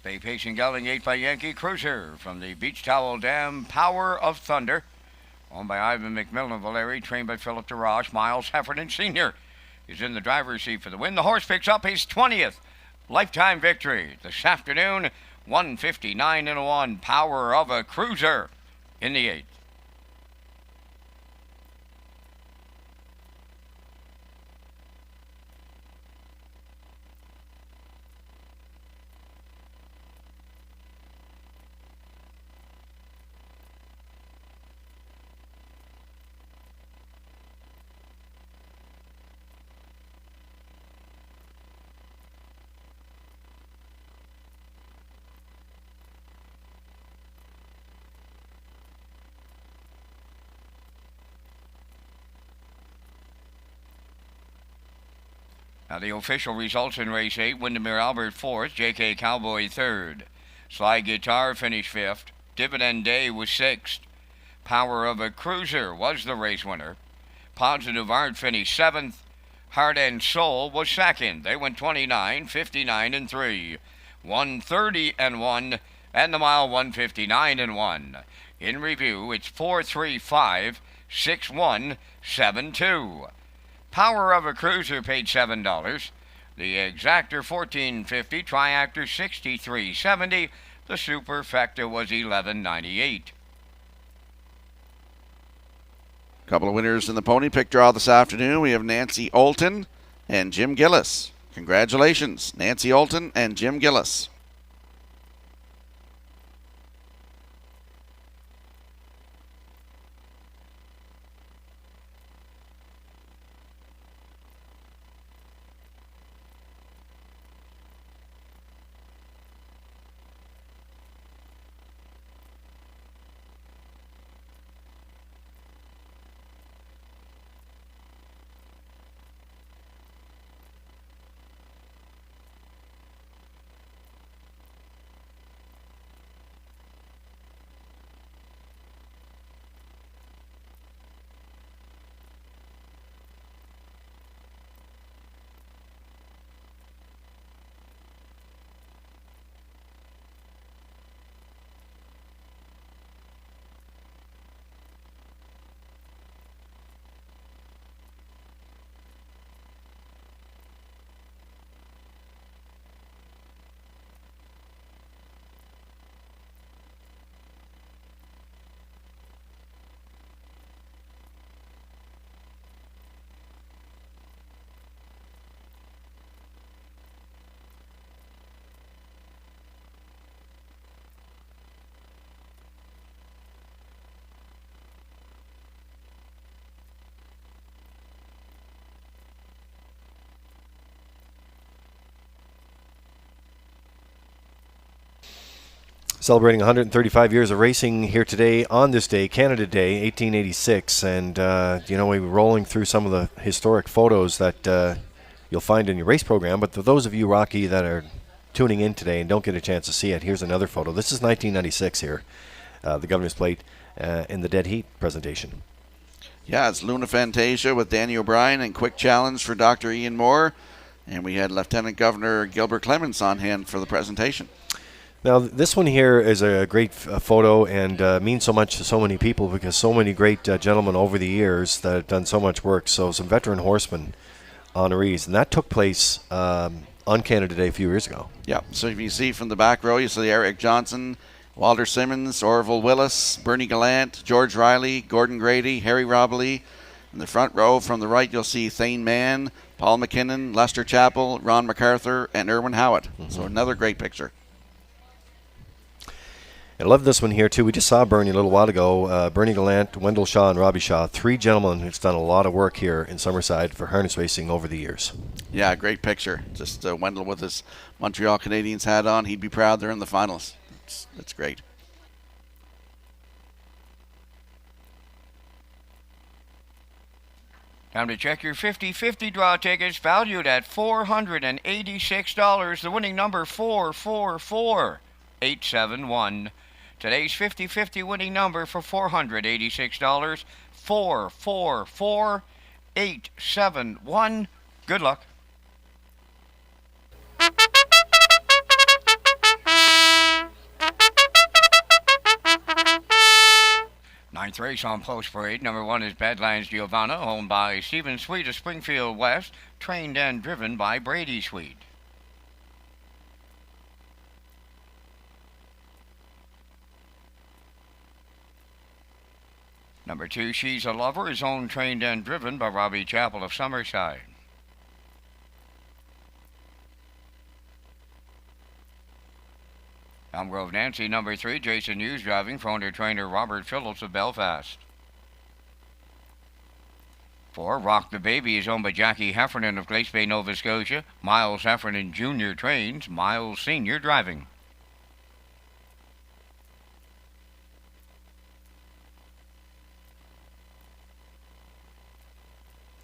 Bay Pacing Gelding 8 by Yankee Cruiser from the Beach Towel Dam. Power of Thunder, owned by Ivan McMillan Valeri, trained by Philip DeRoche. Miles Heffernan Sr. is in the driver's seat for the win. The horse picks up his 20th lifetime victory this afternoon. 159-1. Power of a Cruiser in the 8th. Now the official results in race 8, Windermere Albert 4th, JK Cowboy 3rd. Sly Guitar finished 5th. Dividend Day was 6th. Power of a Cruiser was the race winner. Positive Art finished 7th. Heart and Soul was 2nd. They went 29, 59-3. 130-1, and the mile 159-1. In review, it's 4-3-5, 6-1, 7-2. Power of a Cruiser paid $7. The Exactor $14.50, Triactor $63.70. The Superfecta was $11.98. Couple of winners in the pony pick draw this afternoon. We have Nancy Olton and Jim Gillis. Congratulations, Nancy Olton and Jim Gillis. Celebrating 135 years of racing here today on this day, Canada Day, 1886. And, we were rolling through some of the historic photos that you'll find in your race program. But for those of you, Rocky, that are tuning in today and don't get a chance to see it, here's another photo. This is 1996 here, the Governor's Plate in the Dead Heat presentation. Yeah, it's Luna Fantasia with Danny O'Brien and quick challenge for Dr. Ian Moore. And we had Lieutenant Governor Gilbert Clements on hand for the presentation. Now, this one here is a great photo and means so much to so many people because so many great gentlemen over the years that have done so much work. So some veteran horsemen honorees. And that took place on Canada Day a few years ago. Yeah, so if you see from the back row, you see Eric Johnson, Walter Simmons, Orville Willis, Bernie Gallant, George Riley, Gordon Grady, Harry Robley. In the front row from the right, you'll see Thane Mann, Paul McKinnon, Lester Chappell, Ron MacArthur, and Erwin Howitt. So another great picture. I love this one here, too. We just saw Bernie a little while ago. Bernie Gallant, Wendell Shaw, and Robbie Shaw, three gentlemen who've done a lot of work here in Summerside for harness racing over the years. Yeah, great picture. Just Wendell with his Montreal Canadiens hat on. He'd be proud they're in the finals. That's great. Time to check your 50-50 draw tickets valued at $486. The winning number 444871. Today's 50-50 winning number for $486, 444871. Good luck. Ninth race on Post Parade. Number 1 is Badlands Giovanna, owned by Stephen Sweet of Springfield West, trained and driven by Brady Sweet. Number 2, She's a Lover, is owned, trained, and driven by Robbie Chappell of Summerside. Elm Grove Nancy, number 3, Jason Hughes, driving for owner-trainer Robert Phillips of Belfast. 4, Rock the Baby, is owned by Jackie Heffernan of Glace Bay, Nova Scotia. Miles Heffernan Jr. trains, Miles Sr. driving.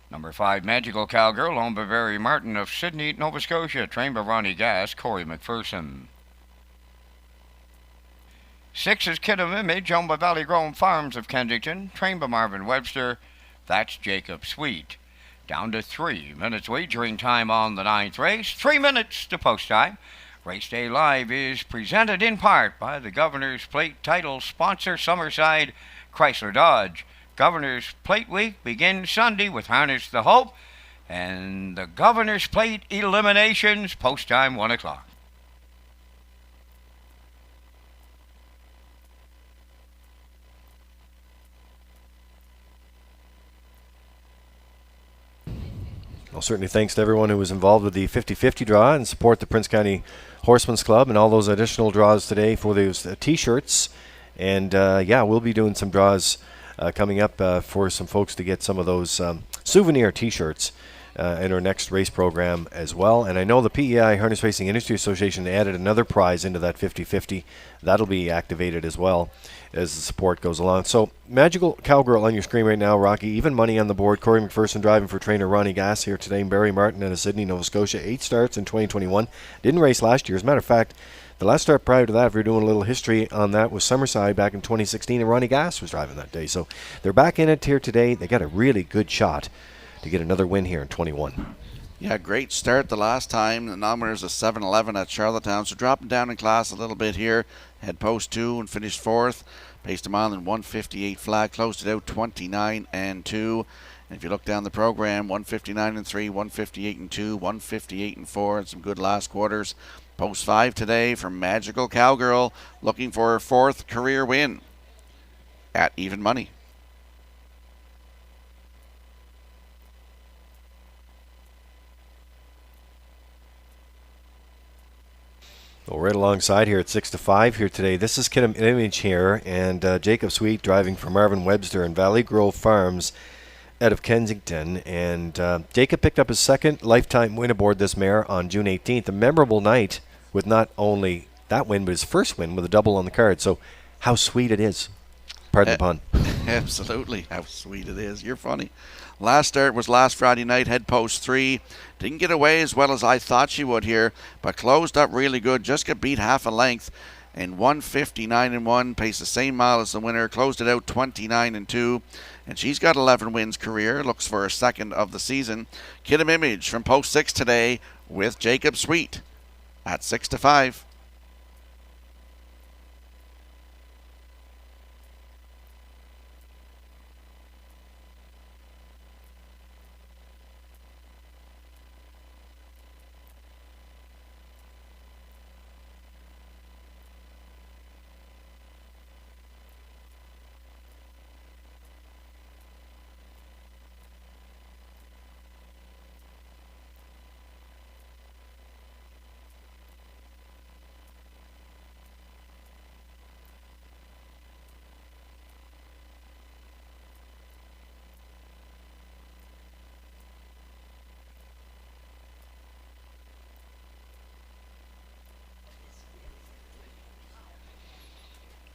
Number 5, Magical Cowgirl, owned by Barry Martin of Sydney, Nova Scotia, trained by Ronnie Gass, Corey McPherson. 6 is Kid of Image, owned by Valley Grove Farms of Kensington, trained by Marvin Webster. That's Jacob Sweet. Down to 3 minutes wagering time on the 9th race. 3 minutes to post time. Race Day Live is presented in part by the Governor's Plate title sponsor, Summerside Chrysler Dodge. Governor's Plate Week begins Sunday with Harness the Hope, and the Governor's Plate eliminations, post time 1 o'clock. Well, certainly thanks to everyone who was involved with the 50-50 draw and support the Prince County Horsemen's Club and all those additional draws today for those T-shirts. And, we'll be doing some draws coming up for some folks to get some of those souvenir T-shirts in our next race program as well. And I know the PEI Harness Racing Industry Association added another prize into that 50-50. That'll be activated as well as the support goes along. So, Magical Cowgirl on your screen right now, Rocky. Even money on the board. Corey McPherson driving for trainer Ronnie Gass here today. Barry Martin out of Sydney, Nova Scotia. 8 starts in 2021. Didn't race last year. As a matter of fact, the last start prior to that, if we're doing a little history on that, was Summerside back in 2016, and Ronnie Gass was driving that day. So they're back in it here today. They got a really good shot to get another win here in 21. Yeah, great start the last time. The nominators of 7-11 at Charlottetown. So dropping down in class a little bit here. Had post 2 and finished 4th. Paced a mile in 158 flat. Closed it out 29 and 2. And if you look down the program, 159 and 3, 158 and 2, 158 and 4, and some good last quarters. Post 5 today from Magical Cowgirl, looking for her 4th career win at even money. Well, right alongside here at 6-5 here today. This is Kid of Image here, and Jacob Sweet driving for Marvin Webster and Valley Grove Farms out of Kensington. And Jacob picked up his second lifetime win aboard this mare on June 18th. A memorable night with not only that win, but his first win with a double on the card. So how sweet it is. Pardon the pun. Absolutely. How sweet it is. You're funny. Last start was last Friday night, head post 3. Didn't get away as well as I thought she would here, but closed up really good. Just got beat half a length and 159-1. Paced the same mile as the winner. Closed it out 29-2. And she's got 11 wins career. Looks for her second of the season. Kidham Image from post 6 today with Jacob Sweet at 6-5.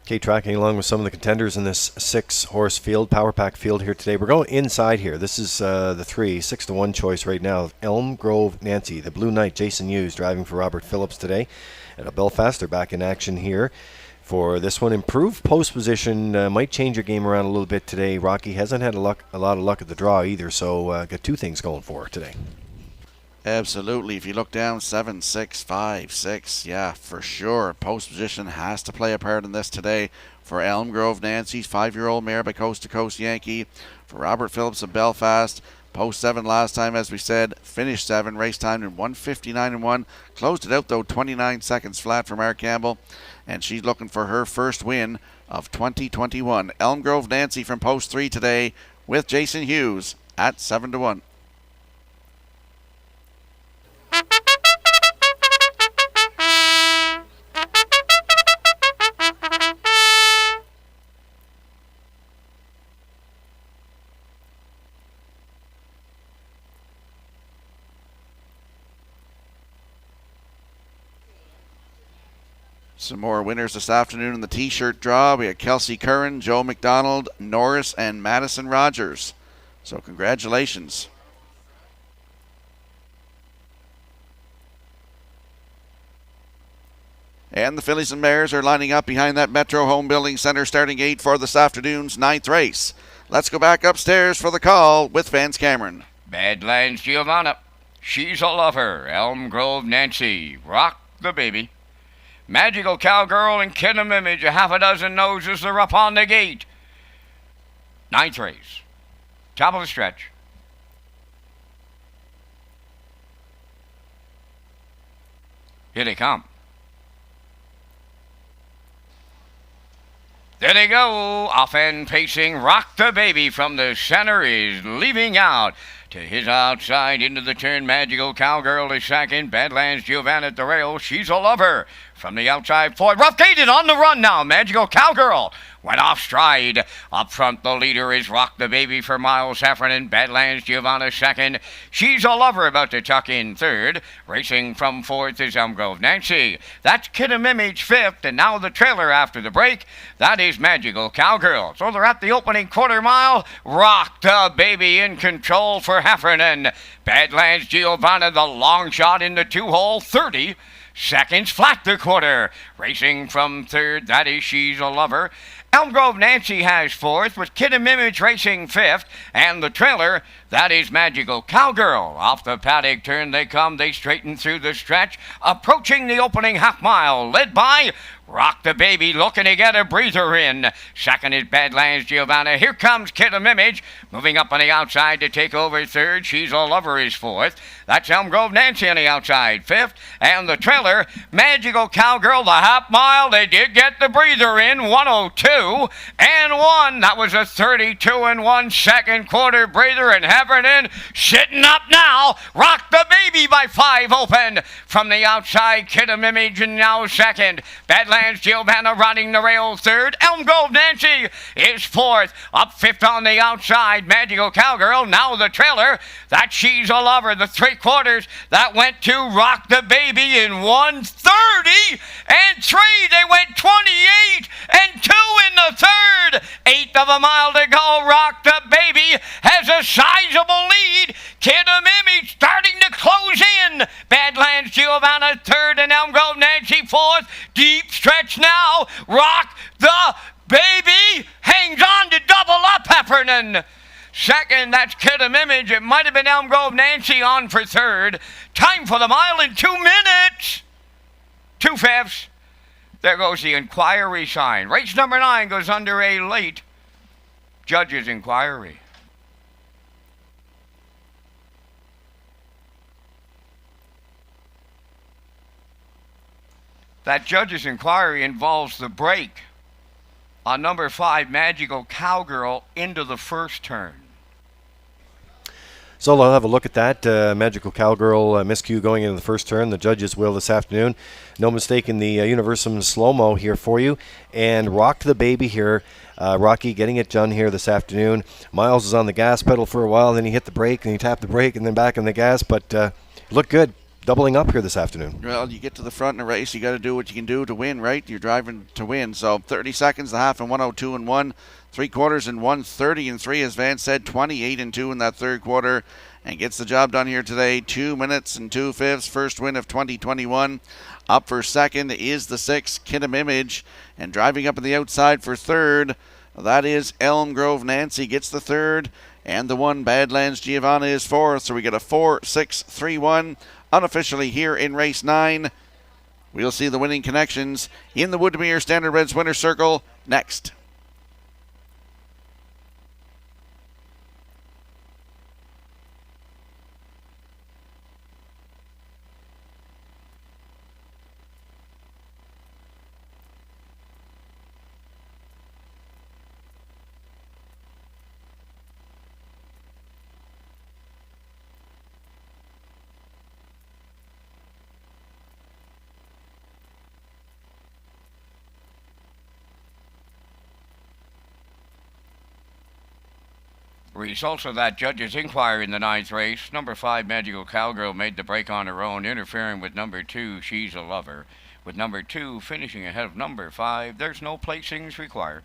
Okay, tracking along with some of the contenders in this 6-horse field, Power Pack field here today. We're going inside here. This is the 6-1 choice right now. Elm Grove Nancy, the Blue Knight, Jason Hughes driving for Robert Phillips today. And Belfast, they're back in action here for this one. Improved post position might change your game around a little bit today. Rocky hasn't had a lot of luck at the draw either, so got two things going for her today. Absolutely. If you look down, 7, 6, 5, 6, yeah, for sure. Post position has to play a part in this today. For Elm Grove Nancy's 5-year-old mare by Coast to Coast Yankee. For Robert Phillips of Belfast, post 7 last time, as we said, finished 7, race time in 159-1. Closed it out though 29 seconds flat for Mark Campbell, and she's looking for her first win of 2021. Elm Grove Nancy from post 3 today with Jason Hughes at 7-1. Some more winners this afternoon in the T-shirt draw. We had Kelsey Curran, Joe McDonald, Norris, and Madison Rogers. So congratulations. And the fillies and mares are lining up behind that Metro Home Building Center starting gate for this afternoon's 9th race. Let's go back upstairs for the call with Vance Cameron. Badlands Giovanna, She's a Lover, Elm Grove Nancy, Rock the Baby, Magical Cowgirl, and Kidham Image. A half a dozen noses are up on the gate. 9th race. Top of the stretch. Here they come. There they go. Off and pacing. Rock the Baby from the center is leaving out. To his outside into the turn, Magical Cowgirl is second. Badlands Giovanna at the rail. She's a Lover. From the outside forward, rough gated on the run now. Magical Cowgirl went off stride. Up front, the leader is Rock the Baby for Miles Heffernan. Badlands Giovanna second. She's a Lover about to tuck in third. Racing from fourth is Elm Grove Nancy. That's Kidham Image fifth. And now the trailer after the break. That is Magical Cowgirl. So they're at the opening quarter mile. Rock the Baby in control for Heffernan. Badlands Giovanna, the long shot in the 2-hole, 30 seconds flat the quarter. Racing from third, that is She's a Lover. Elm Grove Nancy has fourth, with Kidham Image racing fifth, and the trailer, that is Magical Cowgirl. Off the paddock turn they come, they straighten through the stretch, approaching the opening half mile, led by Rock the Baby, looking to get a breather in. Second is Badlands Giovanna. Here comes Kidham Image, moving up on the outside to take over third. She's a Lover is fourth. That's Elm Grove Nancy on the outside fifth. And the trailer, Magical Cowgirl, the half mile. They did get the breather in, 102. 32-1. That was a 32-1 second quarter breather, and Heffernan sitting up now. Rock the Baby by 5 open. From the outside, Kidham Image now second. Badlands Giovanna running the rail third. Elm Grove Nancy is fourth. Up fifth on the outside, Magical Cowgirl, now the trailer. That She's a Lover, the 3/4. That went to Rock the Baby in 1:30 and 3. They went 28 and 2 in the third. 1/8 of a mile to go. Rock the Baby has a sizable lead. Kidham Image starting to close in. Badlands Giovanna third and Elm Grove Nancy fourth. Deep stretch now. Rock the Baby hangs on to double up Heffernan. Second, that's Kidham Image. It might have been Elm Grove Nancy on for third. Time for the mile in 2 minutes. 2/5. There goes the inquiry sign. Race number 9 goes under a late judge's inquiry. That judge's inquiry involves the break on number 5, Magical Cowgirl, into the first turn. So I'll have a look at that. Magical Cowgirl miscue going into the first turn. The judges will this afternoon. No mistake in the Universum slow-mo here for you. And Rock the Baby here. Rocky getting it done here this afternoon. Miles was on the gas pedal for a while, then he hit the brake, and he tapped the brake, and then back on the gas. But looked good. Doubling up here this afternoon. Well, you get to the front in a race, you got to do what you can do to win, right? You're driving to win. So 30 seconds, the half, and 1:02 and 1. 3/4 and 1:30 and 3, as Van said, 28 and 2 in that third quarter, and gets the job done here today. 2 minutes and 2/5. First win of 2021. Up for second is the 6, Kidham Image, and driving up on the outside for third, that is Elm Grove Nancy gets the third, and the 1, Badlands Giovanna, is fourth. So we get a 4-6-3-1. Unofficially here in race 9. We'll see the winning connections in the Woodmere Standard Reds winner circle next. Results of that judge's inquiry in the 9th race. Number 5, Magical Cowgirl, made the break on her own, interfering with number 2, She's a Lover. With number 2 finishing ahead of number 5, there's no placings required.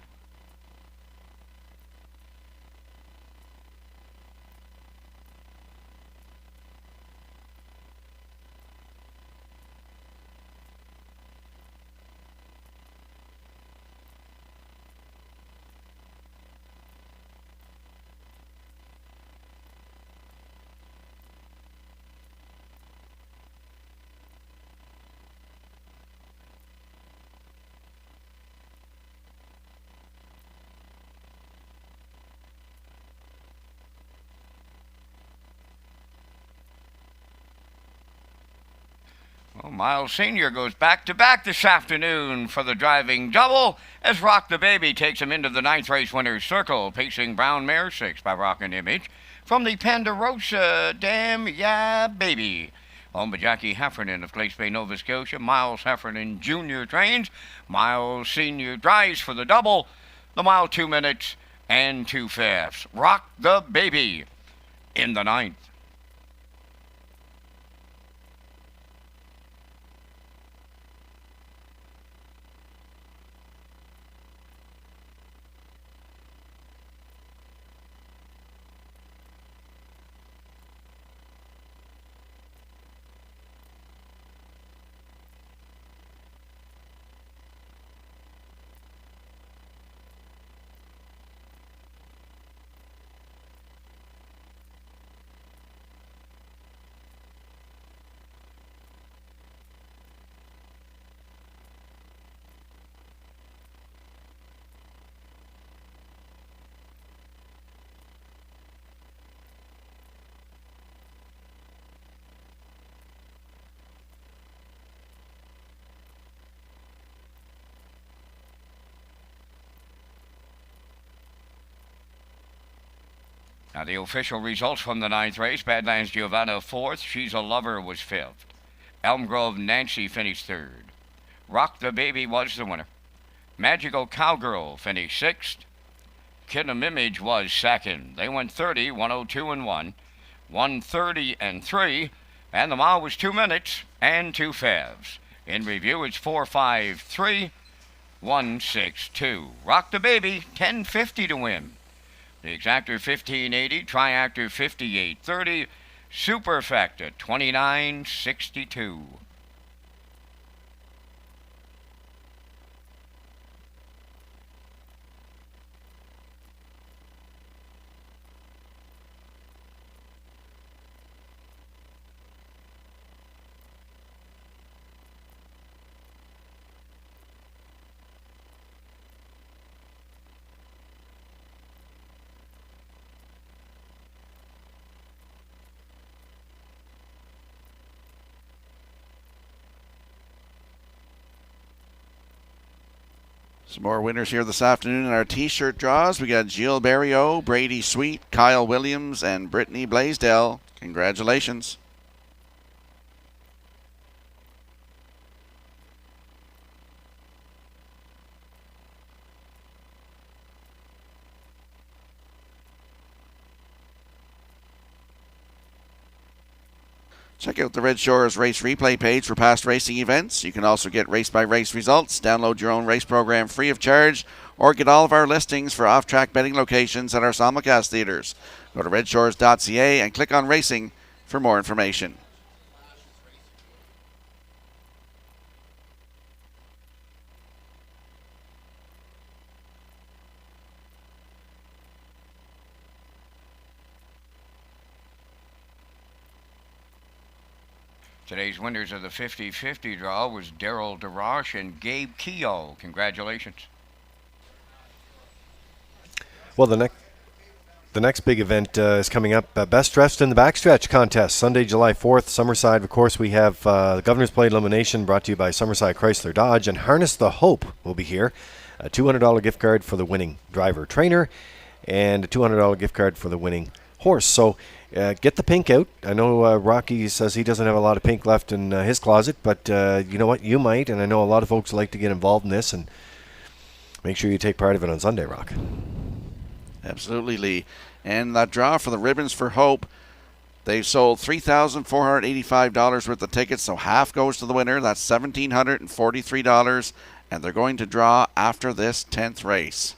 Well, Miles Sr. goes back-to-back this afternoon for the driving double as Rock the Baby takes him into the 9th race winner's circle, pacing Brown Mare 6 by Rock and Image from the Ponderosa Damn Yeah Baby. Owned by Jackie Heffernan of Glace Bay, Nova Scotia. Miles Heffernan Jr. trains. Miles Sr. drives for the double. The mile 2 minutes and 2/5. Rock the Baby in the 9th. Now the official results from the 9th race: Badlands Giovanna 4th, She's a Lover was 5th. Elm Grove Nancy finished 3rd. Rock the Baby was the winner. Magical Cowgirl finished 6th. Kidnam Image was 2nd. They went 30, 102 and 1, 130 and 3, and the mile was 2 minutes and 2 fifths. In review, it's 453, 162. Rock the Baby, 1050 to win. The Exactor 1580, Triactor 5830, Superfecta 2962. Some more winners here this afternoon in our T-shirt draws. We got Jill Barrio, Brady Sweet, Kyle Williams, and Brittany Blaisdell. Congratulations. Check out the Red Shores Race Replay page for past racing events. You can also get race-by-race results, download your own race program free of charge, or get all of our listings for off-track betting locations at our simulcast theaters. Go to Redshores.ca and click on Racing for more information. Today's winners of the 50-50 draw was Daryl DeRoche and Gabe Keogh. Congratulations. Well, the next big event is coming up. Best Dressed in the Backstretch contest, Sunday, July 4th, Summerside. Of course, we have the Governor's Plate elimination brought to you by Summerside Chrysler Dodge, and Harness the Hope will be here. A $200 gift card for the winning driver trainer, and a $200 gift card for the winning horse. So get the pink out. I know Rocky says he doesn't have a lot of pink left in his closet, but you know what? You might, and I know a lot of folks like to get involved in this, and make sure you take part of it on Sunday, Rock. Absolutely, Lee. And that draw for the Ribbons for Hope, they've sold $3,485 worth of tickets, so half goes to the winner. That's $1,743, and they're going to draw after this 10th race.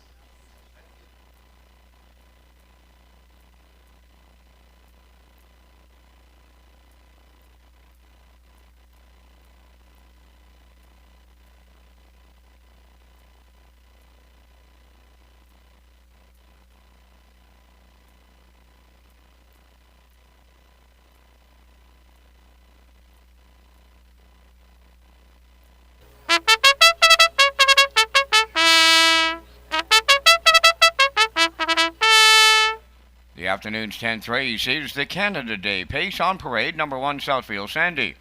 The afternoon's 10th race is the Canada Day Pace on parade, number 1, Southfield Sandy.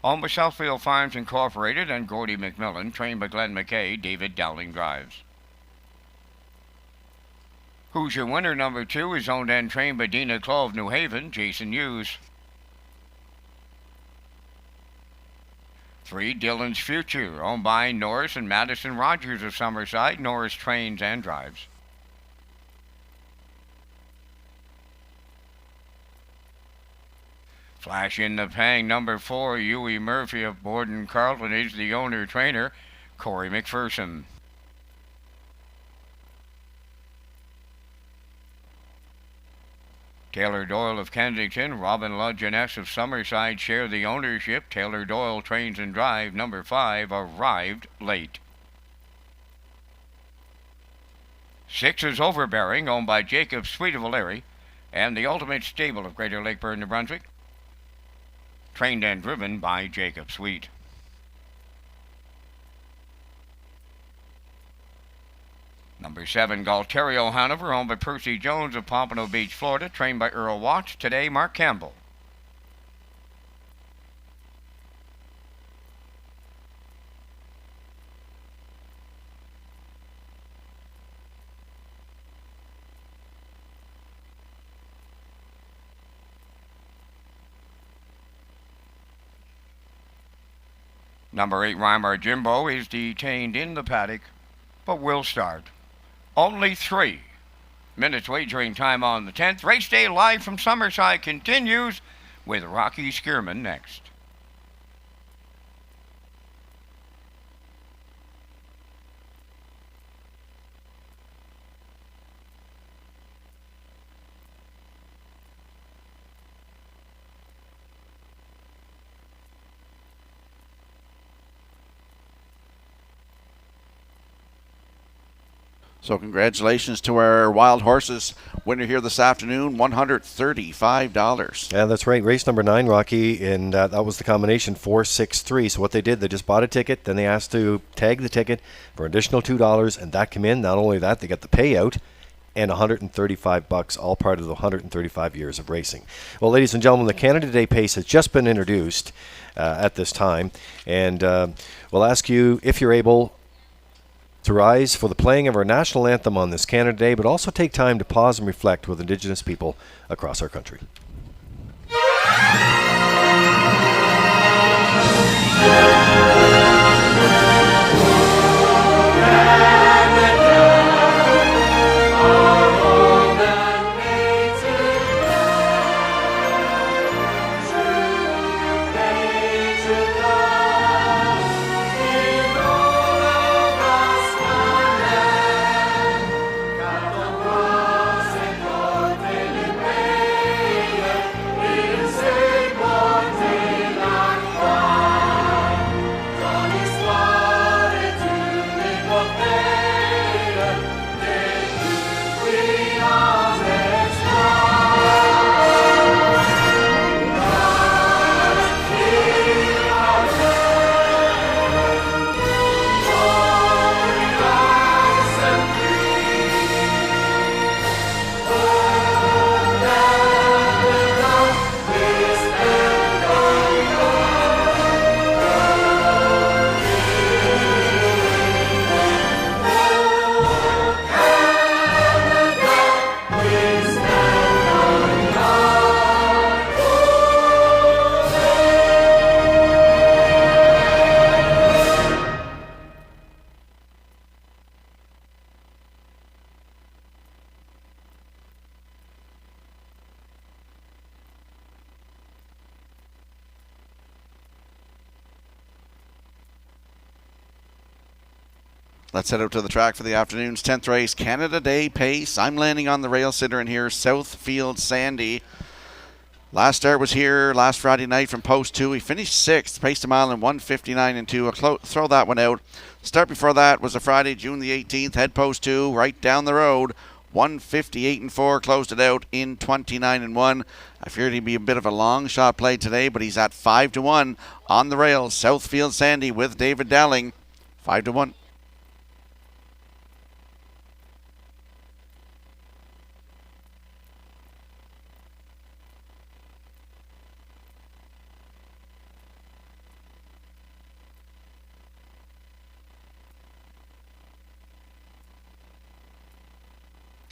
Owned by Southfield Farms Incorporated and Gordy McMillan, trained by Glenn McKay, David Dowling drives. Who's Your Winner, number 2, is owned and trained by Dina Clove, New Haven, Jason Hughes. 3, Dylan's Future, owned by Norris and Madison Rogers of Summerside. Norris trains and drives. Flash in the Pang, number 4, Huey Murphy of Borden Carlton is the owner-trainer, Corey McPherson. Taylor Doyle of Kensington, Robin Ludge and S of Summerside share the ownership. Taylor Doyle trains and drive, number 5, arrived late. 6 is Overbearing, owned by Jacob Sweet of O'Leary, and the Ultimate Stable of Greater Lakeburn, New Brunswick. Trained and driven by Jacob Sweet. Number 7, Galterio Hanover, owned by Percy Jones of Pompano Beach, Florida. Trained by Earl Watts. Today, Mark Campbell. Number 8, Rhymer Jimbo, is detained in the paddock, but will start. Only 3 minutes wagering time on the 10th. Race day live from Summerside continues with Rocky Skierman next. So congratulations to our wild horses winner here this afternoon, $135. Yeah, that's right. Race number 9, Rocky, and that was the combination 463. So what they did, they just bought a ticket, then they asked to tag the ticket for additional $2, and that came in. Not only that, they got the payout and $135, all part of the 135 years of racing. Well, ladies and gentlemen, the Canada Day Pace has just been introduced at this time, and we'll ask you if you're able to rise for the playing of our national anthem on this Canada Day, but also take time to pause and reflect with Indigenous people across our country. Let's head out to the track for the afternoon's 10th race, Canada Day Pace. I'm landing on the rail sitter in here, Southfield Sandy. Last start was here last Friday night from post 2. He finished 6th, paced a mile in 1:59 and 2. I'll throw that one out. Start before that was a Friday, June the 18th, head post 2, right down the road. 1:58 and 4, closed it out in 29 and 1. I feared he'd be a bit of a long shot play today, but he's at 5-1 on the rail. Southfield Sandy with David Dowling, 5-1.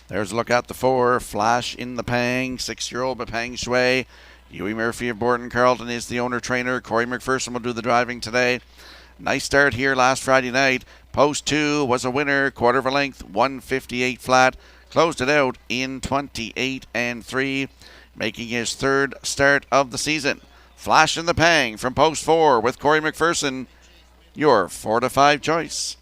There's a look at the 4, Flash in the Pang, 6-year-old Bapang Shui. Huey Murphy of Borden Carlton is the owner-trainer. Corey McPherson will do the driving today. Nice start here last Friday night. Post 2 was a winner, quarter of a length, 1:58 flat. Closed it out in 28 and 3, making his 3rd start of the season. Flash in the Pang from post 4 with Corey McPherson, your 4-5 choice.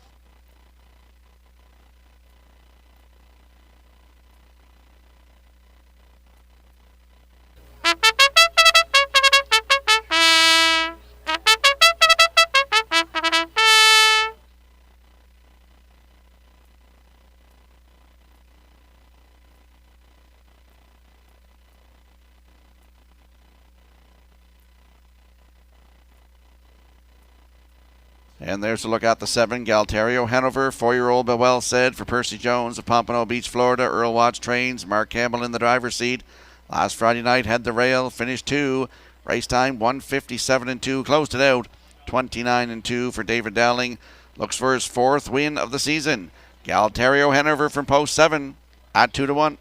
And there's a look at the 7, Galtario Hanover, 4-year-old but well said for Percy Jones of Pompano Beach, Florida. Earl Watts trains, Mark Campbell in the driver's seat. Last Friday night had the rail, finished 2. Race time 1:57 and 2, closed it out 29 and 2 for David Dowling. Looks for his 4th win of the season. Galtario Hanover from post 7 at 2-1.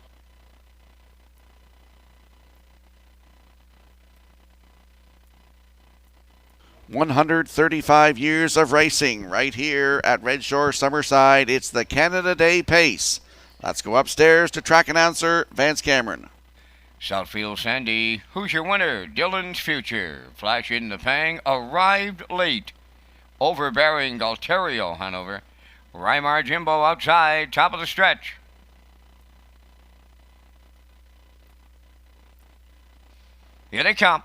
135 years of racing right here at Red Shore, Summerside. It's the Canada Day Pace. Let's go upstairs to track announcer Vance Cameron. Southfield Sandy, who's your winner? Dylan's Future. Flash in the Pang, arrived late. Overbearing Galterio, Hanover. Rymar Jimbo outside, top of the stretch. Here they come.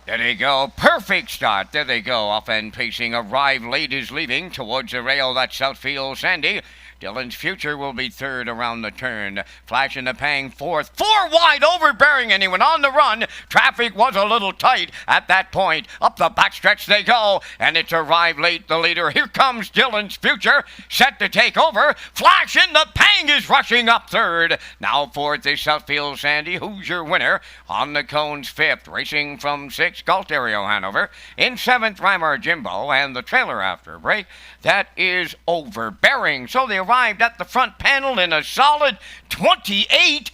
There they go. Perfect start. There they go. Off and pacing. Arrive late is leaving towards the rail. That's Southfield Sandy. Dylan's Future will be third around the turn. Flash in the Pang fourth. 4 wide, overbearing, and he went on the run. Traffic was a little tight at that point. Up the backstretch they go, and it's Arrive Late, the leader. Here comes Dylan's Future, set to take over. Flash in the Pang is rushing up third. Now fourth is Southfield Sandy. Who's your winner? On the cones fifth. Racing from sixth, Galterio Hanover. In seventh, Rymar Jimbo, and the trailer after a break. That is Overbearing. So they arrived at the front panel in a solid 28-2.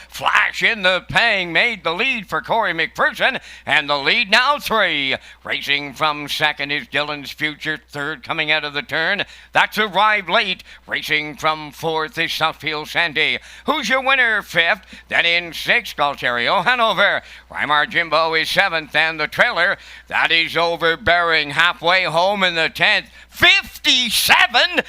Flash in the Pang made the lead for Corey McPherson, and the lead now 3. Racing from second is Dylan's Future, third coming out of the turn. That's Arrive Late. Racing from fourth is Southfield Sandy. Who's your winner? Fifth. Then in sixth, Galterio Hanover. Rymar Jimbo is seventh, and the trailer, that is Overbearing, halfway home in the 10th. 57-3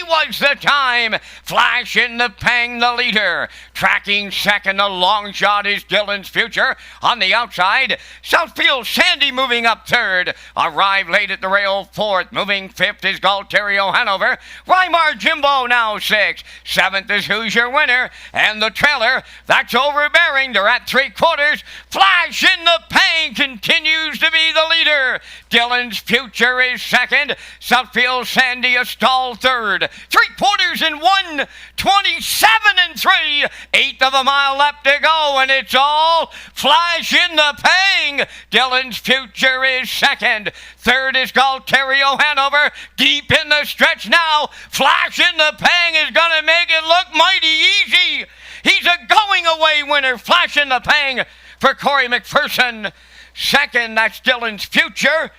was the time. Flash in the Pang, the leader. Tracking second, a long shot is Dylan's Future. On the outside, Southfield Sandy moving up third. Arrive Late at the rail fourth. Moving fifth is Galterio Hanover. Rymar Jimbo now sixth. Seventh is Who's Your Winner. And the trailer, that's Overbearing. They're at 3/4. Flash in the Pang continues to be the leader. Dylan's Future is second. Southfield Sandy a stall third. 3/4 in 1. 27-3. 1/8 of a mile left to go, and it's all Flash in the Pang. Dylan's Future is second. Third is Galterio Hanover. Deep in the stretch now. Flash in the Pang is going to make it look mighty easy. He's a going-away winner. Flash in the Pang for Corey McPherson. Second, that's Dylan's Future.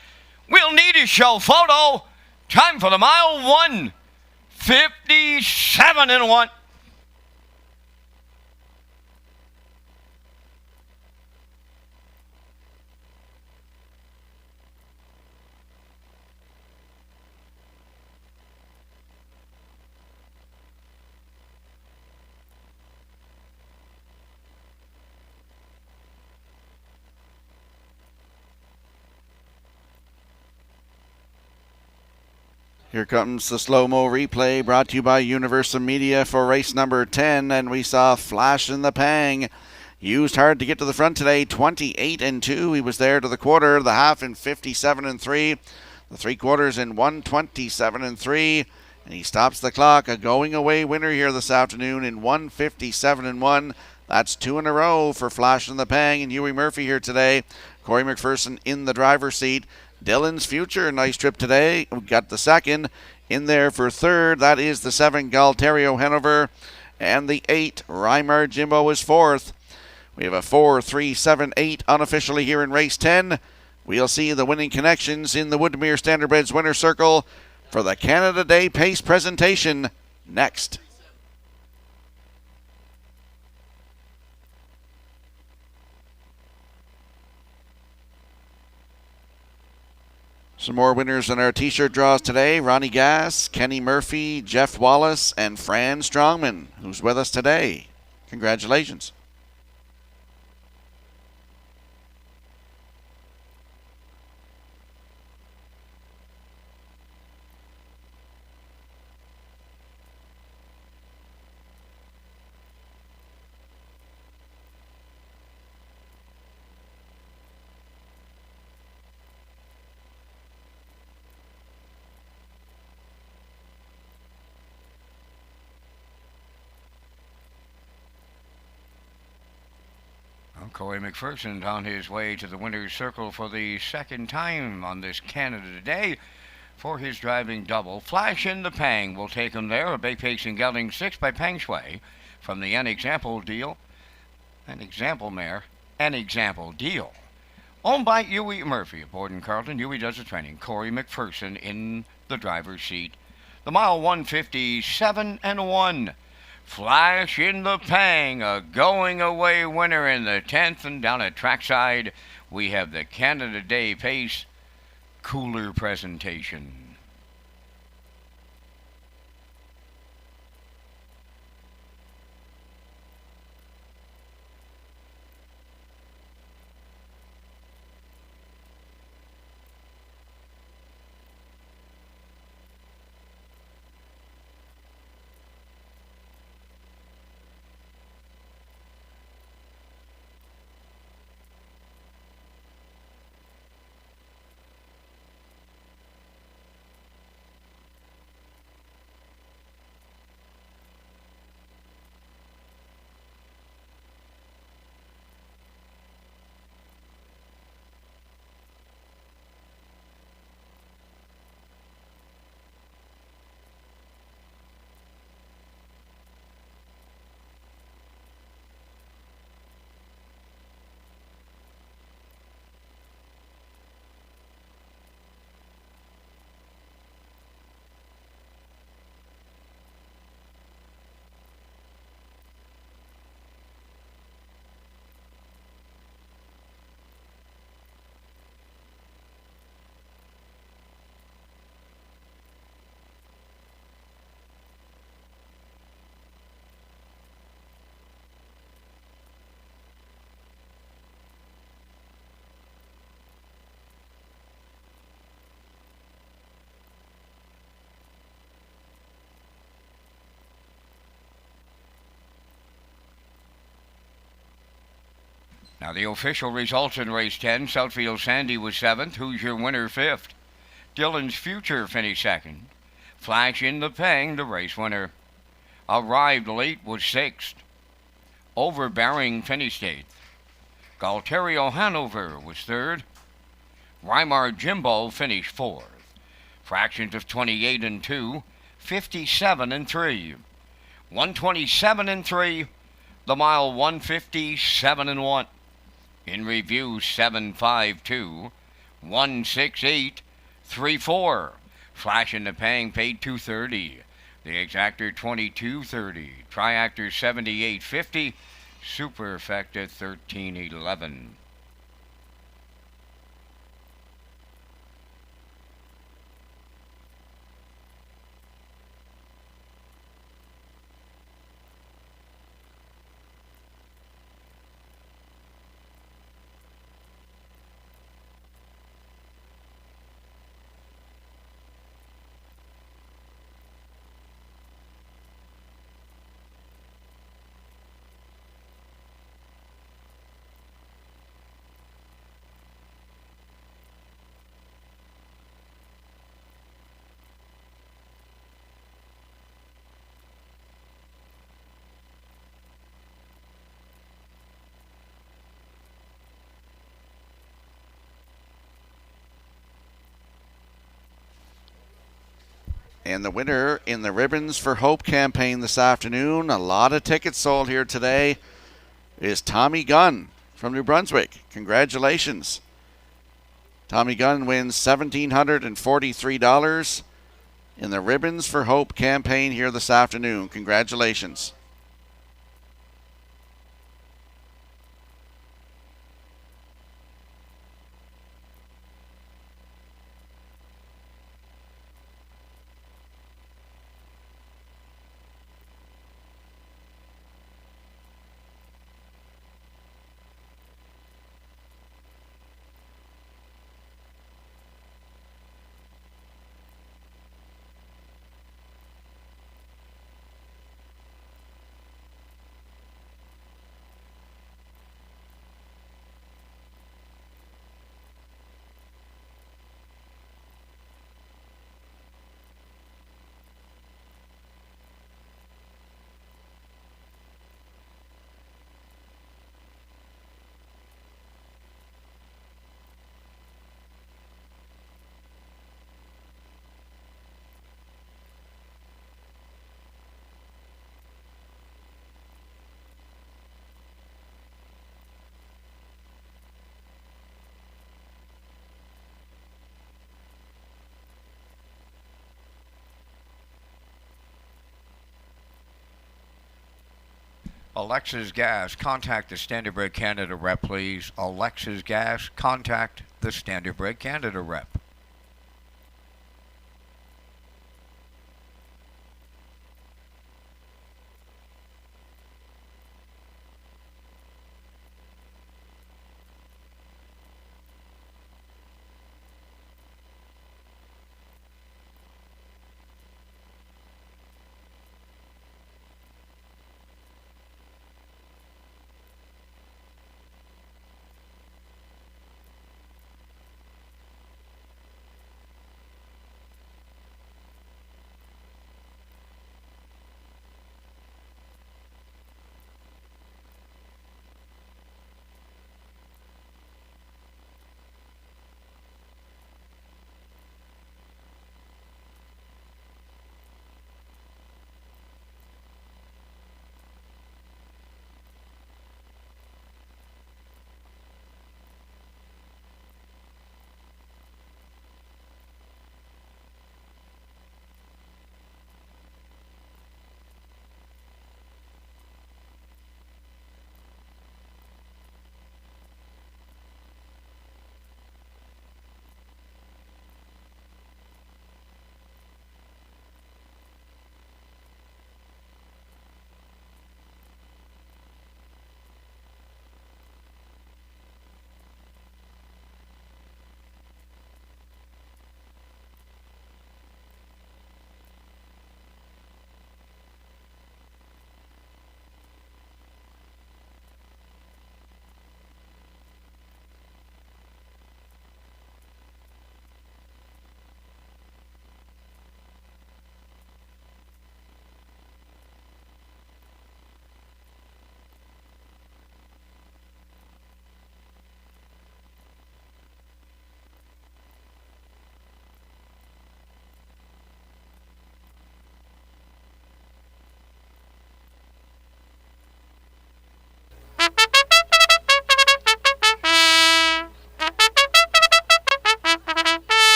We'll need a show photo. Time for the mile 1. 57-1. Here comes the slow-mo replay brought to you by Universal Media for race number 10, and we saw Flash in the Pang. Used hard to get to the front today, 28-2. He was there to the quarter, the half in 57-3, the 3/4 in 127-3, and he stops the clock. A going-away winner here this afternoon in 157-1. That's 2 in a row for Flash in the Pang and Huey Murphy here today. Corey McPherson in the driver's seat. Dylan's Future, nice trip today. We got the second in there for third. That is the 7, Galterio Hanover. And the 8, Rymar Jimbo is fourth. We have a 4, 3, 7, 8 unofficially here in race 10. We'll see the winning connections in the Woodmere Standardbreds winner circle for the Canada Day Pace presentation next. Some more winners in our t-shirt draws today. Ronnie Gass, Kenny Murphy, Jeff Wallace, and Fran Strongman, who's with us today. Congratulations. Corey McPherson on his way to the winner's circle for the second time on this Canada Day for his driving double. Flash in the Pang will take him there. A big pace in gelding 6 by Peng Shui from the unexampled deal. an example mare, an example deal. Owned by Huey Murphy aboard in Carlton. Huey does the training. Corey McPherson in the driver's seat. The mile 157-1. Flash in the Pang, a going away winner in the 10th. And down at trackside, we have the Canada Day Pace cooler presentation. Now the official results in race 10, Southfield Sandy was 7th, Hoosier Winner 5th. Dylan's Future finished 2nd. Flash in the Pang, the race winner. Arrived Late was 6th. Overbearing finished 8th. Galterio Hanover was 3rd. Weimar Jimbo finished 4th. Fractions of 28-2, 57-3. 127-3, the mile 157-1. In review, 752, 168, 34. Flash in the Pang paid 230. The Exactor 2230. Triactor 7850. Super Effecta 1311. And the winner in the Ribbons for Hope campaign this afternoon, a lot of tickets sold here today, is Tommy Gunn from New Brunswick. Congratulations. Tommy Gunn wins $1,743 in the Ribbons for Hope campaign here this afternoon. Congratulations. Alexa's Gas, contact the Standard Break Canada rep, please. Alexa's Gas, contact the Standard Break Canada rep.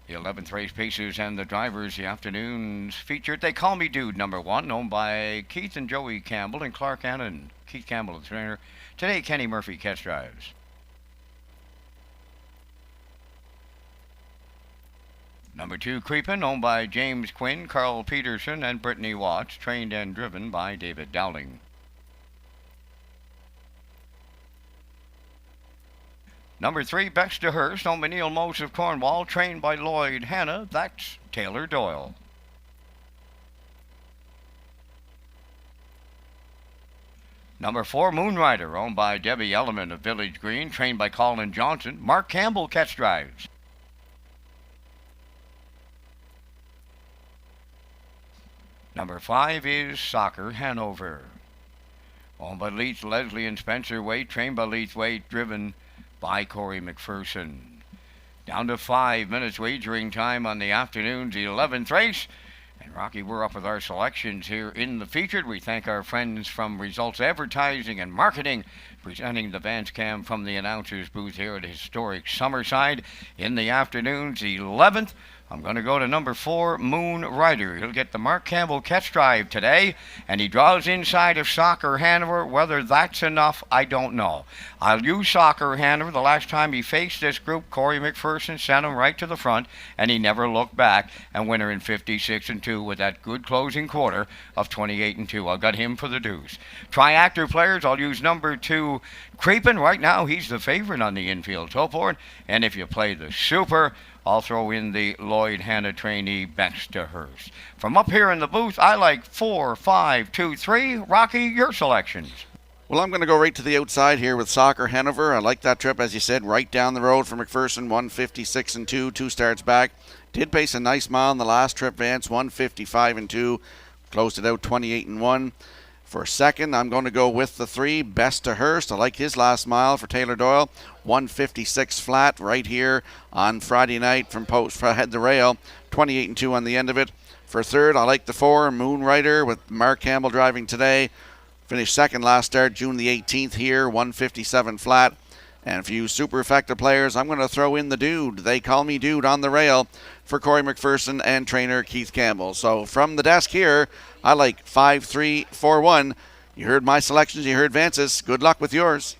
The 11th race pacers and the drivers, the afternoon's featured. They Call Me Dude, number 1, owned by Keith and Joey Campbell and Clark Annan. Keith Campbell, the trainer. Today, Kenny Murphy catch drives. Number 2, Creepin', owned by James Quinn, Carl Peterson, and Brittany Watts, trained and driven by David Dowling. Number 3, Best to Hearst, owned by Neil Mose of Cornwall, trained by Lloyd Hanna. That's Taylor Doyle. Number 4, Moonrider, owned by Debbie Elliman of Village Green, trained by Colin Johnson. Mark Campbell catch drives. Number 5 is Soccer Hanover, owned by Leith, Leslie, and Spencer Waite, trained by Leith Waite, driven by Corey McPherson. Down to 5 minutes wagering time on the afternoon's 11th race. And Rocky, we're up with our selections here in the featured. We thank our friends from Results Advertising and Marketing, presenting the Vance Cam from the announcer's booth here at historic Summerside in the afternoon's 11th. I'm going to go to number 4, Moon Rider. He'll get the Mark Campbell catch drive today, and he draws inside of Soccer Hanover. Whether that's enough, I don't know. I'll use Soccer Hanover. The last time he faced this group, Corey McPherson sent him right to the front, and he never looked back, and winner in 56-2 with that good closing quarter of 28-2. I've got him for the deuce. Triactor players, I'll use number 2, Creepin'. Right now, he's the favorite on the infield tote board, and if you play the super, I'll throw in the Lloyd Hanna trainee, Best to Hearst. From up here in the booth, I like 4, 5, 2, 3. Rocky, your selections. Well, I'm going to go right to the outside here with Soccer Hanover. I like that trip, as you said, right down the road from McPherson, 156-2, 2 starts back. Did pace a nice mile in the last trip, Vance, 155-2. Closed it out 28-1. For second, I'm going to go with the 3, Best to Hearst. I like his last mile for Taylor Doyle. 156 flat right here on Friday night from post head the rail. 28-2 on the end of it. For third, I like the 4, Moonrider, with Mark Campbell driving today. Finished second last start, June the 18th here, 157 flat. And for you super effective players, I'm going to throw in the Dude. They Call Me Dude on the rail for Corey McPherson and trainer Keith Campbell. So from the desk here, I like 5, 3, 4, 1. You heard my selections, you heard Vance's. Good luck with yours.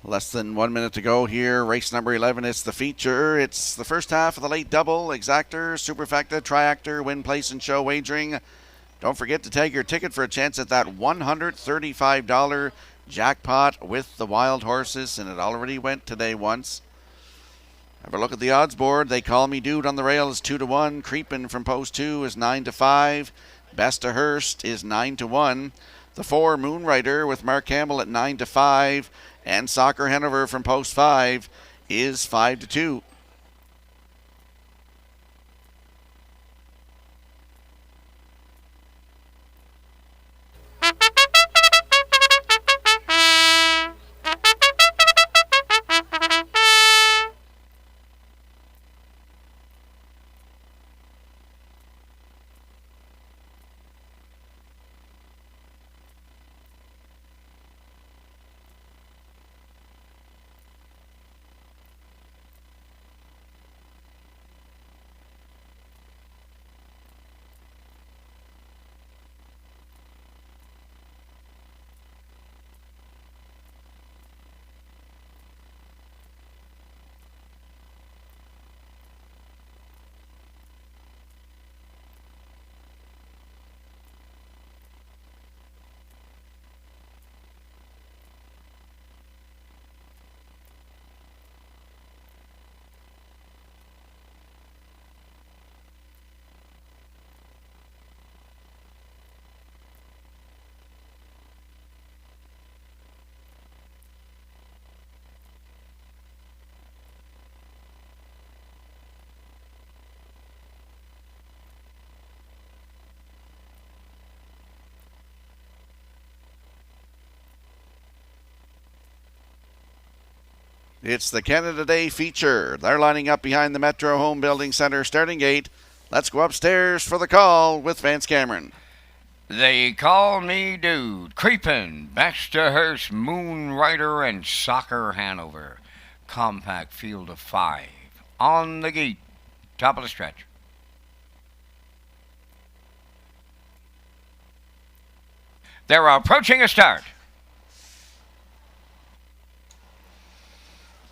Less than 1 minute to go here. Race number 11. It's the feature. It's the first half of the late double. Exactor, Superfecta, Triactor, win, place, and show wagering. Don't forget to tag your ticket for a chance at that $135 jackpot with the wild horses, and it already went today once. Have a look at the odds board. They Call Me Dude on the rail is 2-1. Creepin' from post 2 is 9-5. Best of Hurst is 9-1. The 4 Moonrider with Mark Campbell at 9-5. And Soccer Hanover from post 5 is 5-2. It's the Canada Day feature. They're lining up behind the Metro Home Building Center starting gate. Let's go upstairs for the call with Vance Cameron. They Call Me Dude, Creepin', Baxterhurst, Moonrider, and Soccer Hanover. Compact field of 5. On the gate, top of the stretch. They're approaching a start.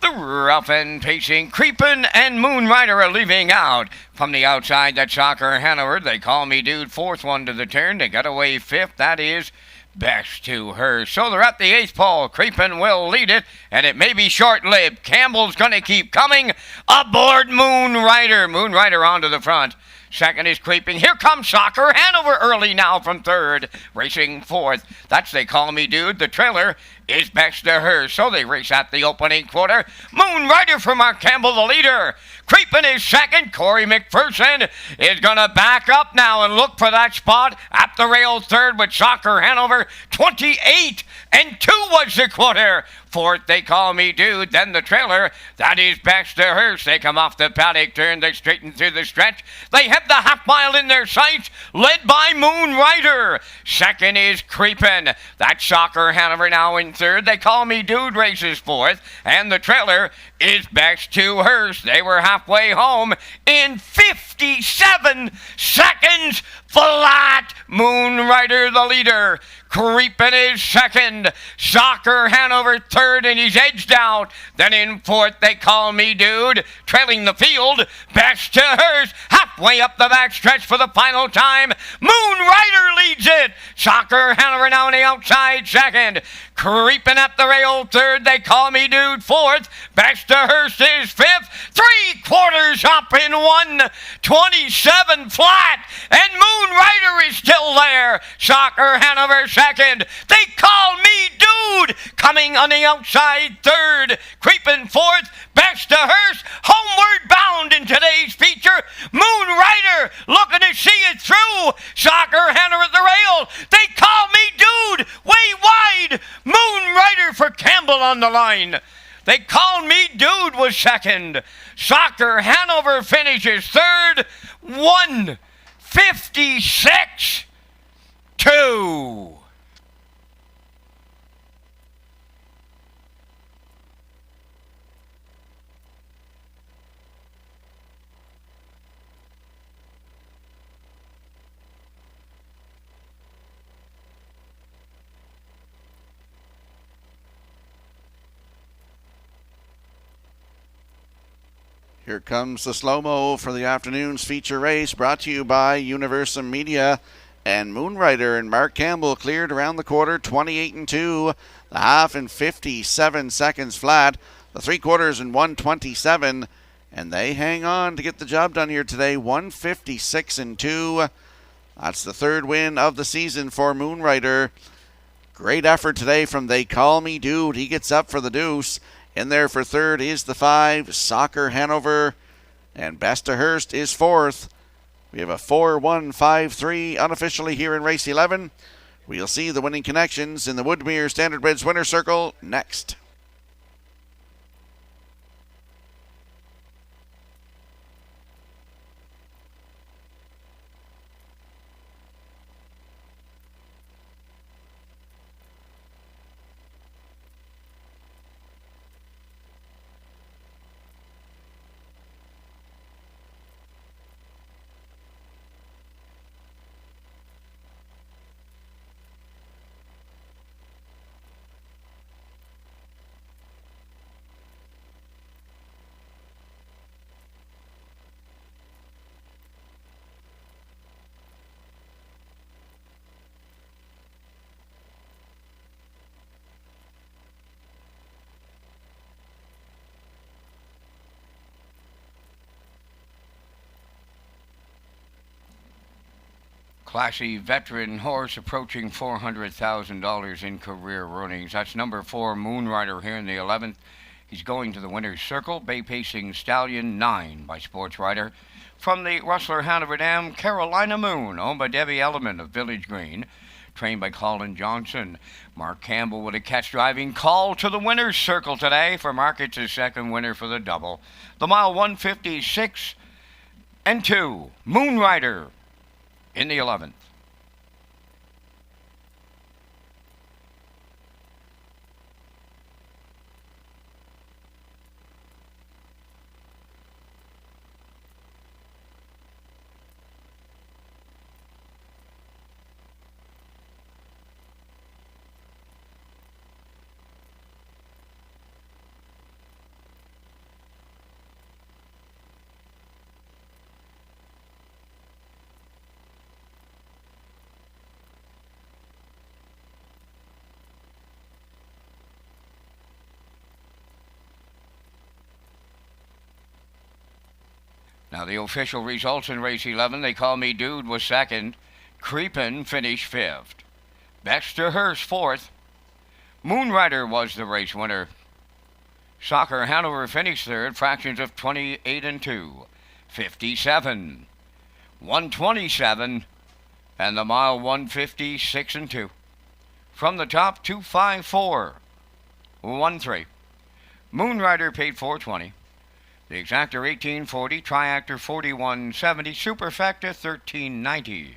The Rough and Pacing, Creepin' and Moonrider are leaving out. From the outside, that Soccer Hanover, They Call Me Dude, fourth one to the turn. They got away fifth. That is Best to Her. So they're at the eighth pole. Creepin' will lead it, and it may be short-lived. Campbell's going to keep coming. Aboard Moonrider. Moonrider onto the front. Second is Creeping. Here comes Soccer Hanover early now from third. Racing fourth. That's They Call Me Dude. The trailer is Best to Her. So they race at the opening quarter. Moonrider for Mark Campbell, the leader. Creeping is second. Corey McPherson is going to back up now and look for that spot at the rail third with Soccer Hanover. 28 and 2 was the quarter. Fourth, They Call Me Dude. Then the trailer, that is Best to Her. They come off the paddock turn. They straighten through the stretch. They have the half mile in their sights, led by Moonrider. Second is Creepin'. That's Soccer Hanover now in third. They Call Me Dude races fourth. And the trailer is Best to Her. They were halfway home in 57 seconds flat. Moonrider the leader. Creepin' is second. Soccer Hanover third, and he's edged out. Then in fourth, They Call Me Dude. Trailing the field, Best to Hers. Halfway up the backstretch for the final time. Moonrider leads it. Soccer Hanover now on the outside second. Creeping at the rail third, They Call Me Dude fourth. Best to Hers is fifth. 3/4 up in 1:27 flat. And Moonrider is still there. Soccer Hanover second. They Call Me Dude coming on the outside third. Creeping fourth. Best to Hers homeward bound in today's feature. Moonrider looking to see it through. Soccer Hanover at the rail. They Call Me Dude way wide. Moonrider for Campbell on the line. They Call Me Dude was second. Soccer Hanover finishes third. 1:56.2. Here comes the slow-mo for the afternoon's feature race, brought to you by Universum Media. And Moonrider and Mark Campbell cleared around the quarter, 28 and 2. The half in 57 seconds flat. The 3/4 in 1:27. And they hang on to get the job done here today, 1:56 and 2. That's the third win of the season for Moonrider. Great effort today from They Call Me Dude. He gets up for the deuce. In there for third is the 5, Soccer Hanover. And Best to Hurst is fourth. We have a 4-1-5-3 unofficially here in race 11. We'll see the winning connections in the Woodmere Standardbreds Winner Circle next. Classy veteran horse approaching $400,000 in career runnings. That's number 4, Moonrider here in the 11th. He's going to the winner's circle. Bay Pacing Stallion 9 by Sports Rider. From the Rustler Hanover Dam, Carolina Moon, owned by Debbie Element of Village Green. Trained by Colin Johnson. Mark Campbell with a catch driving call to the winner's circle today. For Mark, it's his second winner for the double. The mile 1:56 and 2. Moonrider in the 11th. Now the official results in race 11, They Call Me Dude was second. Creepin' finished fifth. Baxter-Hurst fourth. Moonrider was the race winner. Soccer Hanover finished third, fractions of 28 and 2. 57. 127. And the mile 156 and 2. From the top, 254. 1-3. Moonrider paid $420. The Exactor 1840, Triactor 4170, Superfecta 1390.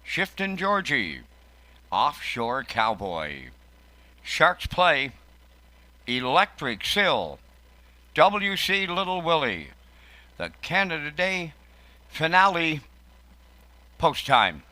Shifton Georgie. Offshore Cowboy. Sharks Play, Electric Sill, WC Little Willie. The Canada Day finale, post time.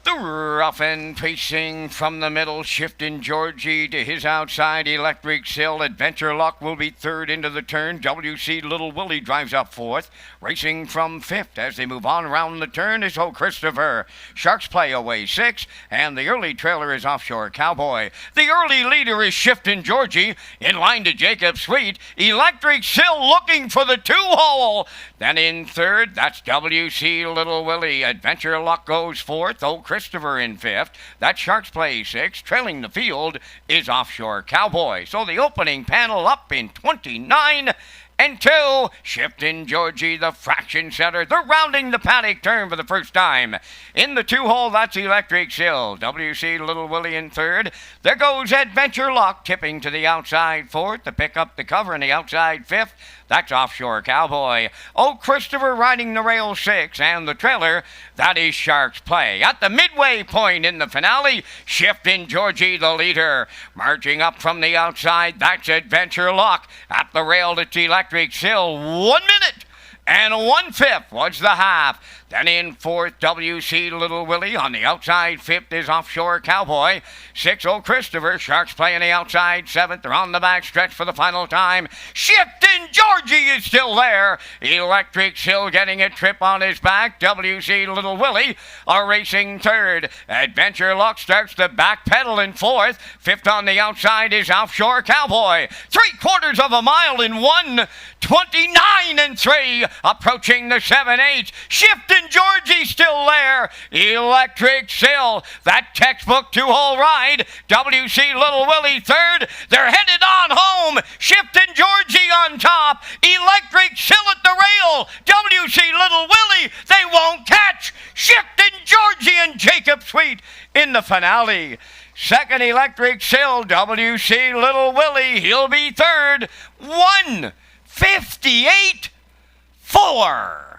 The rough and pacing from the middle, shifting Georgie to his outside. Electric Sill, Adventure Luck will be third into the turn. WC Little Willie drives up fourth. Racing from fifth as they move on around the turn is O Christopher. Sharks Play away six, and the early trailer is Offshore Cowboy. The early leader is Shifting Georgie. In line to Jacob Sweet. Electric Sill looking for the two-hole. Then in third, that's WC Little Willie. Adventure Luck goes fourth. O Christopher in fifth. That Sharks Play sixth. Trailing the field is Offshore Cowboy. So the opening panel up in 29 and 2. Shifting Georgie, the fraction setter. They're rounding the paddock turn for the first time. In the two-hole, that's Electric Sill. WC Little Willie in third. There goes Adventure Luck, tipping to the outside fourth to pick up the cover in the outside fifth. That's Offshore Cowboy. Oh, Christopher riding the rail six, and the trailer, that is Sharks Play. At the midway point in the finale, Shifting Georgie the leader. Marching up from the outside, that's Adventure Luck. At the rail, it's Electric Sill. 1 minute and 1/5 was the half. Then in fourth, WC Little Willie. On the outside, fifth is Offshore Cowboy. 6, O Christopher. Sharks Play on the outside, seventh. They're on the back stretch for the final time. Shifting Georgie is still there. Electric Sill getting a trip on his back. WC Little Willie are racing third. Adventure Luck starts to backpedal in fourth. Fifth on the outside is Offshore Cowboy. 3/4 of a mile in 1:29 and 3. Approaching the 7/8. Shifting Georgie still there. Electric Sill, that textbook two-hole ride. WC Little Willie third. They're headed on home. Shifting Georgie on top. Electric Sill at the rail. WC Little Willie, they won't catch. Shifting Georgie and Jacob Sweet in the finale. Second, Electric Sill. WC Little Willie, he'll be third. 1:58.4.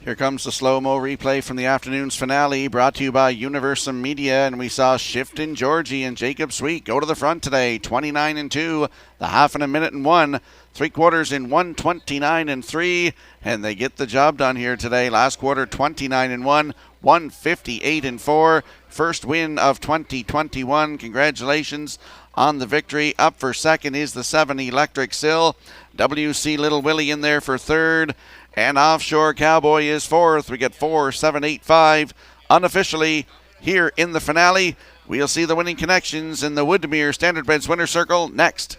Here comes the slow-mo replay from the afternoon's finale, brought to you by Universum Media, and we saw Shifting Georgie and Jacob Sweet go to the front today, 29 and 2, the half in 1:01, 3/4 in 1:29 and 3, and they get the job done here today. Last quarter, 29 and 1, 1:58 and 4, first win of 2021. Congratulations on the victory. Up for second is the 7 Electric Sill. WC Little Willie in there for third. And Offshore Cowboy is fourth. We get 4, 7, 8, 5 unofficially here in the finale. We'll see the winning connections in the Woodmere Standardbreds Winner Circle next.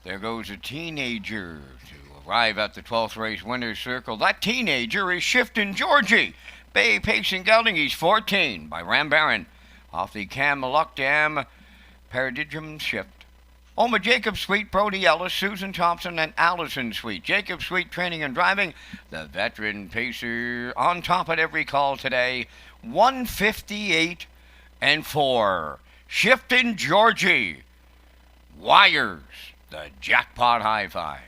There goes a teenager to arrive at the 12th race winner's circle. That teenager is Shifting Georgie. Bay pacing gelding, he's 14 by Ram Baron off the Cam Dam Paradigm Shift. Home of Jacob Sweet, Brody Ellis, Susan Thompson, and Allison Sweet. Jacob Sweet Training and Driving, the veteran pacer, on top at every call today. 158 and 4. Shifton Georgie wires the jackpot high five.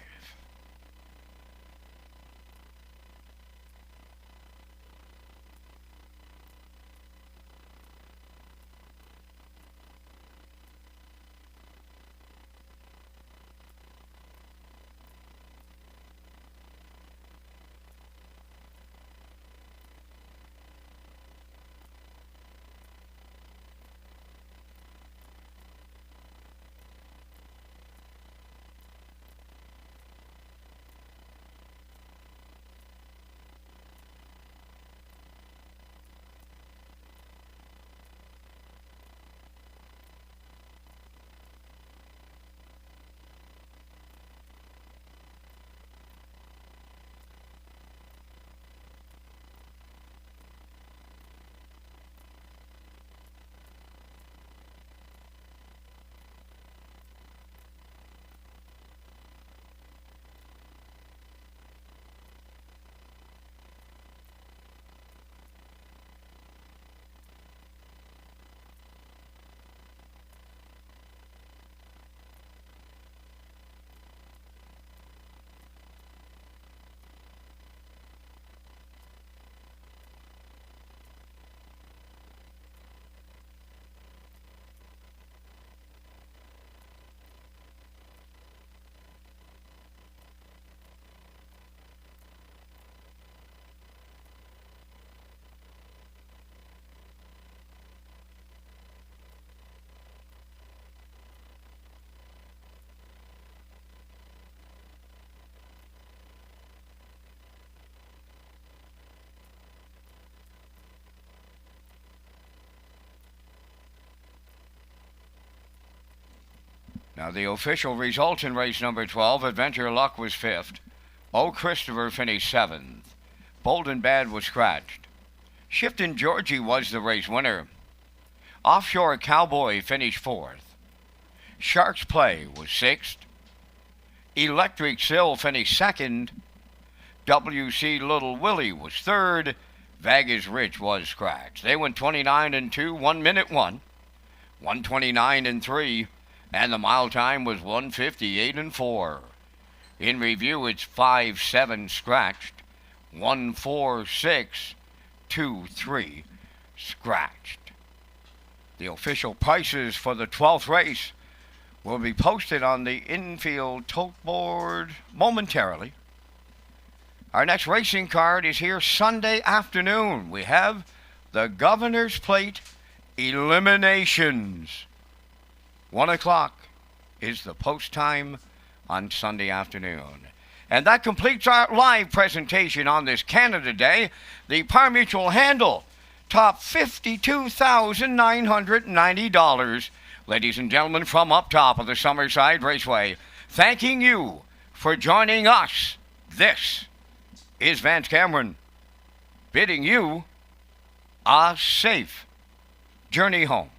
Now the official results in race number 12, Adventure Luck was 5th. O Christopher finished 7th. Bold and Bad was scratched. Shifton Georgie was the race winner. Offshore Cowboy finished 4th. Sharks Play was 6th. Electric Sill finished 2nd. WC Little Willie was 3rd. Vegas Rich was scratched. They went 29 and 2, 1 minute 1. 129 and 3. And the mile time was 158 and 4. In review, it's 5-7 scratched, 1-4-6, 2-3 scratched. The official prices for the 12th race will be posted on the infield tote board momentarily. Our next racing card is here Sunday afternoon. We have the Governor's Plate Eliminations. 1 o'clock is the post time on Sunday afternoon. And that completes our live presentation on this Canada Day. The Par Mutual handle, top $52,990. Ladies and gentlemen, from up top of the Summerside Raceway, thanking you for joining us. This is Vance Cameron, bidding you a safe journey home.